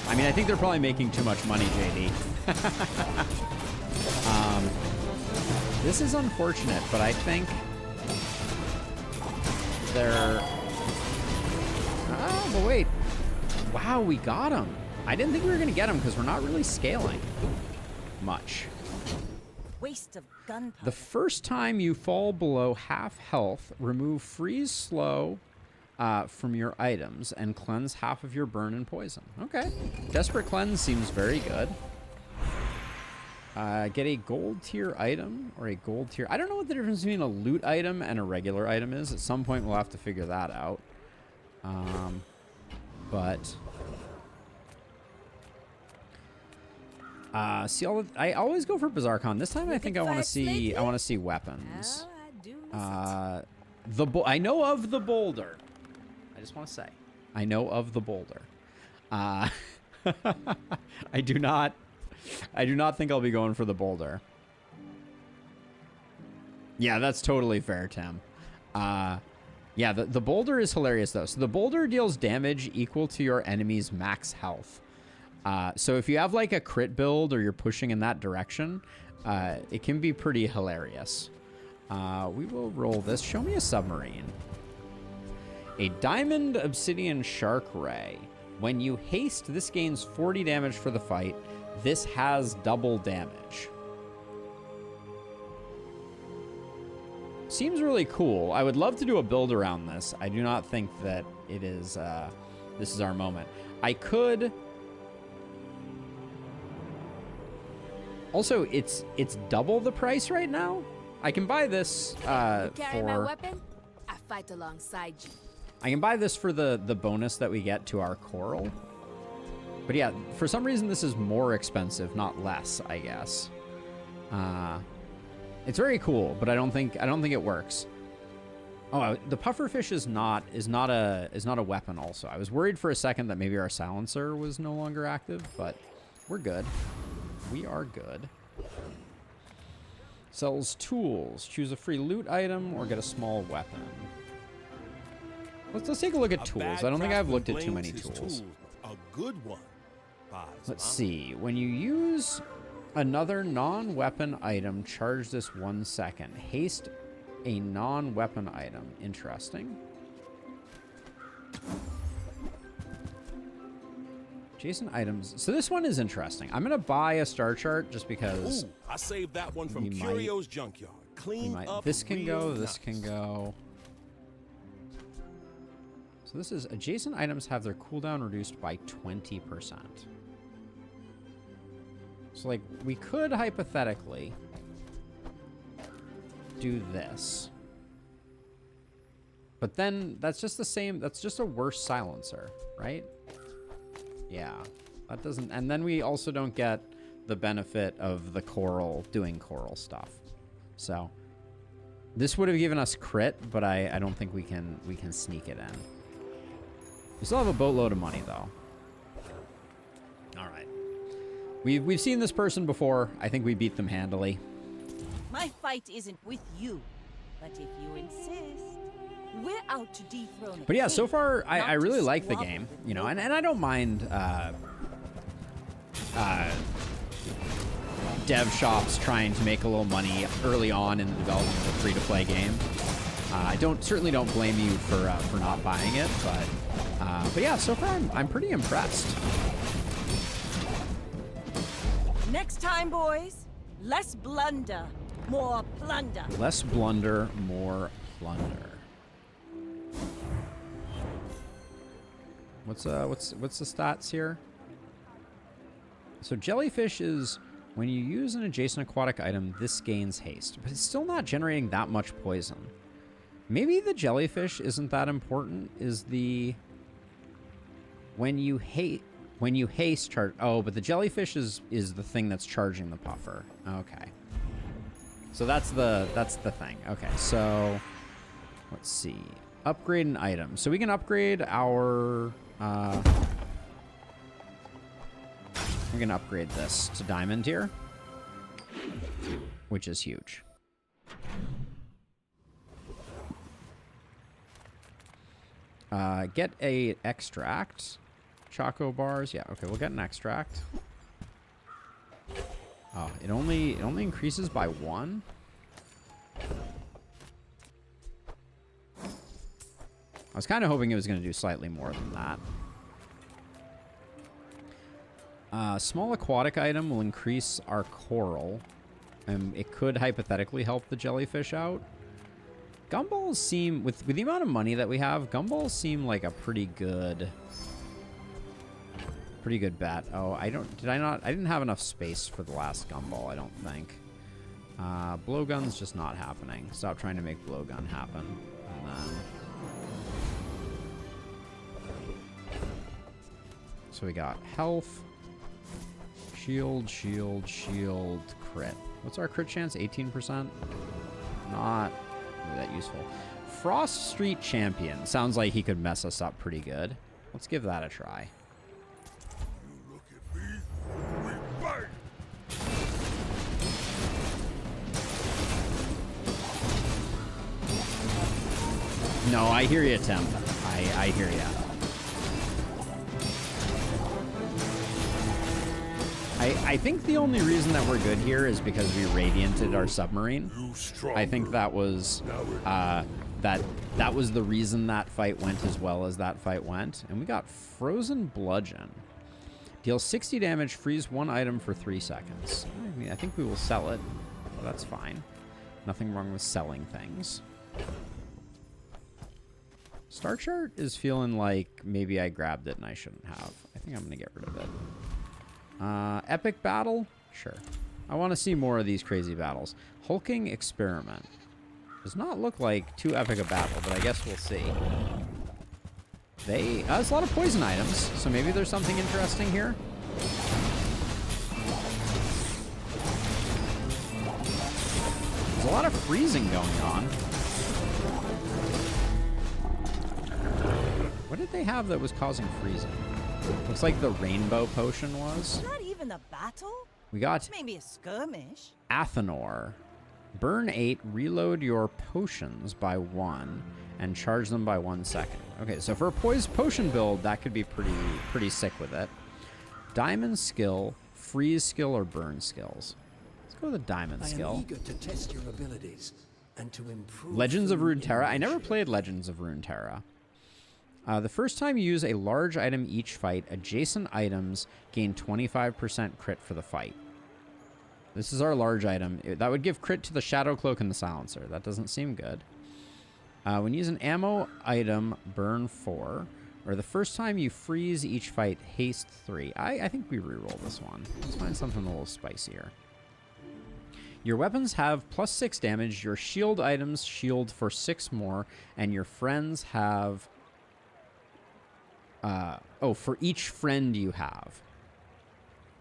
I mean, I think they're probably making too much money, JD. This is unfortunate, but I think they're... Oh, but wait. Wow, we got him. I didn't think we were going to get him because we're not really scaling much. Waste of gunpowder. The first time you fall below half health, remove freeze slow from your items and cleanse half of your burn and poison. Okay. Desperate Cleanse seems very good. Get a gold tier item or a gold tier. I don't know what the difference between a loot item and a regular item is. At some point, we'll have to figure that out. See all. I always go for BazaarCon. This time, I think I want to see. I want to see weapons. I know of the boulder. I just want to say, I know of the boulder. I do not think I'll be going for the boulder. Yeah, that's totally fair, Tim. Yeah, the boulder is hilarious, though. So the boulder deals damage equal to your enemy's max health. So if you have, like, a crit build or you're pushing in that direction, it can be pretty hilarious. We will roll this. Show me a submarine. A Diamond Obsidian Shark Ray. When you haste, this gains 40 damage for the fight. This has double damage. Seems really cool. I would love to do a build around this. I do not think that it is, this is our moment. I could... Also, it's double the price right now. I can buy this, Carry my weapon? I fight alongside you. I can buy this for the bonus that we get to our coral. But yeah, for some reason this is more expensive, not less, I guess. It's very cool, but I don't think it works. Oh, the pufferfish is not a weapon also. I was worried for a second that maybe our silencer was no longer active, but we're good. We are good. Sells tools. Choose a free loot item or get a small weapon. Let's take a look at tools. I don't think I've looked at too many tools. A good one. Let's see. When you use another non-weapon item, charge this 1 second. Haste a non-weapon item. Interesting. Adjacent items. So this one is interesting. I'm gonna buy a star chart just because. Ooh, I saved that one from Curio's junkyard. Clean up. This can go. This can go. So this is adjacent items have their cooldown reduced by 20%. So like we could hypothetically do this. But then that's just the same, that's just a worse silencer, right? Yeah. That doesn't, and then we also don't get the benefit of the coral doing coral stuff. So this would have given us crit, but I don't think we can sneak it in. We still have a boatload of money, though. All right. We've seen this person before. I think we beat them handily. My fight isn't with you, but if you insist, we're out to dethrone. But yeah, so far I really like the game, you know, and I don't mind dev shops trying to make a little money early on in the development of a free-to-play game. I certainly don't blame you for not buying it, but yeah, so far I'm pretty impressed. Next time, boys, Less blunder, more plunder. Less blunder, more plunder. What's the stats here? So jellyfish is when you use an adjacent aquatic item, this gains haste, but it's still not generating that much poison. Maybe the jellyfish isn't that important. Is the when you haste charge? Oh, but the jellyfish is the thing that's charging the puffer. Okay. So that's the thing. Okay, so let's see. Upgrade an item. So we can upgrade our we're gonna upgrade this to diamond here, which is huge. Get a extract. Choco bars. Yeah, okay, we'll get an extract. Oh, it only increases by 1. I was kind of hoping it was going to do slightly more than that. Small aquatic item will increase our coral. It could hypothetically help the jellyfish out. Gumballs seem, with the amount of money that we have, gumballs seem like a pretty good bet. Oh, I didn't have enough space for the last gumball, I don't think. Blowgun's just not happening. Stop trying to make blowgun happen. And then... So we got health, shield, crit. What's our crit chance? 18%? Not really that useful. Frost Street Champion. Sounds like he could mess us up pretty good. Let's give that a try. You look at me, we bang! No, I hear you, Tim. I hear you. I think the only reason that we're good here is because we radianted our submarine. I think that was that was the reason that fight went as well as that fight went. And we got Frozen Bludgeon. Deals 60 damage, freeze 1 item for 3 seconds. I think we will sell it. Well, that's fine. Nothing wrong with selling things. Star Chart is feeling like maybe I grabbed it and I shouldn't have. I think I'm going to get rid of it. Epic battle? Sure. I want to see more of these crazy battles. Hulking experiment. Does not look like too epic a battle, but I guess we'll see. There's a lot of poison items, so maybe there's something interesting here. There's a lot of freezing going on. What did they have that was causing freezing? Looks like the rainbow potion was. Not even a battle? We got maybe a skirmish. Athenor. Burn 8, reload your potions by 1, and charge them by 1 second. Okay, so for a potion build, that could be pretty sick with it. Diamond skill, freeze skill, or burn skills. Let's go with the diamond skill. I am eager to test your abilities and to improve. Legends of Runeterra. I never played Legends of Runeterra. The first time you use a large item each fight, adjacent items gain 25% crit for the fight. This is our large item. That would give crit to the Shadow Cloak and the Silencer. That doesn't seem good. When you use an ammo item, burn 4. Or the first time you freeze each fight, haste 3. I think we reroll this one. Let's find something a little spicier. Your weapons have +6 damage. Your shield items shield for 6 more. And your friends have... for each friend you have.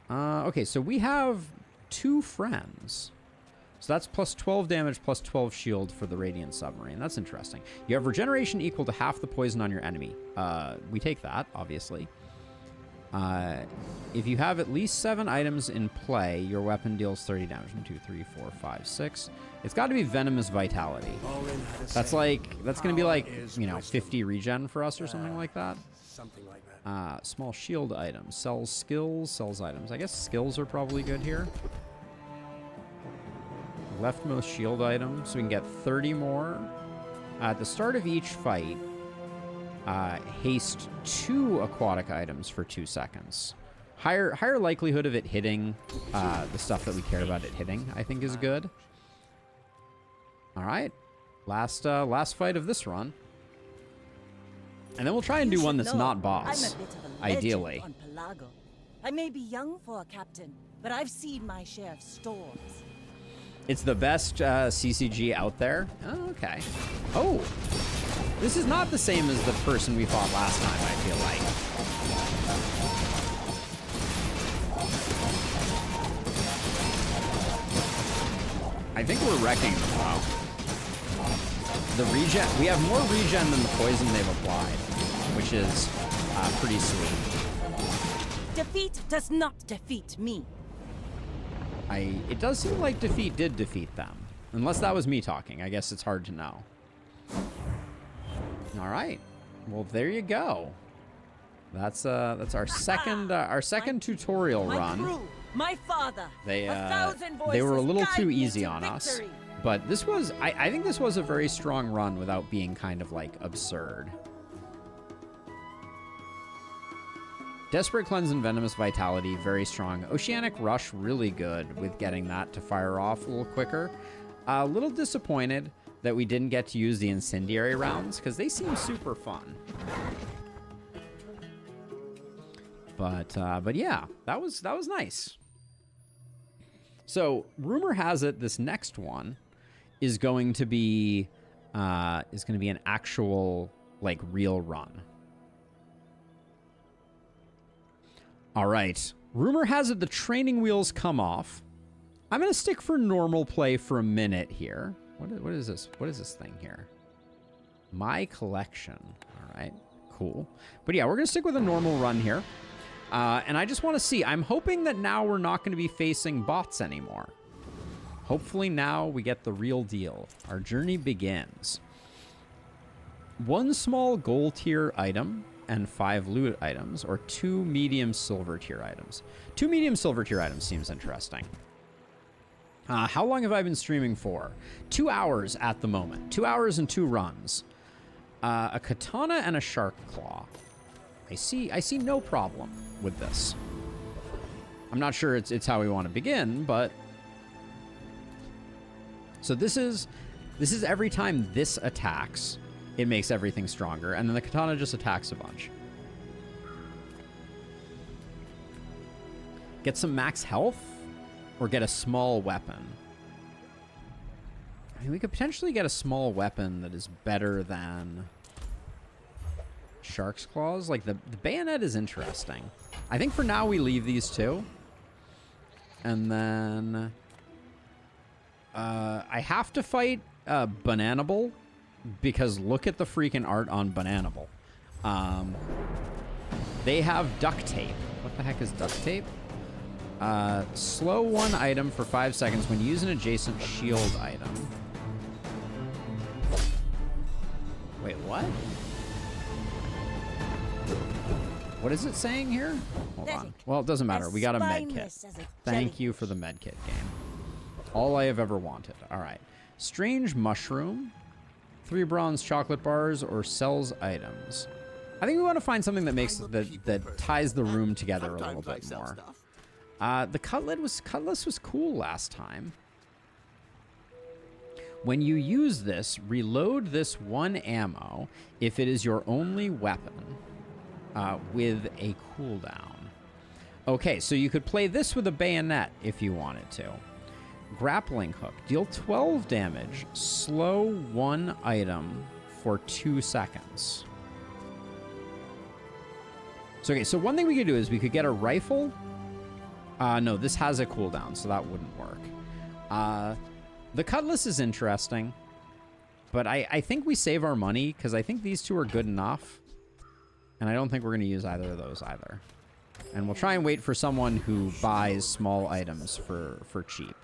Okay, so we have 2 friends. So that's +12 damage, +12 shield for the Radiant Submarine. That's interesting. You have regeneration equal to half the poison on your enemy. We take that, obviously. If you have at least 7 items in play, your weapon deals 30 damage. 1, 2, 3, 4, 5, 6. It's got to be Venomous Vitality. That's going to be like, 50 regen for us or something like that. Something like that. Small shield item. Sells skills, sells items. I guess skills are probably good here. Leftmost shield item. So we can get 30 more. At the start of each fight, haste 2 aquatic items for 2 seconds. Higher likelihood of it hitting the stuff that we care about it hitting, I think, is good. All right. Last fight of this run. And then we'll try and do one that's not boss, I'm a bit of a ideally. legend on Pelago. I may be young for a captain, but I've seen my share of storms. It's the best CCG out there. Oh, okay. Oh, this is not the same as the person we fought last time, I feel like. I think we're wrecking them, though. The regen, we have more regen than the poison they've applied, which is pretty sweet. Defeat does not defeat me. It does seem like defeat did defeat them. Unless that was me talking. I guess it's hard to know. All right. Well, there you go. That's our second tutorial run. Crew, my father. They were a little too easy on us. But this was, I think this was a very strong run without being kind of like absurd. Desperate Cleanse and Venomous Vitality, very strong. Oceanic Rush, really good with getting that to fire off a little quicker. A little disappointed that we didn't get to use the Incendiary rounds because they seem super fun. But yeah, that was nice. So rumor has it this next one is going to be an actual like real run. All right. Rumor has it the training wheels come off. I'm going to stick for normal play for a minute here. What is this? What is this thing here? My collection. All right. Cool. But yeah, we're going to stick with a normal run here. And I just want to see. I'm hoping that now we're not going to be facing bots anymore. Hopefully now we get the real deal. Our journey begins. 1 small gold tier item and 5 loot items, or 2 medium silver tier items. 2 medium silver tier items seems interesting. How long have I been streaming for? 2 hours at the moment. 2 hours and 2 runs. A katana and a shark claw. I see no problem with this. I'm not sure it's how we want to begin, but so this is every time this attacks, it makes everything stronger, and then the katana just attacks a bunch. Get some max health, or get a small weapon. I mean, we could potentially get a small weapon that is better than Shark's Claws. Like, the bayonet is interesting. I think for now we leave these two. And then I have to fight Bananable, because look at the freaking art on Bananable. They have duct tape. What the heck is duct tape? Slow 1 item for 5 seconds when you use an adjacent shield item. Wait, what? What is it saying here? Hold on. Well, it doesn't matter. We got a med kit. Thank you for the med kit game. All I have ever wanted. All right. Strange mushroom. 3 bronze chocolate bars or sells items. I think we want to find something that makes that ties the room together a little bit more. The cutlass was cool last time. When you use this, reload this 1 ammo if it is your only weapon with a cooldown. Okay, so you could play this with a bayonet if you wanted to. Grappling hook. Deal 12 damage. Slow 1 item for 2 seconds. So, okay, so one thing we could do is we could get a rifle. No, this has a cooldown, so that wouldn't work. The cutlass is interesting, but I think we save our money because I think these two are good enough. And I don't think we're going to use either of those either. And we'll try and wait for someone who buys small items for cheap.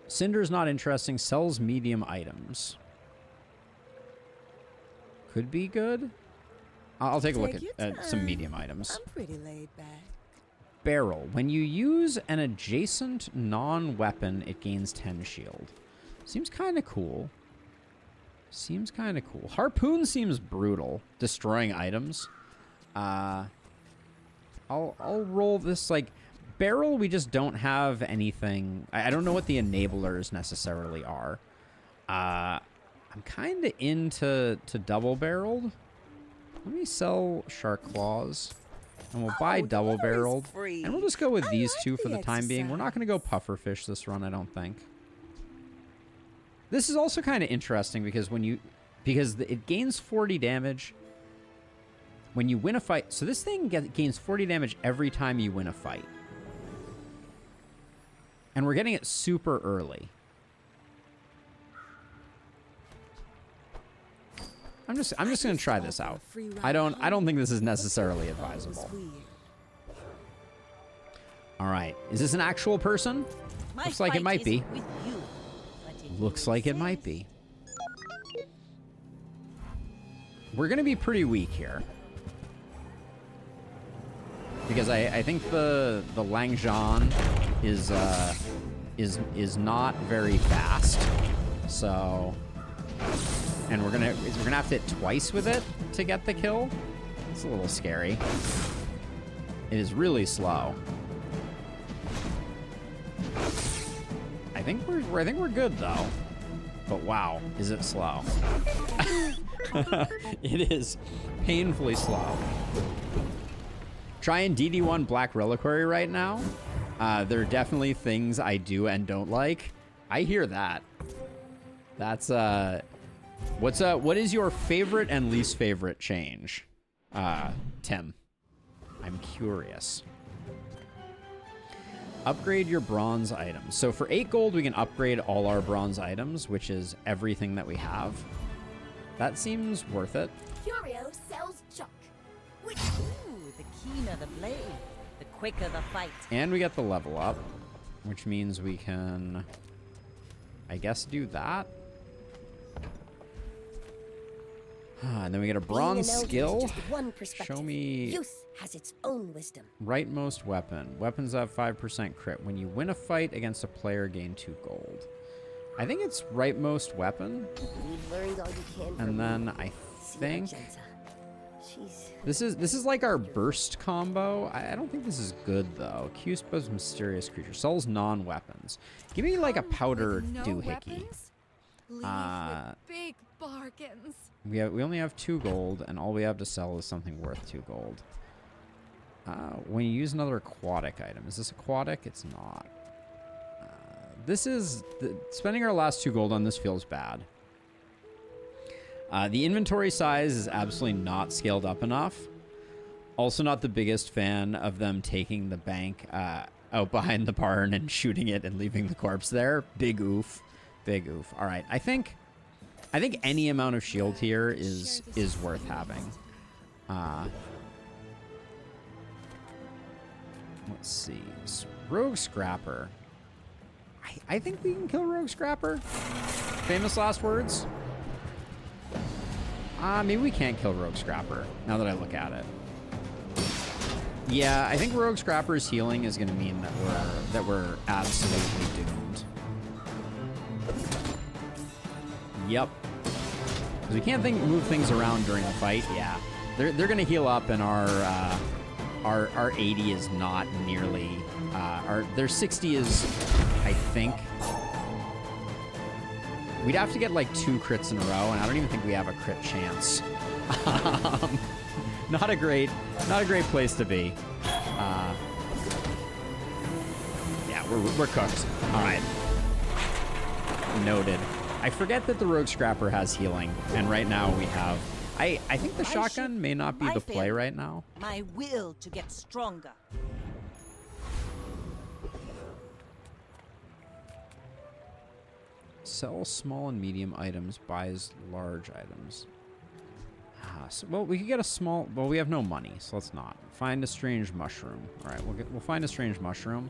Cinder's not interesting. Sells medium items. Could be good. I'll take a look at some medium items. I'm pretty laid back. Barrel. When you use an adjacent non-weapon, it gains 10 shield. Seems kind of cool. Seems kind of cool. Harpoon seems brutal. Destroying items. I'll roll this, like, barrel. We just don't have anything. I don't know what the enablers necessarily are. I'm kind of into double barreled. Let me sell shark claws, and we'll buy double barreled, and we'll just go with these two for the time being. We're not going to go pufferfish this run, I don't think. This is also kind of interesting because it gains 40 damage when you win a fight. So this thing gains 40 damage every time you win a fight. And we're getting it super early. I'm just going to try this out. I don't think this is necessarily advisable. All right. Is this an actual person? Looks like it might be. Looks like it might be. We're going to be pretty weak here. Because I think the Langzhan is not very fast. So, and we're gonna have to hit twice with it to get the kill. It's a little scary. It is really slow. I think we're good though. But wow, is it slow? It is painfully slow. Trying DD1 Black Reliquary right now. There are definitely things I do and don't like. I hear that. That's what is your favorite and least favorite change? Tim. I'm curious. Upgrade your bronze items. So for 8 gold, we can upgrade all our bronze items, which is everything that we have. That seems worth it. Curio sells junk. Ooh, the keener the blade, the quicker the fight. And we get the level up, which means we can, I guess, do that. And then we get a bronze skill. Show me. Youth has its own wisdom. Rightmost weapon. Weapons have 5% crit. When you win a fight against a player, gain 2 gold. I think it's rightmost weapon. You've learned all you can. And then I think this is like our burst combo. I don't think this is good though. Q-Spell's mysterious creature sells non-weapons. Give me like a powder doohickey. Big bargains. We only have 2 gold, and all we have to sell is something worth 2 gold. When you use another aquatic item, is this aquatic? It's not. Spending our last 2 gold on this feels bad. The inventory size is absolutely not scaled up enough. Also not the biggest fan of them taking the bank out behind the barn and shooting it and leaving the corpse there. Big oof. Big oof. All right, I think any amount of shield here is worth having. Let's see. Rogue Scrapper. I think we can kill Rogue Scrapper. Famous last words. Maybe we can't kill Rogue Scrapper now that I look at it. Yeah, I think Rogue Scrapper's healing is going to mean that we're absolutely doomed. Yep. Because we can't move things around during the fight. Yeah, they're going to heal up, and our 80 is not nearly. Their 60 is, I think. We'd have to get like 2 crits in a row, and I don't even think we have a crit chance. Not a great place to be. Yeah, we're cooked. All right. Noted. I forget that the Rogue Scrapper has healing, and right now we have. I think the shotgun may not be the play right now. My will to get stronger. Sell small and medium items, buys large items. Well, we could get a small. Well, we have no money, so let's not. Find a strange mushroom. All right, we'll find a strange mushroom.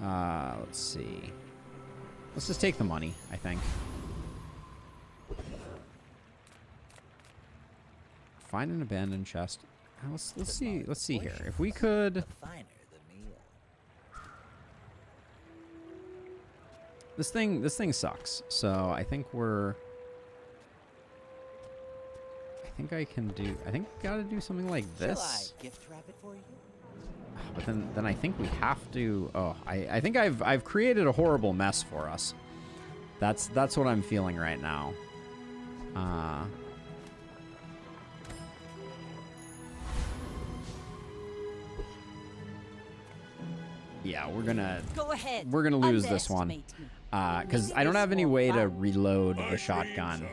Let's see. Let's just take the money, I think. Find an abandoned chest. Let's see. Let's see here. If we could. This thing sucks. So I think think I can do... I think we gotta do something like this. Shall I gift wrap it for you? But then I think we have to... Oh, I think I've created a horrible mess for us. That's what I'm feeling right now. Yeah, we're gonna... Go ahead. We're gonna lose this one. Because I don't have any way to reload the shotgun.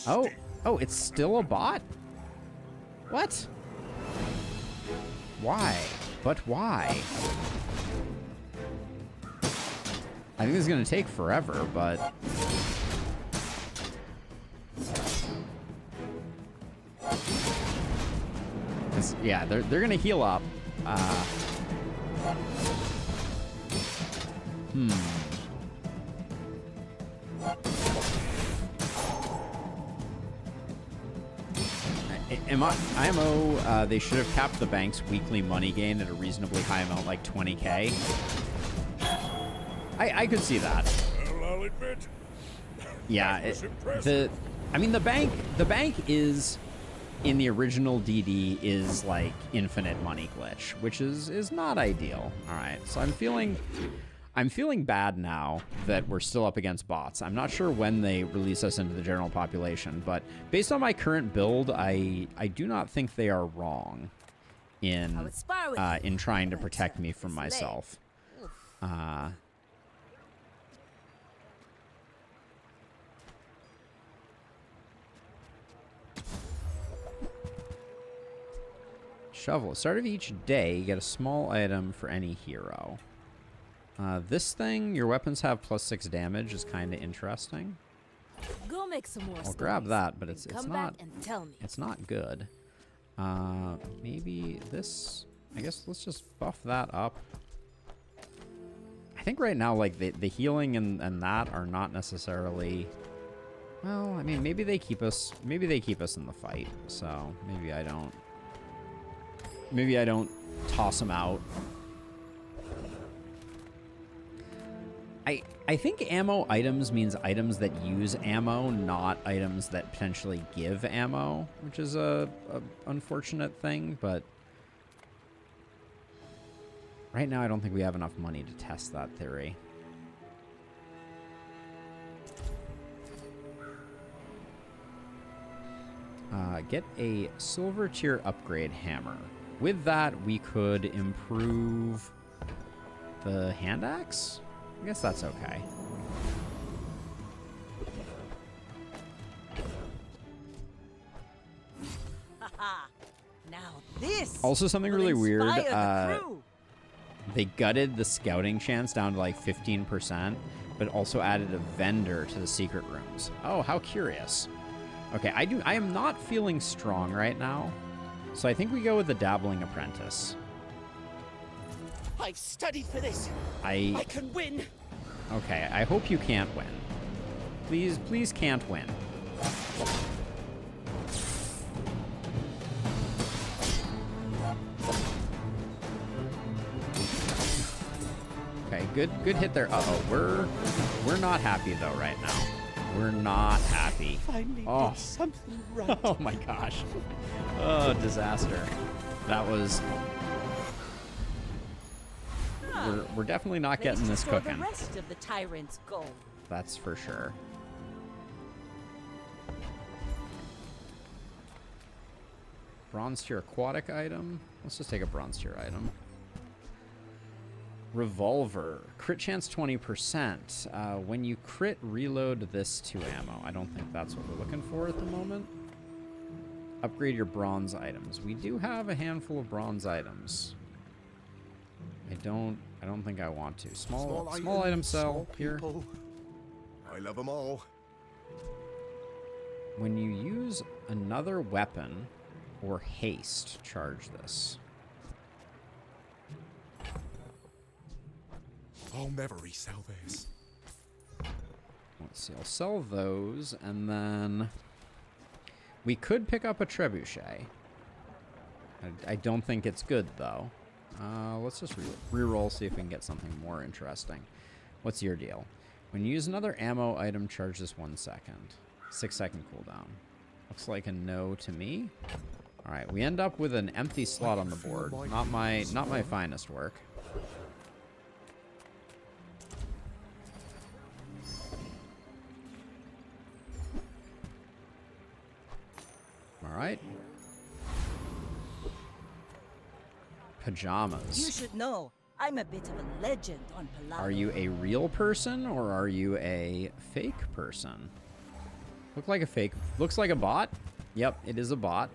Oh, it's still a bot? What? Why? But why? I think this is gonna take forever, but... Yeah, they're gonna heal up. IMO, they should have capped the bank's weekly money gain at a reasonably high amount, like 20k. I could see that. Well, I'll admit, Yeah, the bank is, in the original DD, is like infinite money glitch, which is not ideal. All right, so I'm feeling bad now that we're still up against bots. I'm not sure when they release us into the general population, but based on my current build, I do not think they are wrong in trying to protect me from myself. Shovel. Start of each day, you get a small item for any hero. This thing, your weapons have +6 damage, is kind of interesting. Go make some more. I'll grab that, but it's come not. Back and tell me. It's not good. Maybe this. I guess let's just buff that up. I think right now, like the healing and that are not necessarily. Well, I mean, maybe they keep us. Maybe they keep us in the fight. So maybe I don't. Maybe I don't toss them out. I think ammo items means items that use ammo, not items that potentially give ammo, which is a unfortunate thing, but right now I don't think we have enough money to test that theory. Get a silver tier upgrade hammer. With that, we could improve the hand axe? I guess that's okay. Now this also, something really weird. They gutted the scouting chance down to like 15%, but also added a vendor to the secret rooms. Oh, how curious. Okay, I am not feeling strong right now, so I think we go with the dabbling apprentice. I've studied for this. I can win. Okay, I hope you can't win. Please can't win. Okay, good hit there. Uh-oh, we're not happy though right now. We're not happy. Finally did something right. Oh my gosh. Oh, disaster. That was... We're definitely not getting this cooking. The rest of the tyrant's gold. That's for sure. Bronze tier aquatic item. Let's just take a bronze tier item. Revolver. Crit chance 20%. When you crit, reload this to ammo. I don't think that's what we're looking for at the moment. Upgrade your bronze items. We do have a handful of bronze items. I don't think I want to. Small item sell here. I love them all. When you use another weapon or haste, charge this. I'll never resell this. Let's see. I'll sell those, and then we could pick up a trebuchet. I don't think it's good though. Let's just reroll, see if we can get something more interesting. What's your deal? When you use another ammo item, charge this 1 second. 6-second cooldown. Looks like a no to me. All right, we end up with an empty slot on the board. Not my finest work. All right. Pajamas. You should know, I'm a bit of a legend on Palawan. Are you a real person or are you a fake person? Look like a fake. Looks like a bot. Yep, it is a bot.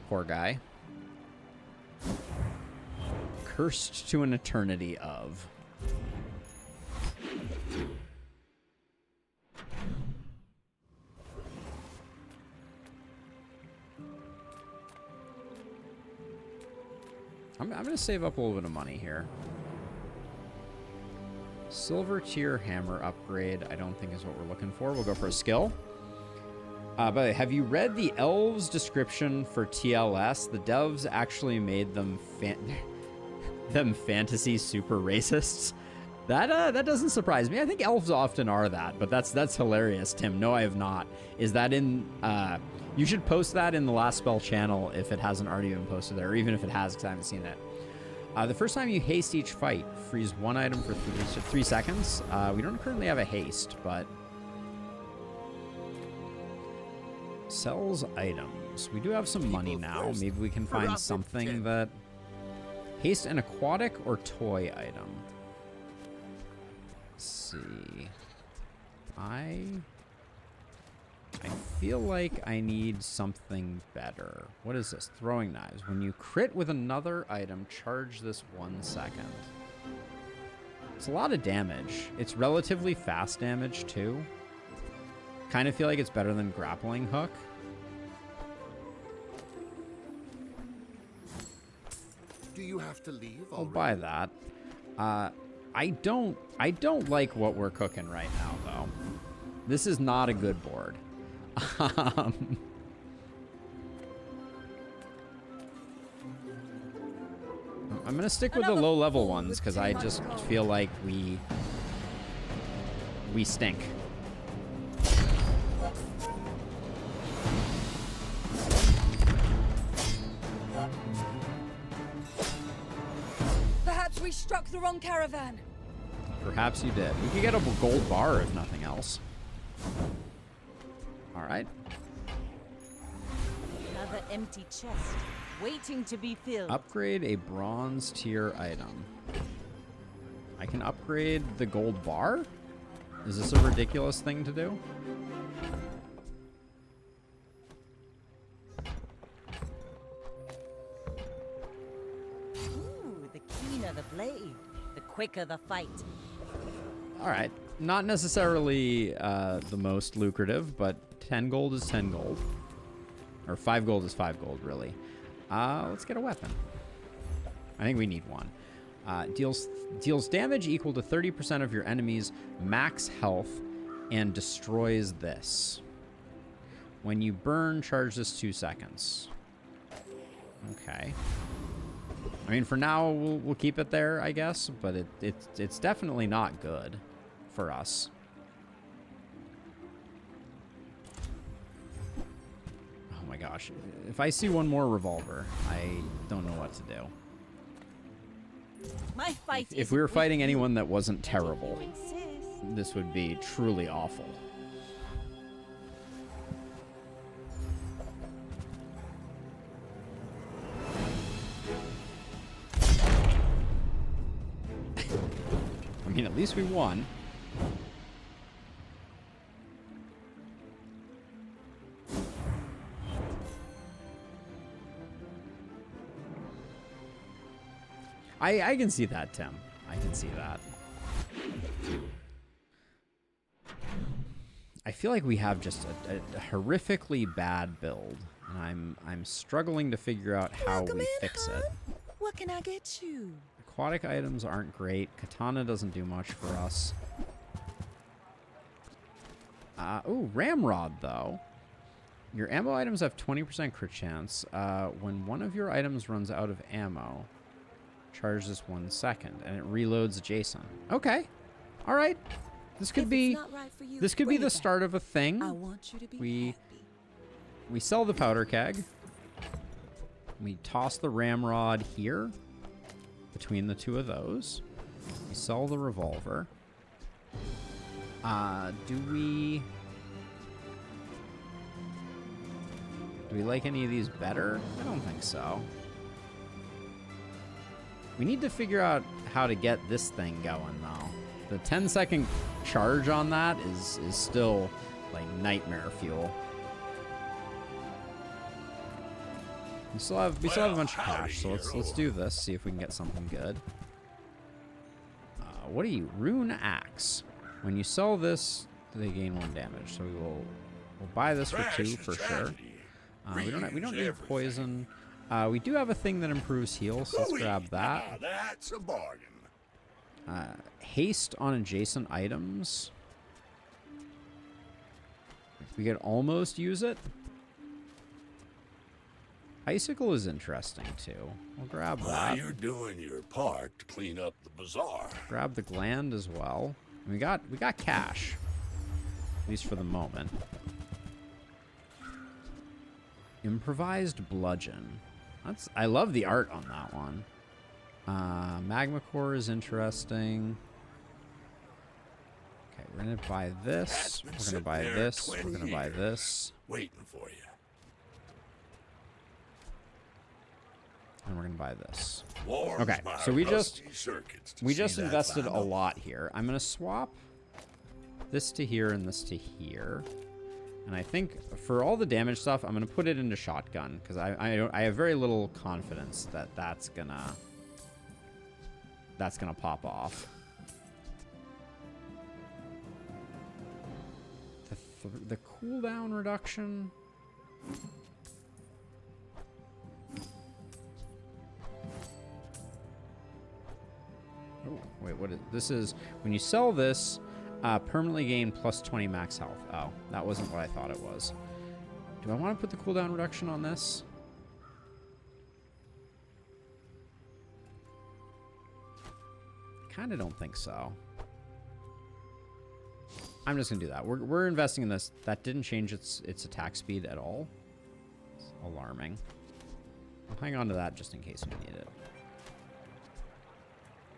Poor guy. Cursed to an eternity of. I'm going to save up a little bit of money here. Silver tier hammer upgrade, I don't think is what we're looking for. We'll go for a skill. By the way, have you read the elves' description for TLS? The devs actually made them fantasy super racists. That doesn't surprise me. I think elves often are that, but that's hilarious, Tim. No, I have not. Is that in... you should post that in the Last Spell channel if it hasn't already been posted there, or even if it has, because I haven't seen it. The first time you haste each fight, freeze one item for 3 seconds. We don't currently have a haste, but... Sells items. We do have some money now. Maybe we can find something that... Haste an aquatic or toy item. Let's see. I feel like I need something better. What is this? Throwing knives. When you crit with another item, charge this 1 second. It's a lot of damage. It's relatively fast damage, too. Kind of feel like it's better than grappling hook. Do you have to leave already? I'll buy that. I don't like what we're cooking right now, though. This is not a good board. I'm gonna stick with the low-level ones because I just feel like we stink. Perhaps we struck the wrong caravan. Perhaps you did. We could get a gold bar if nothing else. All right. Another empty chest, waiting to be filled. Upgrade a bronze tier item. I can upgrade the gold bar? Is this a ridiculous thing to do? Ooh, the keener the blade, the quicker the fight. All right. Not necessarily the most lucrative, but 10 gold is 10 gold. Or 5 gold is 5 gold, really. Let's get a weapon. I think we need one. Deals damage equal to 30% of your enemy's max health and destroys this. When you burn, charge this 2 seconds. Okay. I mean, for now, we'll keep it there, I guess, but it's definitely not good for us. Oh my gosh. If I see one more revolver, I don't know what to do. My fight If we were fighting anyone that wasn't terrible, this would be truly awful. I mean, at least we won. I can see that, Tim. I can see that. I feel like we have just a horrifically bad build, and I'm struggling to figure out how we fix it. What can I get you? Aquatic items aren't great. Katana doesn't do much for us. Ooh, Ramrod, though. Your ammo items have 20% crit chance. When one of your items runs out of ammo, charge this 1 second, and it reloads adjacent. Okay. All right. This could be the start of a thing. I want you to be We sell the powder keg. We toss the ramrod here between the two of those. We sell the revolver. Do we like any of these better? I don't think so. We need to figure out how to get this thing going, though. The 10-second charge on that is still like nightmare fuel. We still have a bunch of cash, so let's do this. See if we can get something good. What are you? Rune axe. When you sell this, they gain 1 damage. So we'll buy this for 2 for sure. We don't need poison. We do have a thing that improves heal, so let's grab that. That's a bargain. Haste on adjacent items. We could almost use it. Icicle is interesting too. We'll grab that. While you're doing your part to clean up the bazaar. Grab the gland as well. We got cash, at least for the moment. Improvised bludgeon. I love the art on that one. Magma core is interesting. Okay, we're gonna buy this. We're gonna buy this. We're gonna buy this. Waiting for you. And we're gonna buy this. Warms okay, my so we just see invested that a lot here. I'm gonna swap this to here and this to here. And I think for all the damage stuff, I'm gonna put it into shotgun because I have very little confidence that that's gonna pop off. The cooldown reduction. Oh, wait, what is this? Is when you sell this, permanently gain plus 20 max health. Oh, that wasn't what I thought it was. Do I want to put the cooldown reduction on this? Kind of don't think so. I'm just gonna do that. We're investing in this. That didn't change its attack speed at all. It's alarming. I'll hang on to that just in case we need it.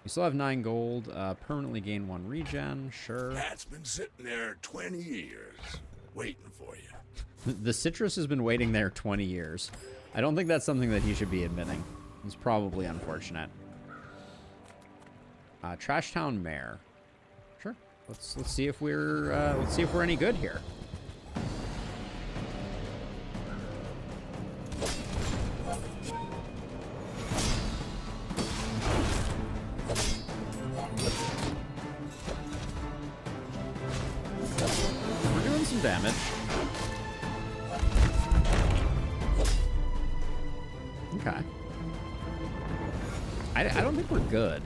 We still have 9 gold. Permanently gain 1 regen. Sure. That's been sitting there 20 years, waiting for you. The citrus has been waiting there 20 years. I don't think that's something that he should be admitting. It's probably unfortunate. Trash Town Mare. Sure. Let's see if we're any good here. We're doing some damage. Okay. I don't think we're good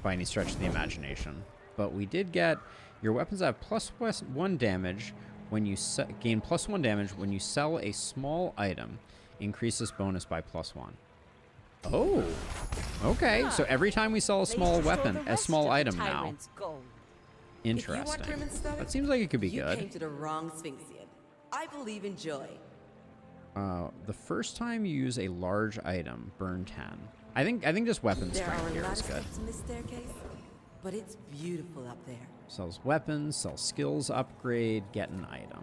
by any stretch of the imagination, but we did get your weapons have +1 damage when you gain +1 damage when you sell a small item. Increase this bonus by +1. Oh, okay. So every time we sell a small weapon, a small item now. Interesting. That seems like it could be good. You came to the wrong Sphinxian. I believe in joy. The first time you use a large item, burn 10. I think just weapon strength here is good. In this staircase, but it's beautiful up there. Sells weapons, sells skills upgrade, get an item.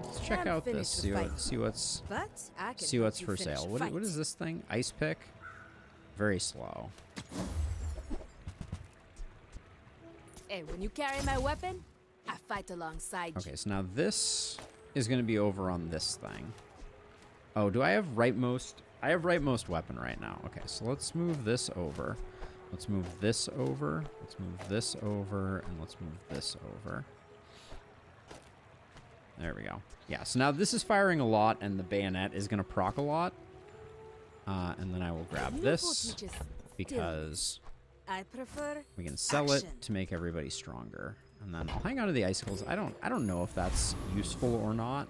Let's check out this. See what's for sale. What is this thing? Ice pick. Very slow. Hey, when you carry my weapon, I fight alongside you. Okay, so now this is going to be over on this thing. Oh, do I have rightmost? I have rightmost weapon right now. Okay, so let's move this over. Let's move this over. Let's move this over, and let's move this over. There we go. Yeah, so now this is firing a lot, and the bayonet is going to proc a lot. And then I will grab this because I prefer we can sell it to make everybody stronger. And then I'll hang on to the icicles. I don't know if that's useful or not.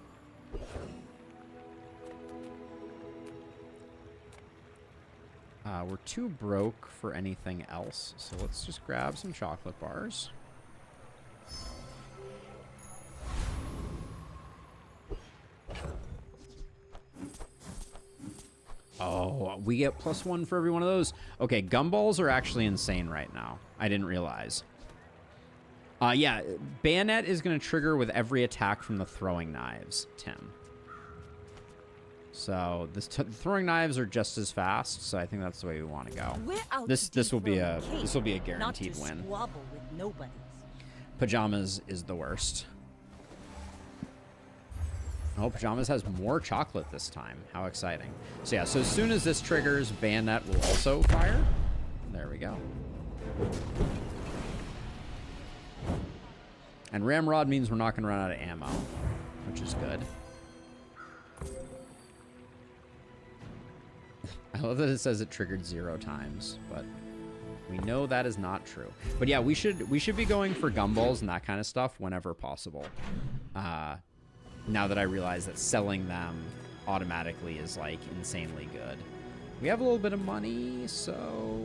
We're too broke for anything else, so let's just grab some chocolate bars. Oh, we get +1 for every one of those. Okay, gumballs are actually insane right now. I didn't realize. Yeah, bayonet is going to trigger with every attack from the throwing knives, Tim. So throwing knives are just as fast, so I think that's the way we want to go. This will be a guaranteed win. With Pajamas is the worst. Oh, Pajamas has more chocolate this time. How exciting. So yeah, so as soon as this triggers, bayonet will also fire. There we go. And ramrod means we're not going to run out of ammo, which is good. I love that it says it triggered 0 times, but we know that is not true. But yeah, we should be going for gumballs and that kind of stuff whenever possible. Now that I realize that selling them automatically is like insanely good. We have a little bit of money, so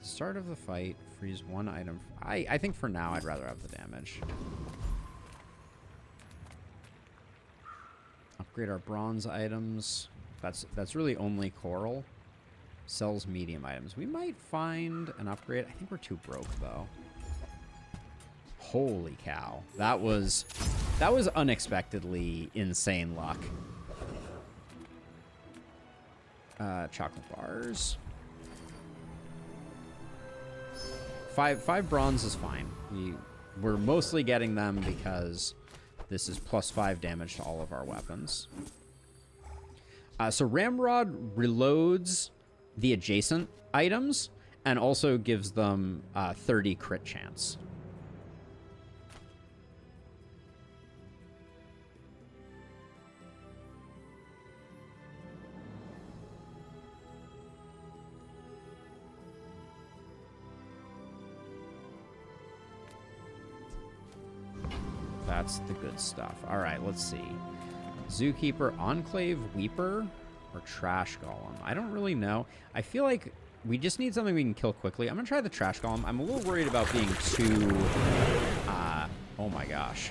start of the fight, freeze 1 item. I think for now I'd rather have the damage. Upgrade our bronze items. That's really only coral. Sells medium items. We might find an upgrade. I think we're too broke though. Holy cow. That was unexpectedly insane luck. Chocolate bars. 5 bronze is fine. We're mostly getting them because this is +5 damage to all of our weapons. So Ramrod reloads the adjacent items and also gives them 30 crit chance. That's the good stuff. All right, let's see. Zookeeper, Enclave, Weeper, or Trash Golem. I don't really know. I feel like we just need something we can kill quickly. I'm going to try the Trash Golem. I'm a little worried about being too... oh my gosh.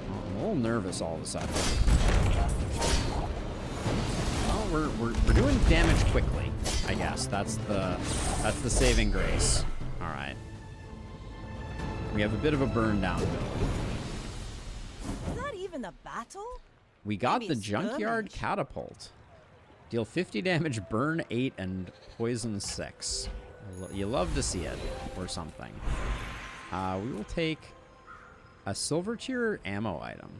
I'm a little nervous all of a sudden. Well, we're doing damage quickly, I guess. That's the saving grace. All right. We have a bit of a burn down build. Is that even a battle? We got the Junkyard Catapult. Deal 50 damage, burn 8, and poison 6. You love to see it, or something. We will take a silver tier ammo item.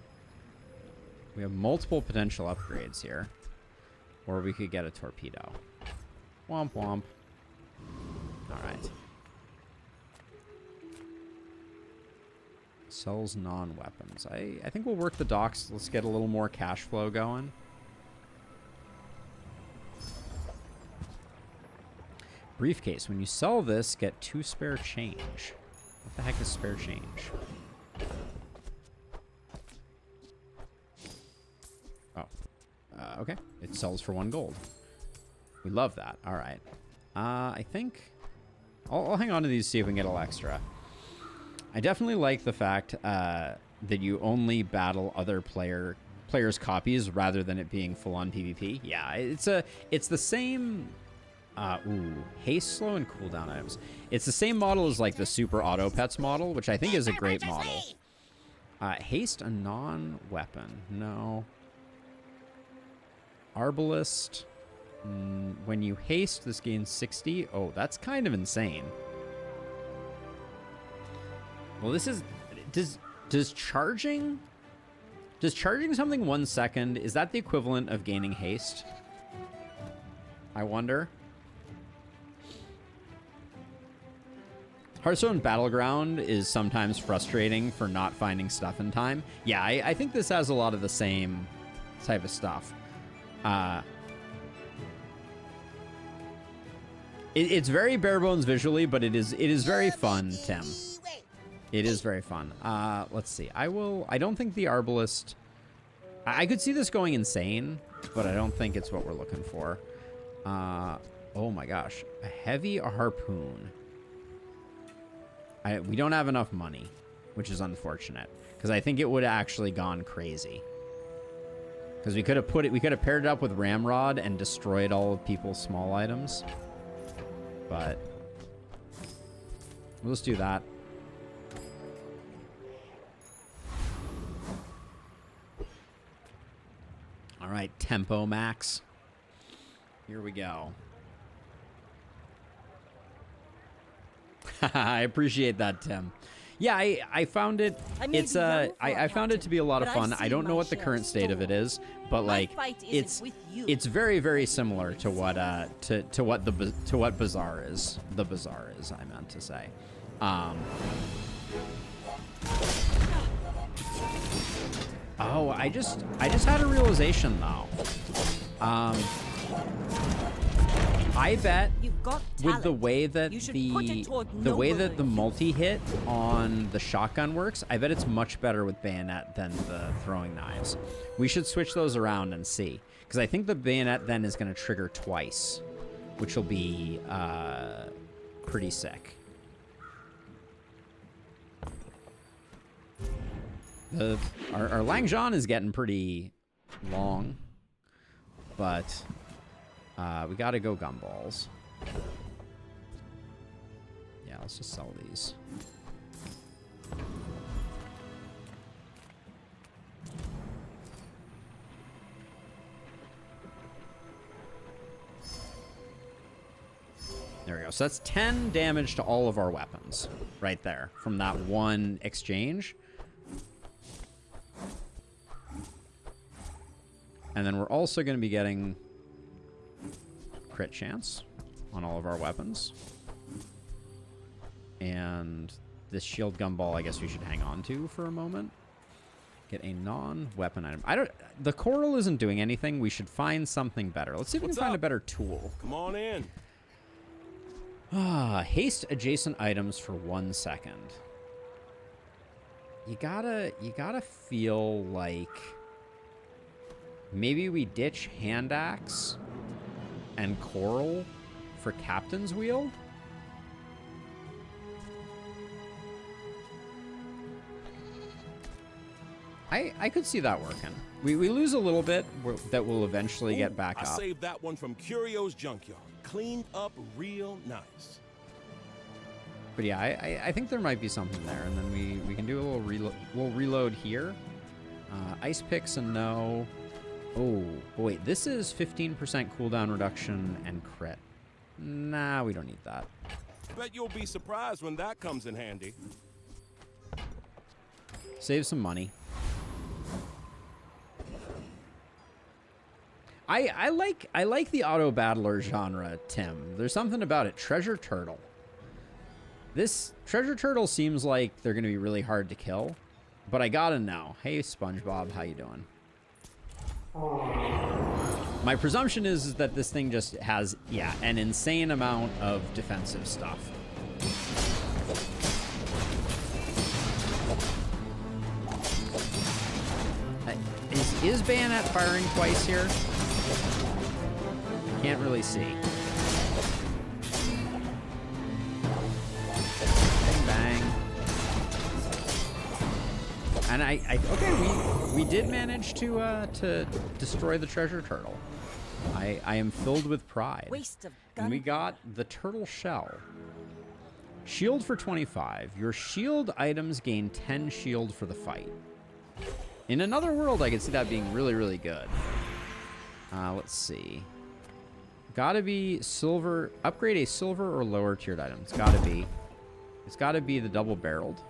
We have multiple potential upgrades here. Or we could get a torpedo. Womp womp. Alright. Sells non-weapons. I think we'll work the docks. Let's get a little more cash flow going. Briefcase. When you sell this, get 2 spare change. What the heck is spare change? Oh. Okay. It sells for 1 gold. We love that. All right. I think I'll hang on to these, see if we can get a little extra. I definitely like the fact that you only battle other players' copies rather than it being full-on PvP. Yeah, it's the same. Haste, slow, and cooldown items. It's the same model as like the Super Auto Pets model, which I think is a great model. Haste, a non-weapon. No. Arbalist. When you haste, this gains 60. Oh, that's kind of insane. Well, this is... Does charging something 1 second, is that the equivalent of gaining haste? I wonder. Hearthstone Battleground is sometimes frustrating for not finding stuff in time. Yeah, I think this has a lot of the same type of stuff. It's very bare bones visually, but it is very fun, Tim. It is very fun. Let's see. I don't think the Arbalist I could see this going insane, but I don't think it's what we're looking for. Oh my gosh. A heavy harpoon. We don't have enough money, which is unfortunate, because I think it would have actually gone crazy. Because we could have paired it up with Ramrod and destroyed all of people's small items. But we'll just do that. All right, tempo max. Here we go. I appreciate that, Tim. Yeah, I found it. I found it to be a lot of fun. I don't know what the current state of it is, but like it's very, very similar to what what Bazaar is. The Bazaar is, I meant to say. Oh, I just had a realization though. I bet with the way that the multi-hit on the shotgun works, I bet it's much better with bayonet than the throwing knives. We should switch those around and see, because I think the bayonet then is going to trigger twice, which will be pretty sick. Our Langjean is getting pretty long, but we gotta go gumballs. Yeah, let's just sell these. There we go. So that's 10 damage to all of our weapons right there from that one exchange. And then we're also going to be getting crit chance on all of our weapons. And this shield gumball, I guess we should hang on to for a moment. Get a non-weapon item. The coral isn't doing anything. We should find something better. Let's see if we can find a better tool. Come on in. Haste adjacent items for 1 second. You gotta feel like maybe we ditch hand axe and coral for captain's wheel. I could see that working. We lose a little bit that will eventually get back up. I saved that one from Curio's junkyard. Cleaned up real nice. But yeah, I think there might be something there, and then we can do a little reload here. Ice picks and no. Oh, wait, this is 15% cooldown reduction and crit. Nah, we don't need that. Bet you'll be surprised when that comes in handy. Save some money. I like the auto battler genre, Tim. There's something about it. Treasure turtle. This treasure turtle seems like they're gonna be really hard to kill, but I gotta know. Hey, SpongeBob, how you doing? My presumption is that this thing just has, yeah, an insane amount of defensive stuff. Is bayonet firing twice here? Can't really see. Bang, bang. And okay, we did manage to destroy the treasure turtle. I am filled with pride. Waste of gun. And we got the turtle shell. Shield for 25. Your shield items gain 10 shield for the fight. In another world, I could see that being really, really good. Let's see. Gotta be silver. Upgrade a silver or lower tiered item. It's gotta be the double barreled.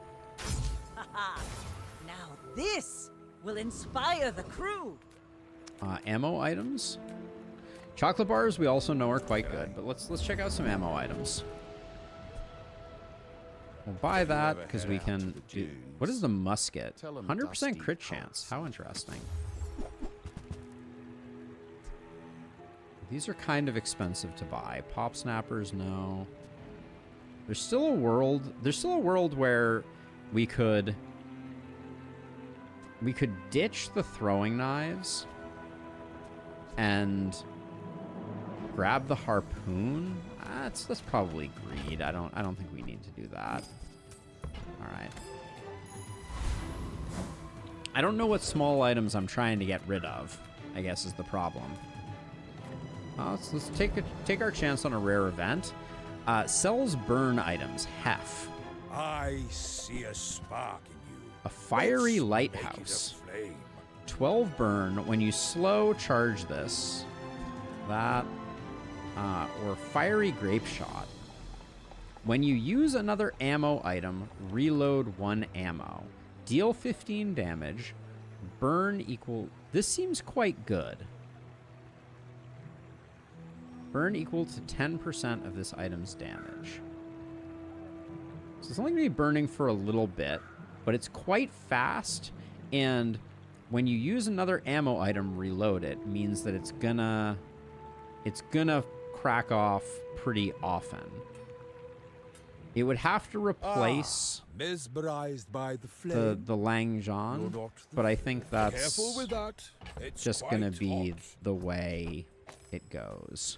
Now this will inspire the crew. Ammo items. Chocolate bars we also know are quite good, but let's check out some ammo items. We'll buy that because we can do... What is the musket? 100% crit chance. How interesting. These are kind of expensive to buy. Pop snappers, no. There's still a world where we could we could ditch the throwing knives and grab the harpoon. That's probably greed. I don't think we need to do that. All right. I don't know what small items I'm trying to get rid of, I guess is the problem. Let's take our chance on a rare event. Sells burn items. Hef. I see a spark in you. A fiery Let's lighthouse. make it a flame. 12 burn. When you slow charge this, that, or fiery grape shot. When you use another ammo item, reload 1 ammo. Deal 15 damage. Burn equal. This seems quite good. Burn equal to 10% of this item's damage. So it's only going to be burning for a little bit, but it's quite fast. And when you use another ammo item, reload it, means that it's gonna crack off pretty often. It would have to replace mesmerized by the flame. the Langzhan, but I think that's Careful with that. It's just gonna quite be hot. the way it goes.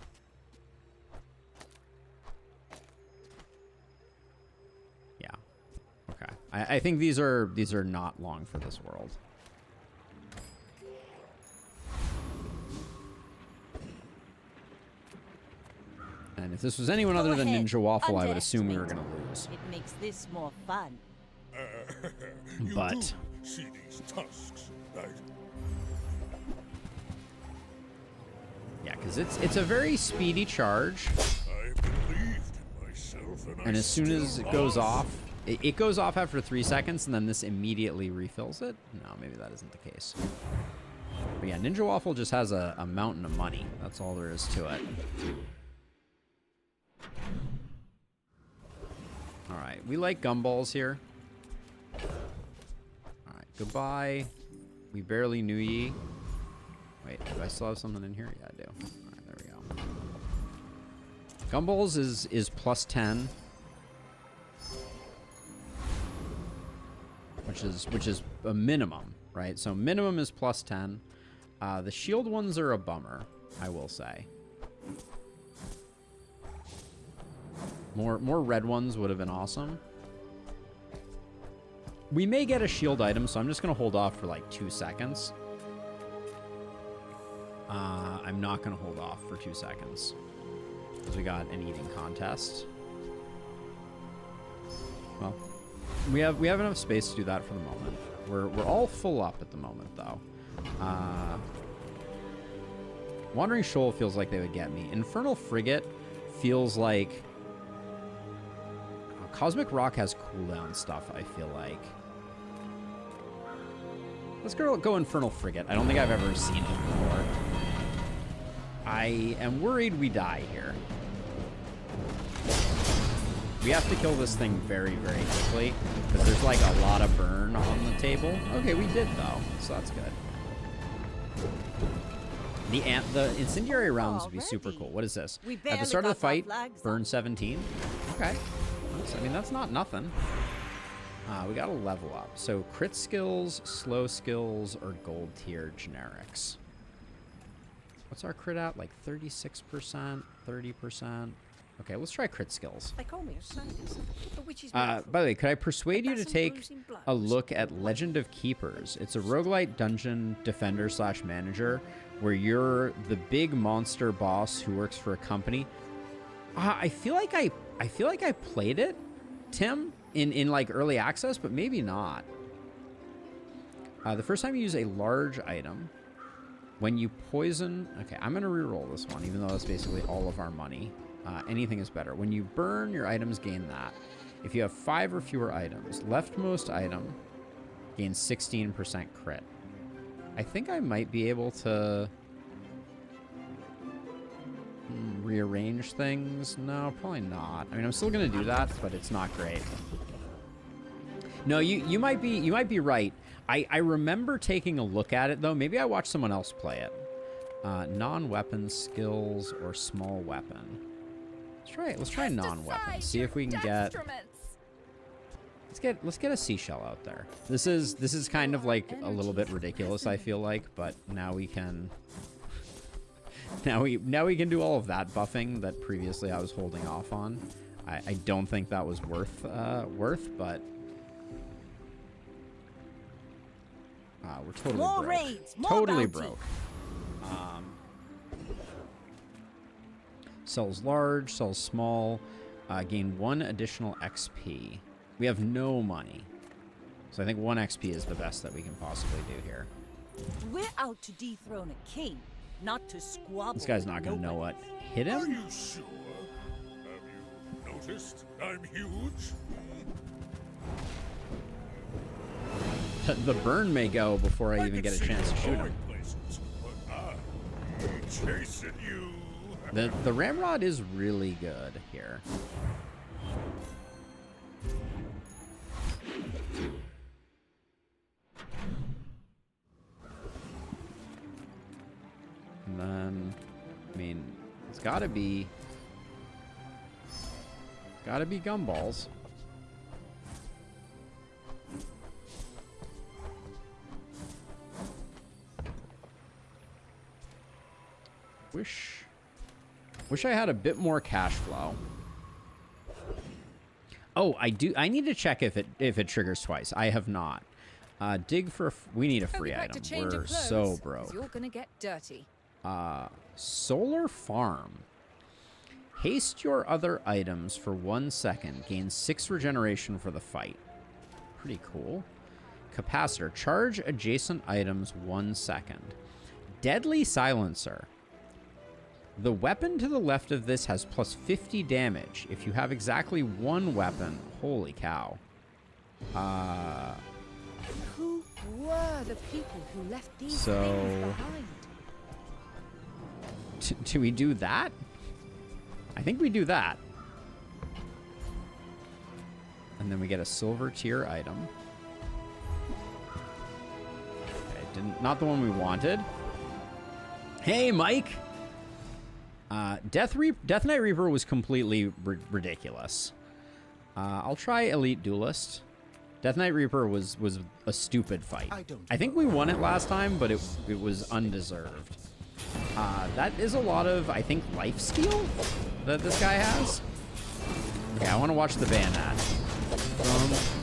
Yeah. Okay. I think these are not long for this world. And if this was anyone other than Ninja Waffle, I would assume we were going to lose. It makes this more fun. You But do see these tusks, right? yeah, because it's a very speedy charge. I believed in myself, And as soon as it goes off, it goes off after 3 seconds, and then this immediately refills it. No, maybe that isn't the case. But yeah, Ninja Waffle just has a mountain of money. That's all there is to it. Alright, we like gumballs here. Alright, goodbye. We barely knew ye. Wait, do I still have something in here? Yeah, I do. Alright, there we go. Gumballs is plus 10. Which is a minimum, right? So minimum is plus 10. The shield ones are a bummer, I will say. More red ones would have been awesome. We may get a shield item, so I'm just going to hold off for like 2 seconds. I'm not going to hold off for 2 seconds. Because we got an eating contest. Well, we have enough space to do that for the moment. We're all full up at the moment, though. Wandering Shoal feels like they would get me. Infernal Frigate feels like... Cosmic Rock has cooldown stuff, I feel like. Let's go Infernal Frigate. I don't think I've ever seen it before. I am worried we die here. We have to kill this thing very, very quickly, because there's like a lot of burn on the table. Okay, we did though, so that's good. The incendiary rounds would be super cool. What is this? At the start of the fight, burn 17. Okay. I mean, that's not nothing. We got to level up. So crit skills, slow skills, or gold tier generics. What's our crit at? Like 36%, 30%. Okay, let's try crit skills. They call me a sadist. The witch is By the way, could I persuade you to take a look at Legend of Keepers? It's a roguelite dungeon defender / manager where you're the big monster boss who works for a company. I feel like I played it, Tim, in like early access, but maybe not. The first time you use a large item, when you poison... Okay, I'm going to reroll this one, even though that's basically all of our money. Anything is better. When you burn, your items gain that. If you have 5 or fewer items, leftmost item gains 16% crit. I think I might be able to... rearrange things. No, probably not. I mean, I'm still gonna do that, but it's not great. No, you might be right. I remember taking a look at it though. Maybe I watched someone else play it. Non-weapon skills or small weapon. Let's try non-weapon. See if we can get let's get a seashell out there. This is kind of like a little bit ridiculous, I feel like, but now we can now we can do all of that buffing that previously I was holding off on. I don't think that was worth, but we're totally More broke. raids, more Totally bounty. broke. Sells large, sells small, gain 1 additional XP. We have no money. So I think 1 XP is the best that we can possibly do here. We're out to dethrone a king, not to squabble. This guy's not going to know what hit Are him. you sure? Have you noticed I'm huge? The burn may go before I even can get a see chance to you shoot going him. places, but I'm chasing you. The ramrod is really good here. And then, I mean, it's gotta be gumballs. Wish I had a bit more cash flow. Oh, I need to check if it triggers twice. I have not. Dig for we need a free item. We're so broke. You're gonna get dirty. Solar Farm. Haste your other items for 1 second. Gain 6 regeneration for the fight. Pretty cool. Capacitor. Charge adjacent items 1 second. Deadly Silencer. The weapon to the left of this has plus 50 damage. If you have exactly 1 weapon. Holy cow. Who were the people who left these So- things behind? Do we do that? I think we do that. And then we get a silver tier item. Okay, not the one we wanted. Hey, Mike! Death Knight Reaper was completely ridiculous. I'll try Elite Duelist. Death Knight Reaper was a stupid fight. I think we won it last time, but it was undeserved. That is a lot of, I think, lifesteal that this guy has. Okay, I want to watch the bayonet.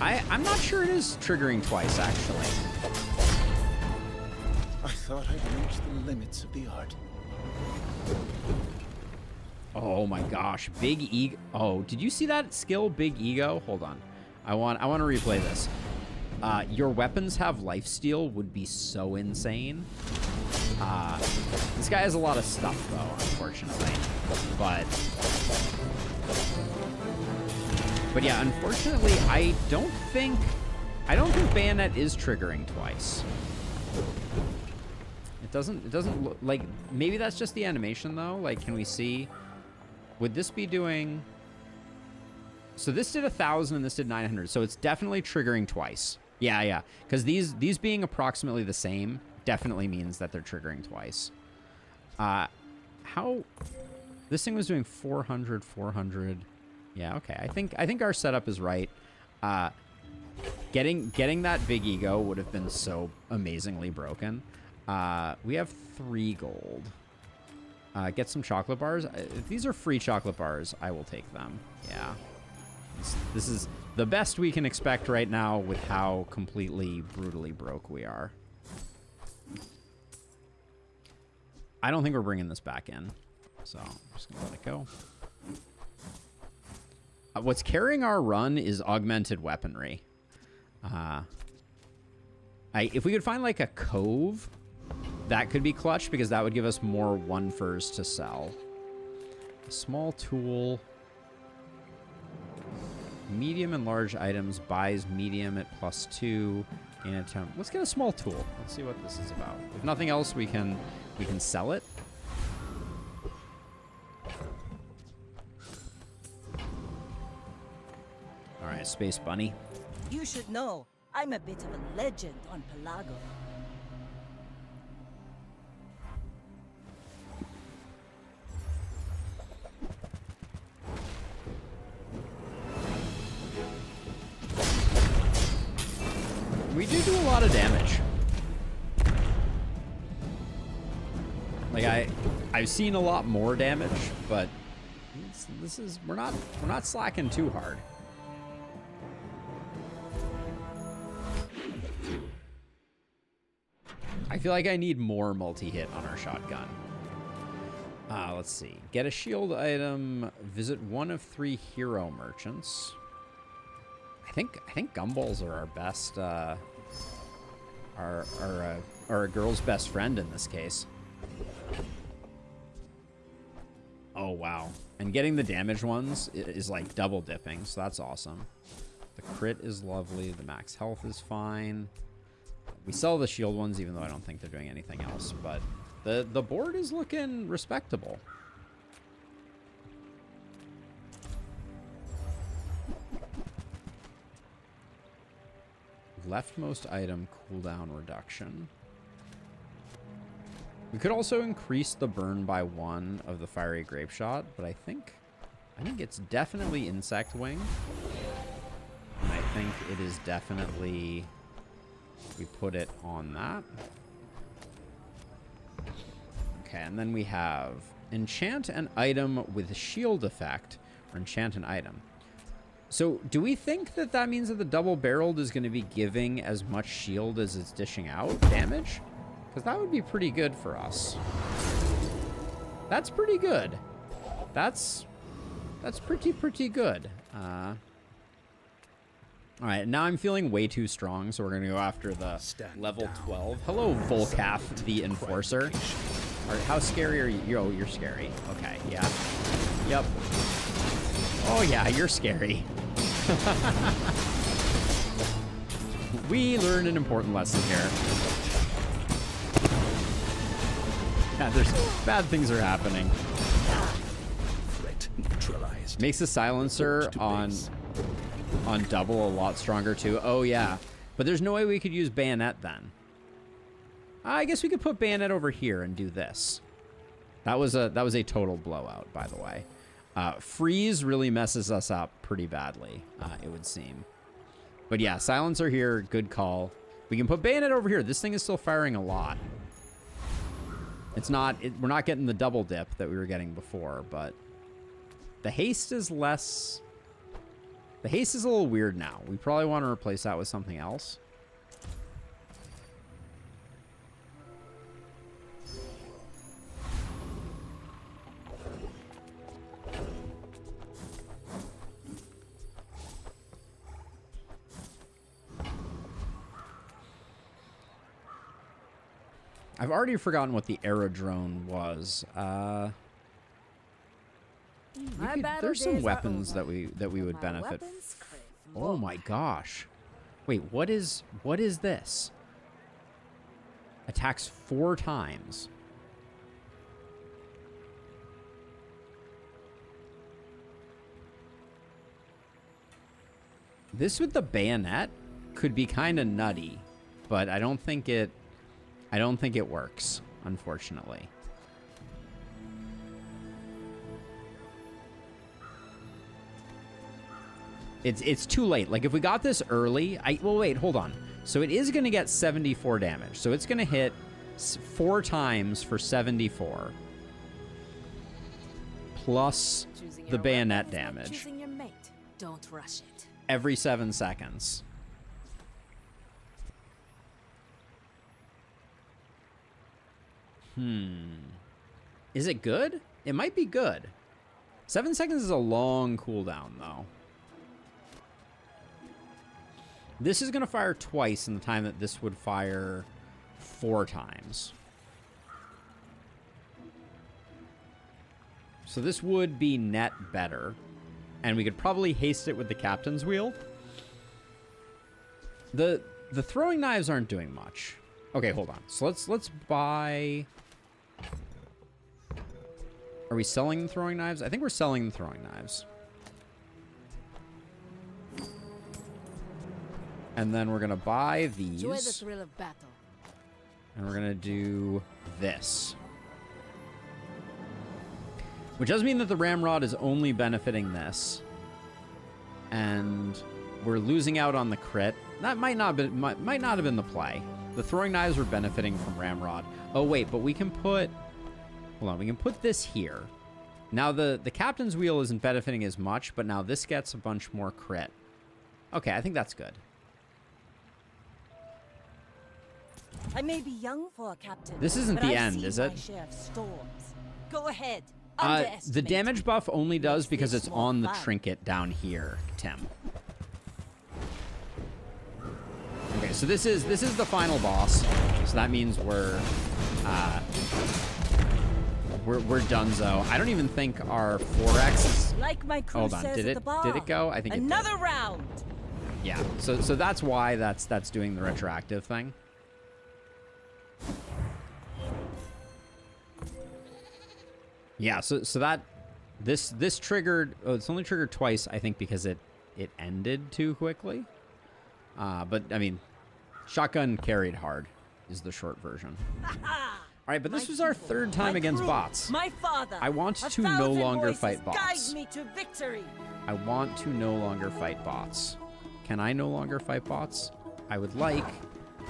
I'm not sure it is triggering twice, actually. I thought I'd reached the limits of the art. Oh my gosh, Big Ego. Oh, did you see that skill, Big Ego? Hold on. I want to replay this. Your weapons have lifesteal would be so insane. This guy has a lot of stuff, though, unfortunately. But yeah, unfortunately, I don't think bayonet is triggering twice. It doesn't look like, maybe that's just the animation, though. Like, can we see? Would this be doing? So this did 1,000 and this did 900. So it's definitely triggering twice. Yeah. Because these being approximately the same definitely means that they're triggering twice. How? This thing was doing 400, 400. Yeah, okay. I think our setup is right. Getting that Big Ego would have been so amazingly broken. We have 3 gold. Get some chocolate bars. If these are free chocolate bars, I will take them. Yeah. This is the best we can expect right now with how completely, brutally broke we are. I don't think we're bringing this back in. So I'm just going to let it go. What's carrying our run is augmented weaponry. If we could find like a cove, that could be clutch because that would give us more 1-furs to sell. A small tool. Medium and large items buys medium at +2 in attempt. Let's get a small tool. Let's see what this is about. If nothing else, we can sell it. All right, Space Bunny. You should know, I'm a bit of a legend on Pelago. We do a lot of damage. Like I've seen a lot more damage, but we're not slacking too hard. I feel like I need more multi-hit on our shotgun. Let's see. Get a shield item. Visit one of 3 hero merchants. I think gumballs are our best. Are a girl's best friend in this case. Oh wow! And getting the damage ones is like double dipping, so that's awesome. The crit is lovely. The max health is fine. We sell the shield ones, even though I don't think they're doing anything else. But the board is looking respectable. Leftmost item cooldown reduction. We could also increase the burn by 1 of the fiery grape shot, but I think it's definitely insect wing. And I think it is definitely, we put it on that. Okay, and then we have enchant an item with shield effect, or enchant an item. So do we think that that means that the double-barreled is going to be giving as much shield as it's dishing out damage? Because that would be pretty good for us. That's pretty good. That's pretty good. All right, now I'm feeling way too strong, so we're going to go after the level 12. Hello, Volcath, the Enforcer. All right, how scary are you? Yo, you're scary. Okay, yeah. Yep. Oh, yeah, you're scary. We learned an important lesson here. Yeah, there's bad things are happening. Threat neutralized. Makes the silencer on double a lot stronger too. Oh yeah, but there's no way we could use bayonet then. I guess we could put bayonet over here and do this. That was a total blowout, by the way. Freeze really messes us up pretty badly, it would seem. But yeah, silencer here, good call. We can put bayonet over here. This thing is still firing a lot. It's not, we're not getting the double dip that we were getting before, but the haste is less. The haste is a little weird now. We probably want to replace that with something else. I've already forgotten what the aerodrone was. There's some weapons that we would benefit. Oh my gosh. Wait, what is this? Attacks 4 times. This with the bayonet could be kind of nutty, but I don't think it works, unfortunately. It's too late. Like, if we got this early, well, wait, hold on. So it is going to get 74 damage. So it's going to hit 4 times for 74. Plus the bayonet damage. Choosing your mate. Don't rush it. Every 7 seconds. Is it good? It might be good. 7 seconds is a long cooldown, though. This is going to fire twice in the time that this would fire 4 times. So this would be net better. And we could probably haste it with the captain's wheel. The throwing knives aren't doing much. Okay, hold on. So let's buy... Are we selling the throwing knives? I think we're selling the throwing knives. And then we're going to buy these. Enjoy the thrill of battle. And we're going to do this. Which does mean that the ramrod is only benefiting this. And we're losing out on the crit. That might not have been the play. The throwing knives were benefiting from Ramrod. Oh wait, but we can put, hold on, we can put this here. Now the captain's wheel isn't benefiting as much, but now this gets a bunch more crit. Okay, I think that's good. I may be young for a captain. This isn't the end, is it? My share of storms. Go ahead. The damage buff only does because it's on the trinket down here, Tim. Okay, so this is the final boss. So that means we're donezo. I don't even think our 4x is... Like my crew hold on, says did at the bar. it go? I think another it did. round. Yeah, so that's why that's doing the retroactive thing. Yeah, so that this triggered. Oh, it's only triggered twice, I think, because it ended too quickly. But I mean, shotgun carried hard is the short version. All right, but this was our third time against bots. My father. I want to no longer fight bots. Guide me to victory. I want to no longer fight bots. Can I no longer fight bots? I would like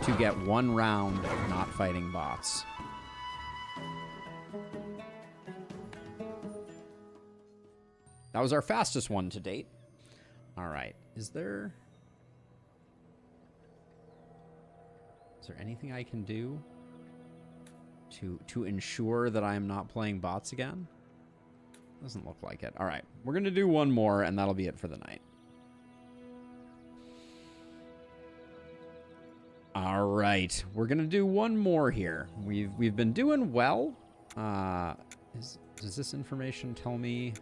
to get one round of not fighting bots. That was our fastest one to date. All right. Is there anything I can do to ensure that I am not playing bots again? Doesn't look like it. All right. We're going to do one more, and that'll be it for the night. All right. We're going to do one more here. We've been doing well. Does this information tell me...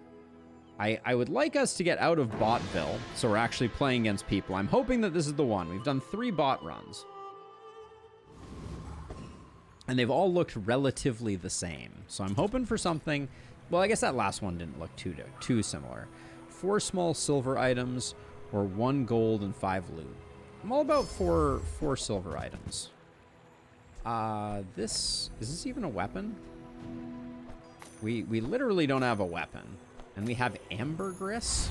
I would like us to get out of Botville, so we're actually playing against people. I'm hoping that this is the one. We've done 3 bot runs. And they've all looked relatively the same. So I'm hoping for something... Well, I guess that last one didn't look too similar. 4 small silver items, or 1 gold and 5 loot. I'm all about 4 silver items. Is this even a weapon? We literally don't have a weapon. And we have ambergris.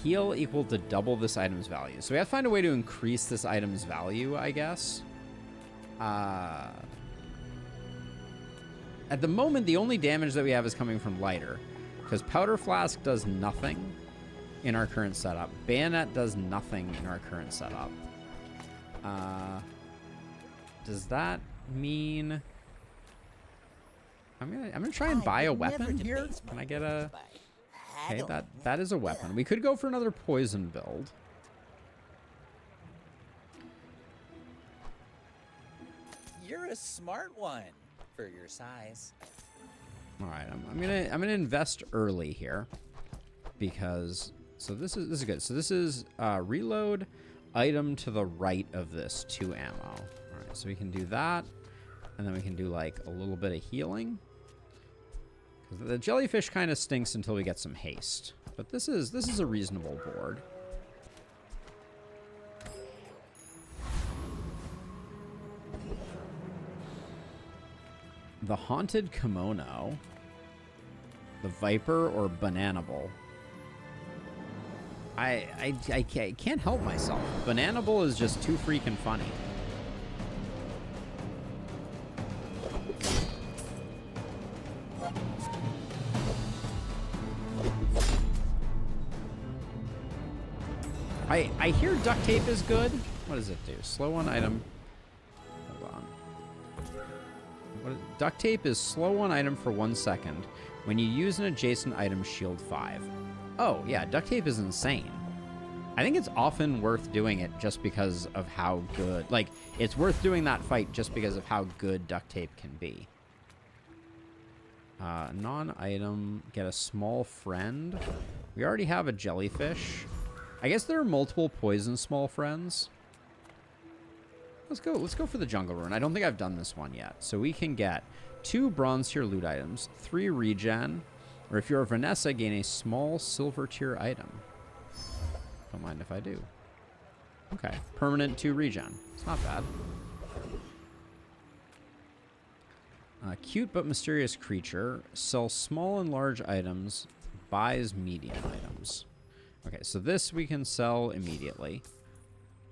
Heal equal to double this item's value. So we have to find a way to increase this item's value, I guess. At the moment, the only damage that we have is coming from lighter. Because powder flask does nothing in our current setup. Bayonet does nothing in our current setup. Does that mean... I'm gonna try and buy a weapon here. Can I get a... Okay, that is a weapon. We could go for another poison build. You're a smart one for your size. All right, I'm gonna invest early here because this is good. So this is reload item to the right of this 2 ammo. All right, so we can do that, and then we can do like a little bit of healing. The jellyfish kind of stinks until we get some haste, but this is a reasonable board. The haunted kimono, the viper, or bananable. I can't help myself. Bananable is just too freaking funny. I hear duct tape is good. What does it do? Slow one item. Hold on. Duct tape is slow one item for 1 second. When you use an adjacent item, shield 5. Oh, yeah, duct tape is insane. I think it's often worth doing it just because of how good... Like, it's worth doing that fight just because of how good duct tape can be. Non-item, get a small friend. We already have a jellyfish. I guess there are multiple poison small friends. Let's go for the jungle rune. I don't think I've done this one yet. So we can get 2 bronze tier loot items, 3 regen, or if you're a Vanessa, gain a small silver tier item. Don't mind if I do. Okay, permanent 2 regen. It's not bad. Cute but mysterious creature. Sells small and large items. Buys medium items. Okay, so this we can sell immediately.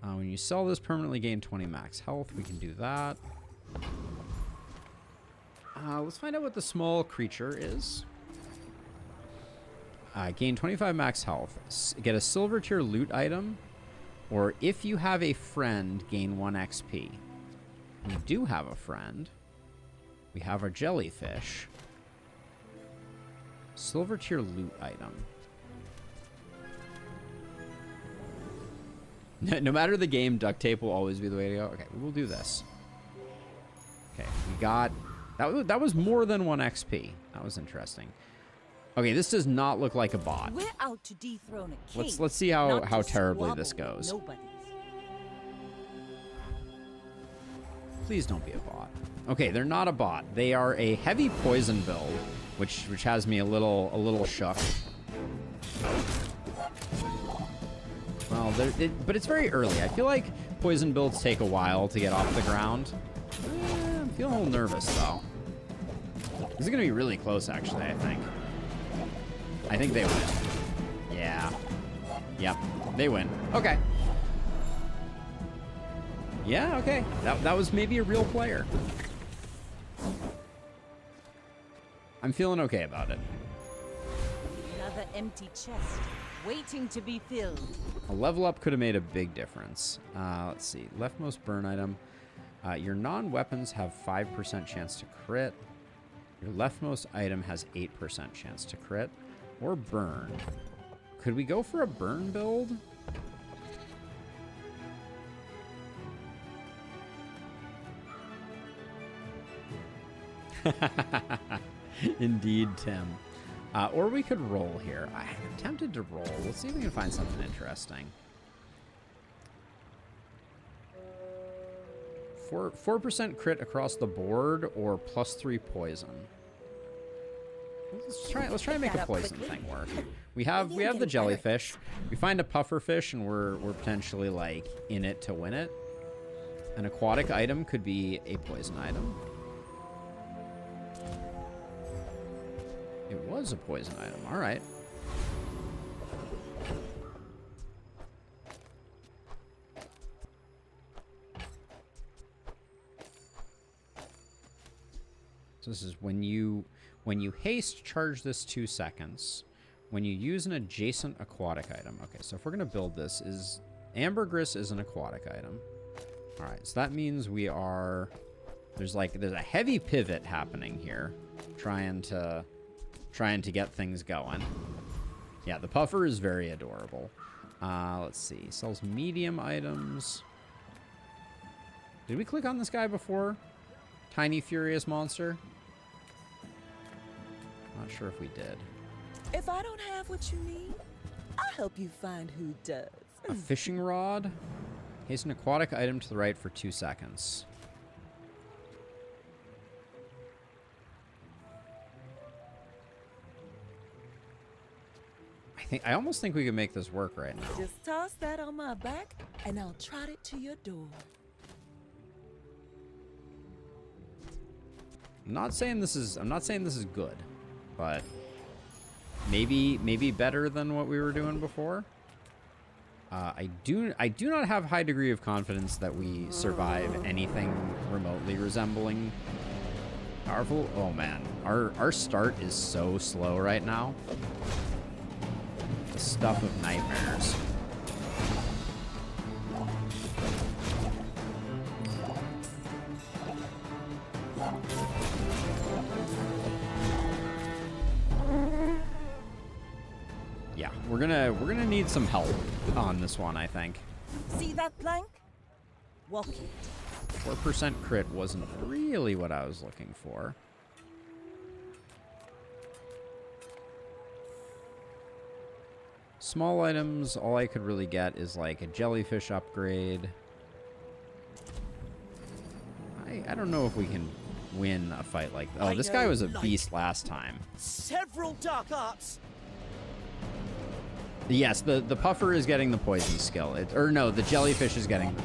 When you sell this, permanently gain 20 max health. We can do that. Let's find out what the small creature is. Gain 25 max health. Get a silver tier loot item. Or if you have a friend, gain 1 XP. We do have a friend. We have a jellyfish. Silver tier loot item. No matter the game, duct tape will always be the way to go. Okay, we will do this. Okay, we got... That was more than 1 XP. That was interesting. Okay, this does not look like a bot. We're out to dethrone a king. Let's see how terribly this goes. Please don't be a bot. Okay, they're not a bot. They are a heavy poison build, which has me a little shook. Well, but it's very early. I feel like poison builds take a while to get off the ground. I'm feeling a little nervous though. This is gonna be really close, actually. I think they win. Yeah. Yep. They win. Okay. Yeah. Okay. That was maybe a real player. I'm feeling okay about it. Another empty chest, waiting to be filled. A level up could have made a big difference. Let's see. Leftmost burn item. Your non-weapons have 5% chance to crit. Your leftmost item has 8% chance to crit. Or burn. Could we go for a burn build? Indeed, Tim. Or we could roll here. I'm tempted to roll. Let's see if we can find something interesting. 4% crit across the board or +3 poison. Let's try and make a poison thing work. We have the jellyfish. We find a puffer fish and we're potentially like in it to win it. An aquatic item could be a poison item. It was a poison item. All right. So this is when you haste, charge this 2 seconds. When you use an adjacent aquatic item. Okay, so if we're gonna build this, ambergris is an aquatic item. All right, so that means we are there's a heavy pivot happening here, trying to get things going. Yeah, the puffer is very adorable. Let's see, sells medium items. Did we click on this guy before? Tiny furious monster. Not sure if we did. If I don't have what you need, I'll help you find who does. A fishing rod. Haste an aquatic item to the right for 2 seconds. I almost think we can make this work right now. Just toss that on my back and I'll trot it to your door. I'm not saying this is good, but maybe better than what we were doing before. I do not have high degree of confidence that we survive anything remotely resembling powerful. Oh man, our start is so slow right now. The stuff of nightmares. Yeah, we're gonna need some help on this one, I think. See that plank? Walk it. 4% crit wasn't really what I was looking for. Small items, all I could really get is like a jellyfish upgrade. I don't know if we can win a fight like that. Oh, this guy was a beast last time. Several dark arts. Yes, the puffer is getting the poison skill. Or no, the jellyfish is getting...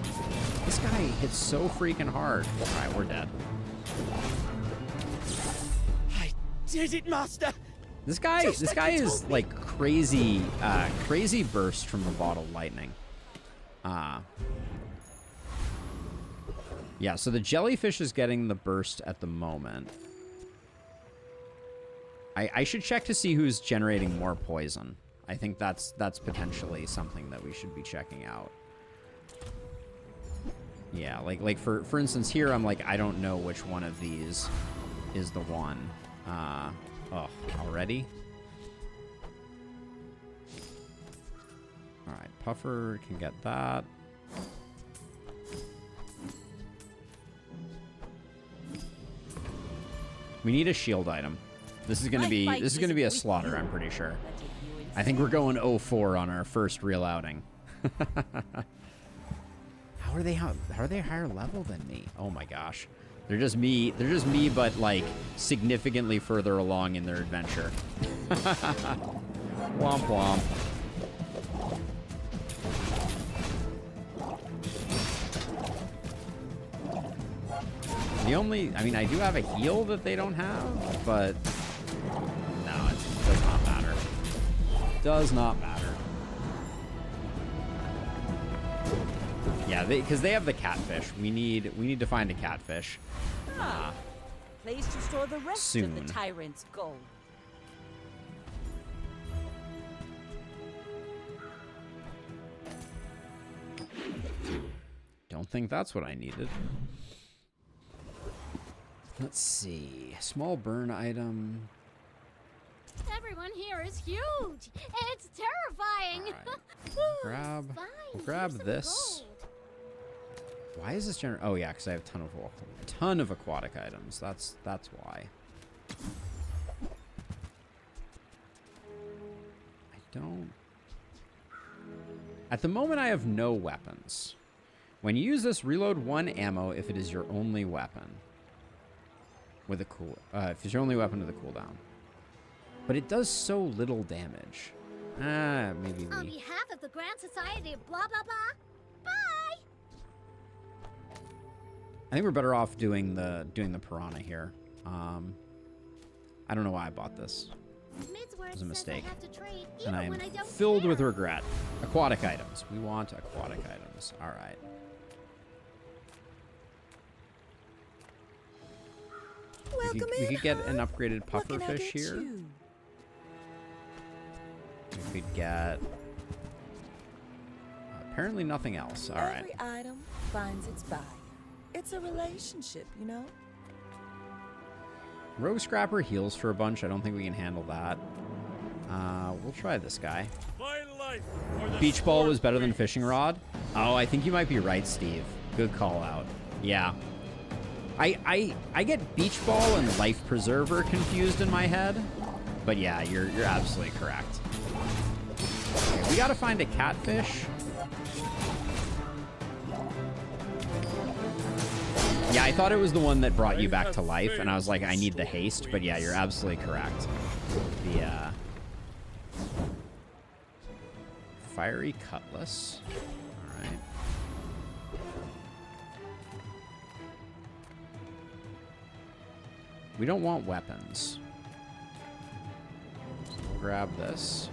This guy hits so freaking hard. All right, we're dead. I did it, Master. This guy is like crazy, crazy burst from the bottle lightning. Yeah, so the jellyfish is getting the burst at the moment. I should check to see who's generating more poison. I think that's potentially something that we should be checking out. Yeah, like for instance here, I'm like, I don't know which one of these is the one. Oh, already? Alright, Puffer can get that. We need a shield item. This is gonna be a slaughter, I'm pretty sure. I think we're going 0-4 on our first real outing. How are they higher level than me? Oh my gosh. They're just me, but like significantly further along in their adventure. Womp womp. I mean, I do have a heal that they don't have, but no, it does not matter. Does not matter. Yeah, because they have the catfish. We need to find a catfish. Place to store the rest soon. of the tyrant's gold. Don't think that's what I needed. Let's see. Small burn item. Everyone here is huge. It's terrifying. Right. Grab this. Why is this Oh yeah, because I have a ton of aquatic items. That's why. I don't. At the moment, I have no weapons. When you use this, reload 1 ammo if it is your only weapon. With a if it's your only weapon with a cooldown. But it does so little damage. Maybe we... On behalf of the Grand Society of blah blah blah. Bye. I think we're better off doing the piranha here. I don't know why I bought this. It was a mistake. And I am filled with regret. Aquatic items. We want aquatic items. All right. We could get an upgraded pufferfish here. We could get... apparently nothing else. All right. Every item finds its buyer. It's a relationship, you know? Rogue Scrapper heals for a bunch. I don't think we can handle that. We'll try this guy. Beach Ball was better than Fishing Rod. Oh, I think you might be right, Steve. Good call out. Yeah. I get Beach Ball and Life Preserver confused in my head. But yeah, you're absolutely correct. Okay, we gotta find a catfish. Yeah, I thought it was the one that brought you back to life, and I was like, I need the haste, but yeah, you're absolutely correct. The, Fiery Cutlass. Alright. We don't want weapons. So we'll grab this.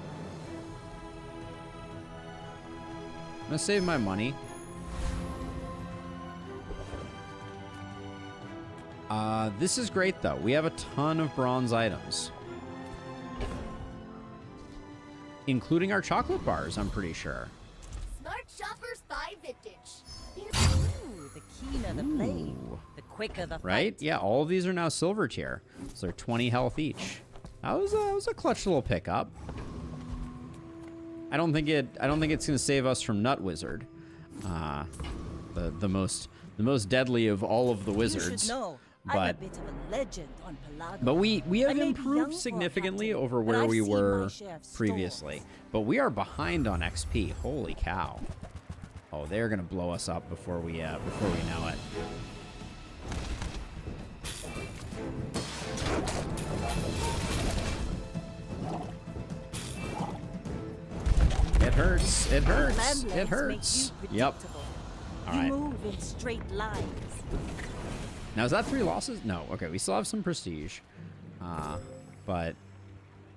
I'm gonna save my money. This is great, though. We have a ton of bronze items. Including our chocolate bars, I'm pretty sure. Smart shoppers buy vintage. Ooh, the keener the blade, the quicker the fight. Right? Yeah, all of these are now silver tier. So they're 20 health each. That was a clutch little pickup. I don't think it's gonna save us from Nut Wizard. The most deadly of all of the wizards. You should know. But, I'm a bit of a legend on Pelago. But we have improved significantly over where we were previously. But we are behind on XP. Holy cow. Oh, they're gonna blow us up before we know it. It hurts. It hurts. It hurts. Yep. All right. You move in straight lines. Now, is that 3 losses? No. Okay, we still have some prestige. But,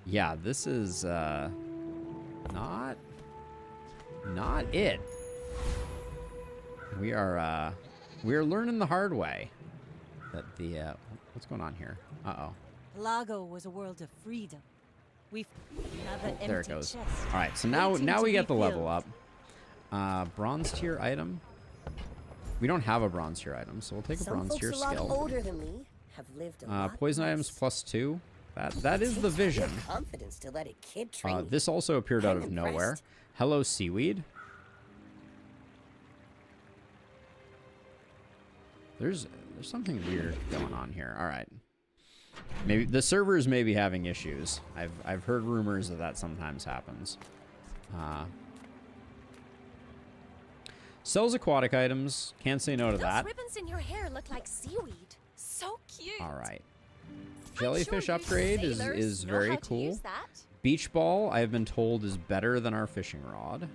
yeah, this is Not it. We are learning the hard way that the what's going on here? Uh-oh. Lago was a world of freedom. We've another empty There it goes. chest. All right, so now we get the level up. Bronze tier item. We don't have a bronze tier item, so we'll take a bronze tier Some folks a skill. lot older than me have lived a lot Poison less. items +2. That is the vision. Confidence to let a kid train you. This also appeared out I'm of nowhere. impressed. Hello, seaweed. There's something weird going on here. All right. Maybe the servers may be having issues. I've heard rumors that sometimes happens. Sells aquatic items. Can't say no to that. Those ribbons in your hair look like seaweed. So cute. All right. Jellyfish upgrade is very cool. That. Beach ball, I've been told, is better than our fishing rod.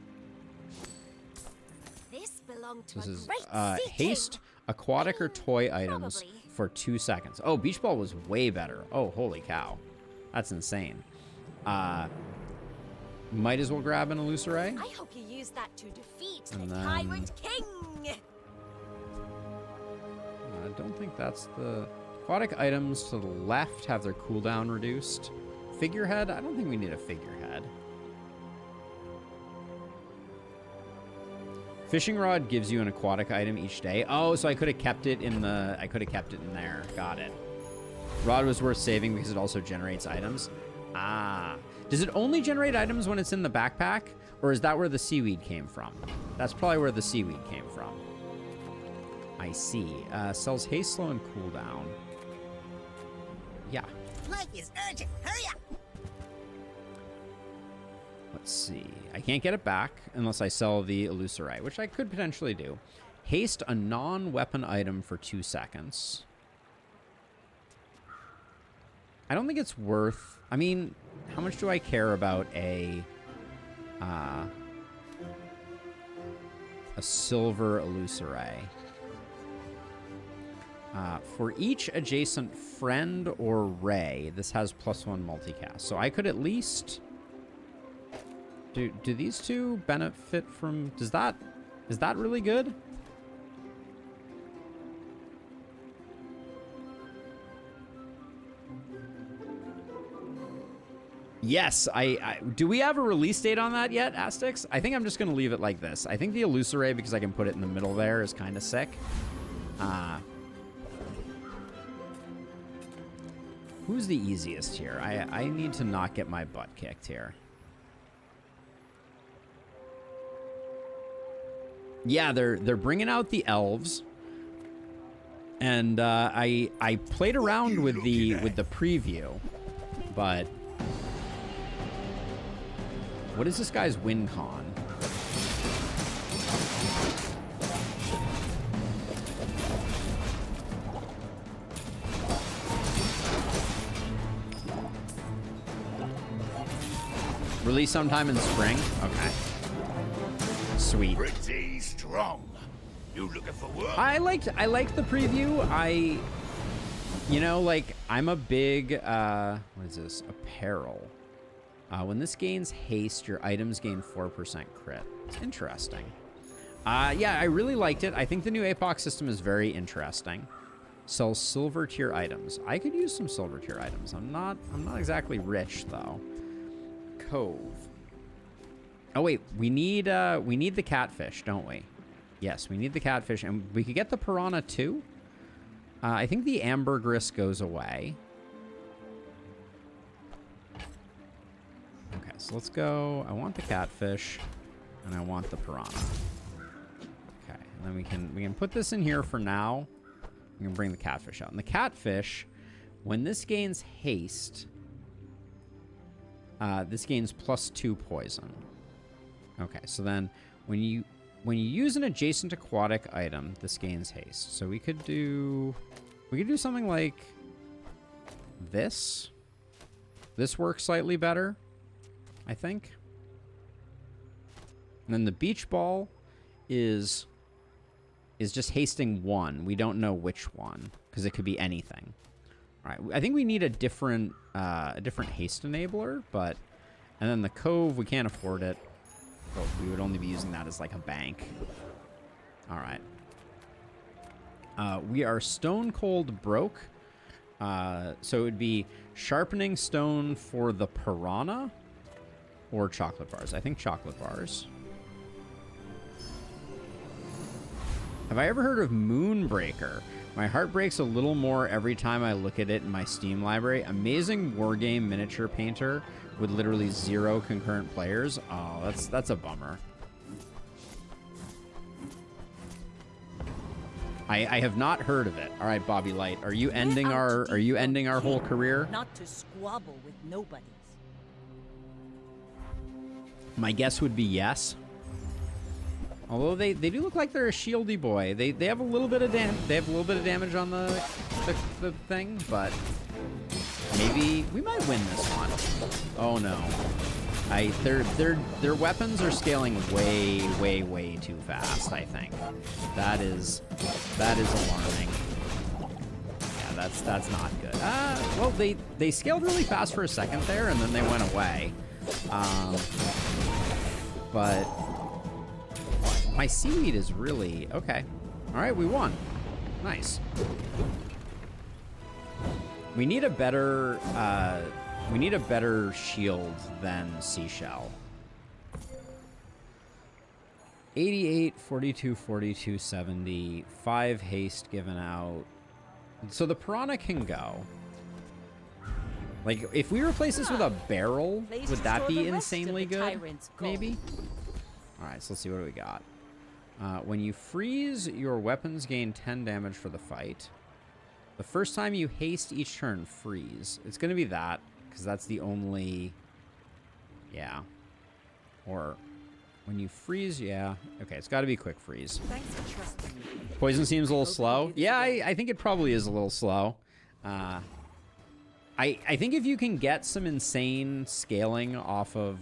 This belonged to This a is great sea haste king. aquatic or toy items probably. for 2 seconds. Oh, beach ball was way better. Oh, holy cow. That's insane. Might as well grab an illusory. I hope you use that to defeat And the then- Tyrant King. I don't think that's the... Aquatic items to the left have their cooldown reduced. Figurehead? I don't think we need a figurehead. Fishing rod gives you an aquatic item each day. Oh, so I could have kept it in the... I could have kept it in there. Got it. Rod was worth saving because it also generates items. Ah. Does it only generate items when it's in the backpack? Or is that where the seaweed came from? That's probably where the seaweed came from. I see. Sells haste, slow, and cooldown. Yeah. Life is urgent. Hurry up. Let's see. I can't get it back unless I sell the illusory, which I could potentially do. Haste a non-weapon item for 2 seconds. I don't think it's worth... I mean, how much do I care about a silver illusory? For each adjacent friend or ray, this has +1 multicast. So I could at least... Do these two benefit from... Is that really good? Yes, do we have a release date on that yet, Astix? I think I'm just going to leave it like this. I think the illusory, because I can put it in the middle there, is kind of sick. Who's the easiest here? I need to not get my butt kicked here. Yeah, they're bringing out the elves. And I played around with the preview, but what is this guy's win con? Release sometime in spring? Okay. Sweet. Pretty strong. You looking for work? I liked the preview. You know, like, I'm a big, what is this? Apparel. When this gains haste, your items gain 4% crit. It's interesting. Yeah, I really liked it. I think the new APOC system is very interesting. Sells silver tier items. I could use some silver tier items. I'm not exactly rich though. Cove. Oh wait, we need the catfish, don't we? Yes, we need the catfish, and we could get the piranha too. I think the ambergris goes away. Okay, so let's go. I want the catfish, and I want the piranha. Okay, and then we can put this in here for now. We can bring the catfish out. And the catfish, when this gains haste, this gains +2 poison. Okay, so then when you use an adjacent aquatic item, this gains haste. So we could do something like this. This works slightly better, I think. And then the beach ball is just hasting 1. We don't know which one because it could be anything. All right, I think we need a different haste enabler, but And then the Cove, we can't afford it. But we would only be using that as like a bank. All right. We are stone cold broke. So it would be sharpening stone for the piranha or chocolate bars. I think chocolate bars. Have I ever heard of Moonbreaker? My heart breaks a little more every time I look at it in my Steam library. Amazing wargame miniature painter with literally 0 concurrent players. Oh, that's a bummer. I have not heard of it. All right, Bobby Light, are you ending our whole career? Not to squabble with nobodies. My guess would be yes. Although they do look like they're a shieldy boy. They have a little bit of damage on the thing, but maybe we might win this one. Oh no. Their weapons are scaling way too fast, I think. That is alarming. Yeah, that's not good. Well, they scaled really fast for a second there, and then they went away. But my seaweed is really okay. All right, we won. Nice. We need a better shield than Seashell. 88, 42, 42, 70, 5 haste given out. So the piranha can go. Like, if we replace this with a barrel, would that be insanely good? Maybe? Alright, so let's see what do we got. When you freeze, your weapons gain 10 damage for the fight. The first time you haste each turn, freeze. It's going to be that, because that's the only... Yeah. Or when you freeze, yeah. Okay, it's got to be quick freeze. Thanks for trusting me. Poison seems a little slow. Yeah, I think it probably is a little slow. I think if you can get some insane scaling off of...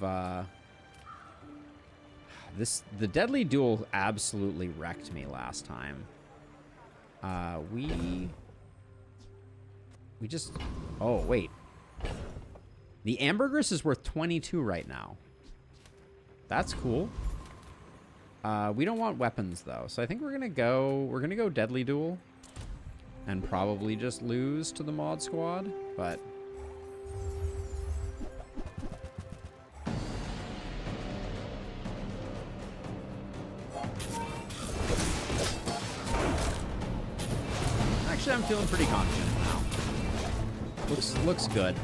The Deadly Duel absolutely wrecked me last time. We just... Oh, wait. The Ambergris is worth 22 right now. That's cool. We don't want weapons, though. So I think we're gonna go Deadly Duel. And probably just lose to the mod squad. But... Actually, I'm feeling pretty confident now. Looks good.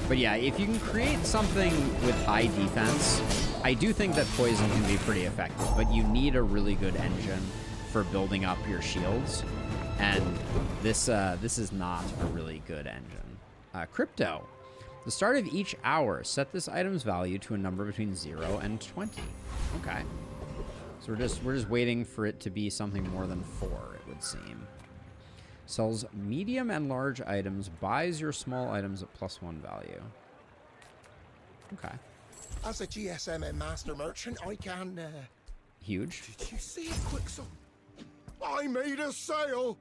But yeah, if you can create something with high defense, I do think that poison can be pretty effective, but you need a really good engine for building up your shields, and this is not a really good engine. Crypto. The start of each hour, set this item's value to a number between 0 and 20. Okay. So we're just waiting for it to be something more than 4, it would seem. Sells medium and large items, buys your small items at +1 value. Okay. As a GSM and master merchant, I can... Huge. Did you see it, Quicksilver? I made a sale!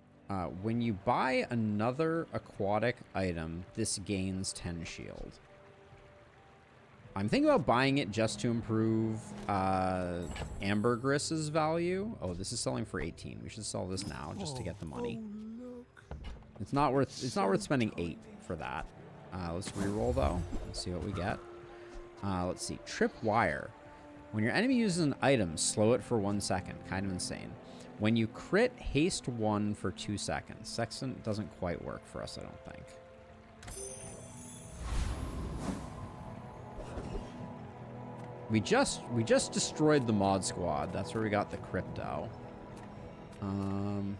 When you buy another aquatic item, this gains 10 shield. I'm thinking about buying it just to improve Ambergriss's value. Oh, this is selling for 18. We should sell this now just to get the money. It's not worth spending 8 for that. Let's reroll though. Let's see what we get. Let's see. Tripwire. When your enemy uses an item, slow it for 1 second. Kind of insane. When you crit, haste 1 for 2 seconds. Sextant doesn't quite work for us, I don't think. We just destroyed the mod squad. That's where we got the crypto. I'm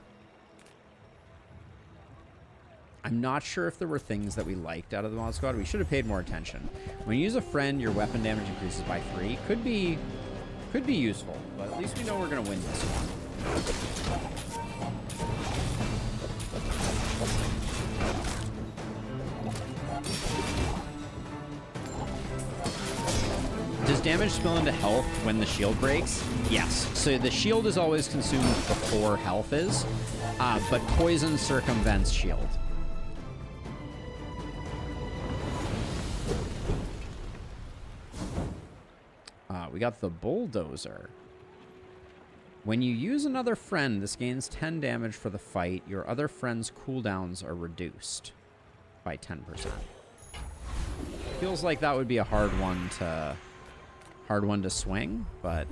not sure if there were things that we liked out of the mod squad. We should have paid more attention. When you use a friend, your weapon damage increases by 3. Could be useful, but at least we know we're gonna win this one. Does damage spill into health when the shield breaks? Yes. So the shield is always consumed before health is, but poison circumvents shield. We got the bulldozer. When you use another friend, this gains 10 damage for the fight. Your other friend's cooldowns are reduced by 10%. Feels like that would be a hard one to swing, but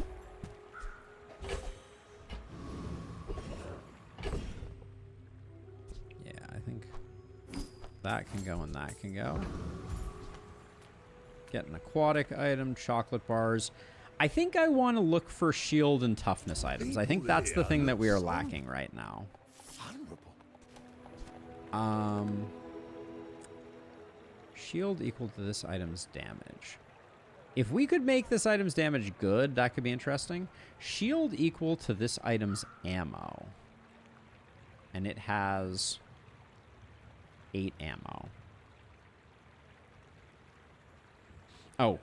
yeah, I think that can go and that can go. Get an aquatic item, chocolate bars. I think I want to look for shield and toughness items. I think that's the thing that we are lacking right now. Shield equal to this item's damage. If we could make this item's damage good, that could be interesting. Shield equal to this item's ammo. And it has 8 ammo. Oh.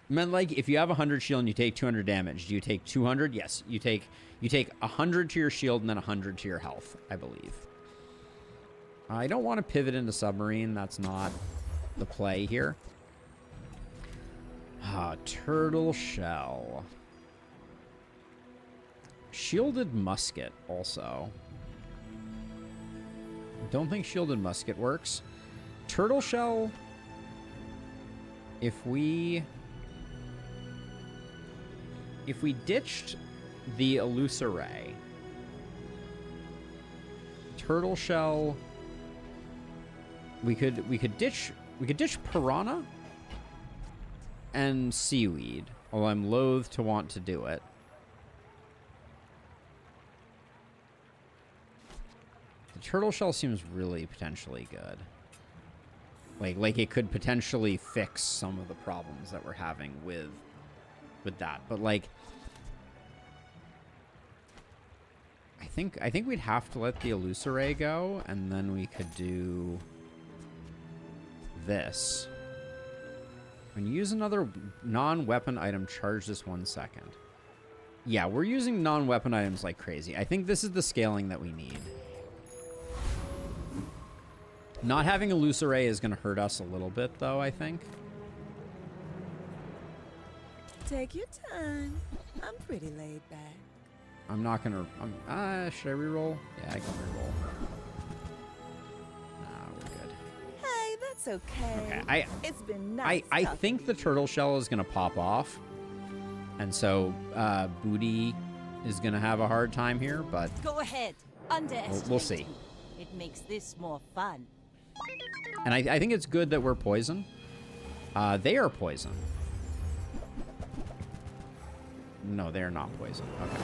I meant like if you have 100 shield and you take 200 damage, do you take 200? Yes, you take 100 to your shield and then 100 to your health, I believe. I don't want to pivot into submarine. That's not the play here. Turtle shell. Shielded musket also. Don't think shielded musket works. Turtle shell. If we ditched the Illusoray, turtle shell, we could ditch piranha and seaweed, although I'm loath to want to do it. The turtle shell seems really potentially good. Like it could potentially fix some of the problems that we're having with that. But like I think we'd have to let the Illusoray go, and then we could do this. When you use another non-weapon item, charge this 1 second. Yeah, we're using non-weapon items like crazy. I think this is the scaling that we need. Not having Illusoray is going to hurt us a little bit, though, I think. Take your time. I'm pretty laid back. I'm not going to... should I reroll? Yeah, I can reroll. We're good. Hey, that's okay. Okay, it's been nice. I think the turtle shell is going to pop off. And so Booty is going to have a hard time here, but... Go ahead. Underestimate. We'll see. It makes this more fun. And I think it's good that we're poison. They are poison. No, they're not poison. Okay.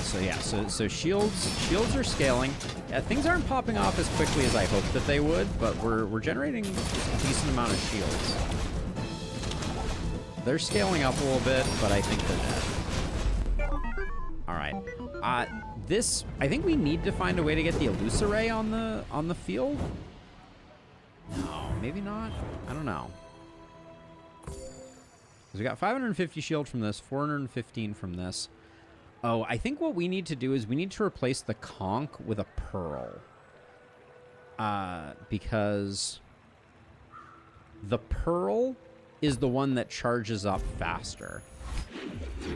So yeah, so shields are scaling. Yeah, things aren't popping off as quickly as I hoped that they would, but we're generating a decent amount of shields. They're scaling up a little bit, but I think they're dead. All right. I think we need to find a way to get the Illusoray on the field. No, maybe not. I don't know. Because we got 550 shield from this, 415 from this. Oh, I think what we need to do is we need to replace the conch with a pearl. Because the pearl is the one that charges up faster.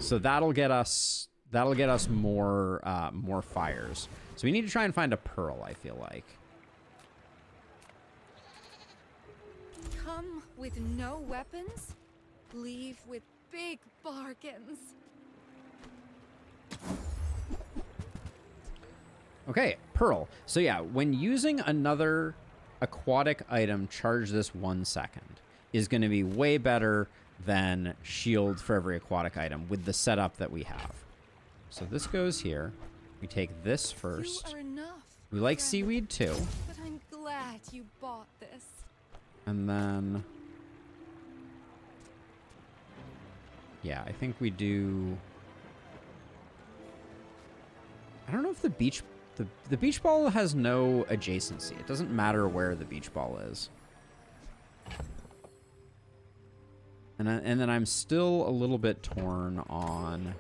So that'll get us more fires. So we need to try and find a pearl, I feel like. Come with no weapons, leave with big bargains. Okay, pearl. So yeah, when using another aquatic item, charge this 1 second is going to be way better than shield for every aquatic item with the setup that we have. So this goes here. We take this first. You are enough, we like seaweed too. But I'm glad you bought this. And then... yeah, I think we do... I don't know if the beach The beach ball has no adjacency. It doesn't matter where the beach ball is. And then I'm still a little bit torn on...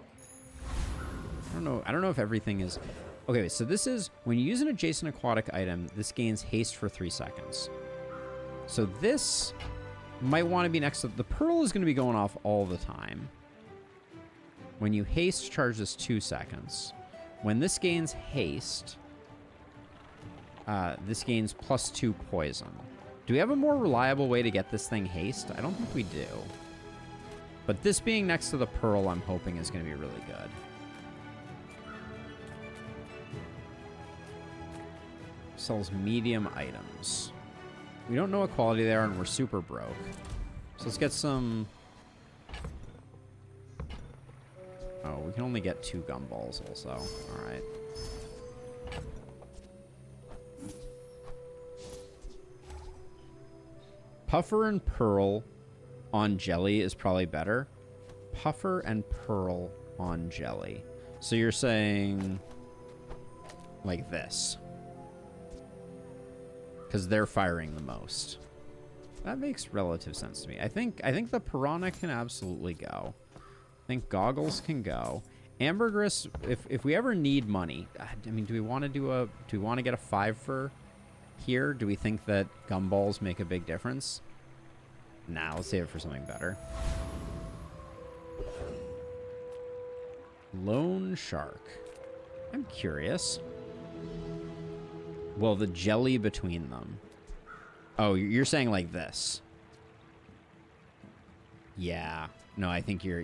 I don't know if everything is... Okay, so this is... When you use an adjacent aquatic item, this gains haste for 3 seconds. So this might want to be next to... The pearl is going to be going off all the time. When you haste, charge this 2 seconds. When this gains haste, this gains +2 poison. Do we have a more reliable way to get this thing haste? I don't think we do. But this being next to the pearl, I'm hoping is going to be really good. Sells medium items. We don't know what quality they are, and we're super broke. So let's get some... Oh, we can only get 2 gumballs also. Alright. Puffer and pearl on jelly is probably better. Puffer and pearl on jelly. So you're saying like this. Because they're firing the most. That makes relative sense to me. I think the piranha can absolutely go. I think goggles can go. Ambergris, if we ever need money, I mean, do we want to get a 5 for here? Do we think that gumballs make a big difference? Nah, let's save it for something better. Lone shark. I'm curious. Well, the jelly between them. Oh, you're saying like this. Yeah. No, I think you're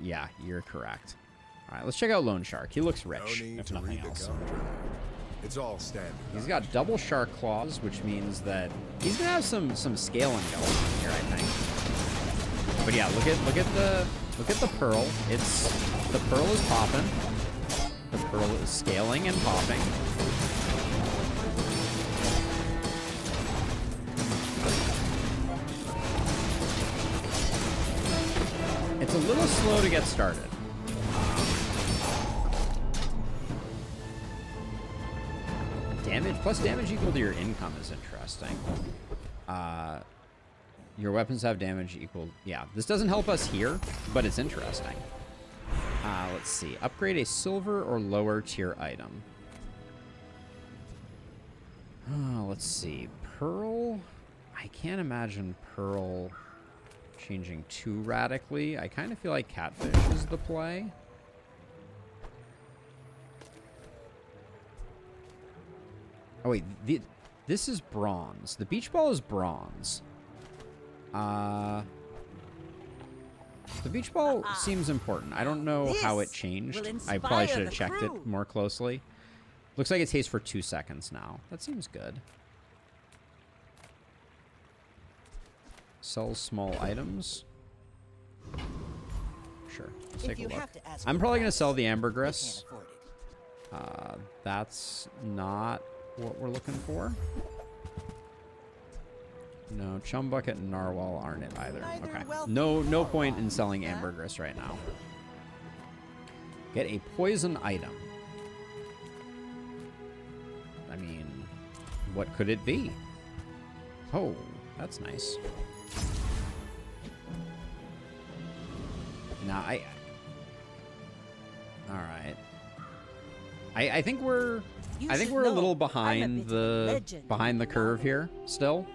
correct. All right, let's check out Lone Shark. He looks rich, if nothing else. It's all standard. He's got double shark claws, which means that he's gonna have some scaling going on here, I think. But yeah, look at the pearl. The pearl is popping. The pearl is scaling and popping. It's a little slow to get started. Damage plus damage equal to your income is interesting. Your weapons have damage equal. Yeah, this doesn't help us here, but it's interesting. Let's see. Upgrade a silver or lower tier item. Let's see. Pearl. I can't imagine Pearl changing too radically. I kind of feel like Catfish is the play. Oh wait, this is bronze. The beach ball is bronze. The beach ball seems important. I don't know how it changed. I probably should have checked it more closely. Looks like it tastes for 2 seconds now. That seems good. Sells small items. Sure, let's take a look. I'm probably going to sell the ambergris. That's not what we're looking for. No, chum bucket and narwhal aren't it either. Okay. No point in selling ambergris right now. Get a poison item. I mean, what could it be? Oh, that's nice. Now all right. I think we're a little behind the curve here still.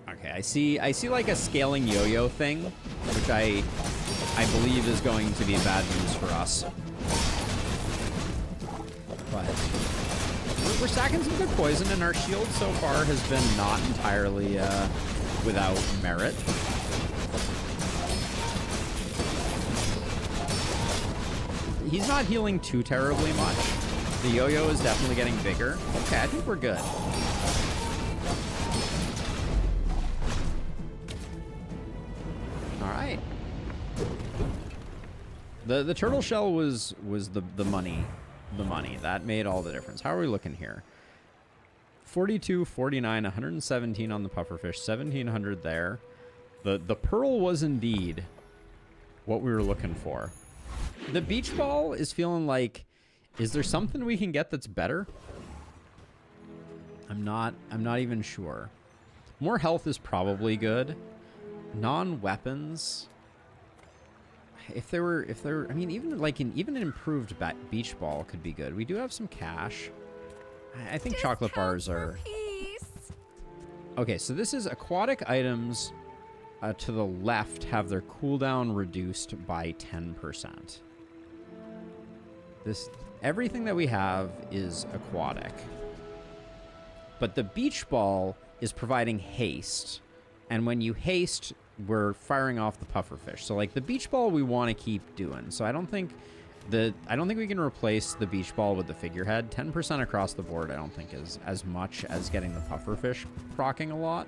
Okay, I see like a scaling yo-yo thing, which I believe is going to be bad news for us. But we're stacking some good poison, and our shield so far has been not entirely without merit. He's not healing too terribly much. The yo-yo is definitely getting bigger. Okay, I think we're good. All right. The turtle shell was the money. The money. That made all the difference. How are we looking here? 42, 49, 117 on the pufferfish, 1700 there. The pearl was indeed what we were looking for. The beach ball is feeling like, is there something we can get that's better? I'm not even sure. More health is probably good. Non-weapons. If there were, I mean, even like even an improved beach ball could be good. We do have some cash. I think chocolate bars are. Okay, so this is aquatic items to the left have their cooldown reduced by 10%. Everything that we have is aquatic. But the beach ball is providing haste. And when you haste, we're firing off the pufferfish. So like the beach ball we want to keep doing. So I don't think we can replace the beach ball with the figurehead. 10% across the board I don't think is as much as getting the pufferfish proccing a lot.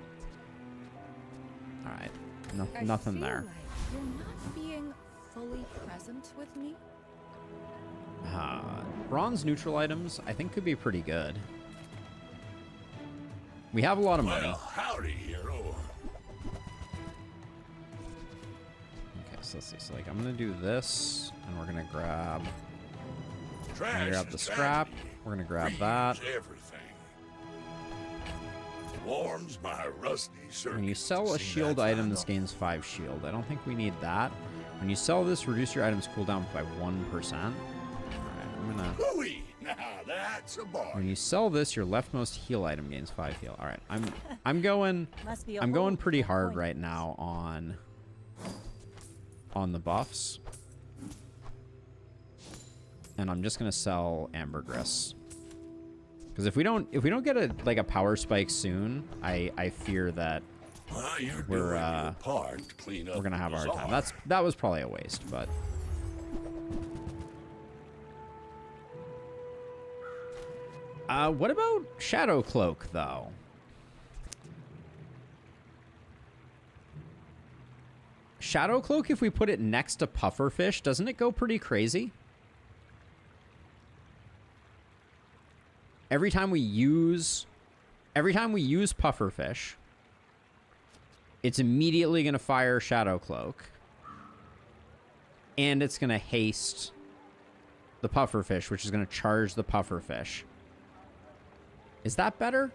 All right. Nothing there. Like you're not being fully present with me. Bronze neutral items I think could be pretty good. We have a lot of money. Well, howdy, hero. Okay, so let's see. So like I'm gonna do this, and we're gonna grab. The scrap. We're gonna grab that. Everything. Warms my rusty circuit. When you sell a shield item, this gains 5 shield. I don't think we need that. When you sell this, reduce your item's cooldown by 1%. Alright, I'm gonna. Now that's a bar. When you sell this, your leftmost heal item gains 5 heal. Alright, I'm going pretty hard right now on the buffs. And I'm just gonna sell ambergris. Because if we don't get a power spike soon, I fear that we're gonna have a hard time. That was probably a waste, but what about Shadow Cloak though? Shadow Cloak, if we put it next to Pufferfish, doesn't it go pretty crazy? Every time we use Pufferfish, it's immediately going to fire Shadow Cloak. And it's going to haste the Pufferfish, which is going to charge the Pufferfish. Is that better?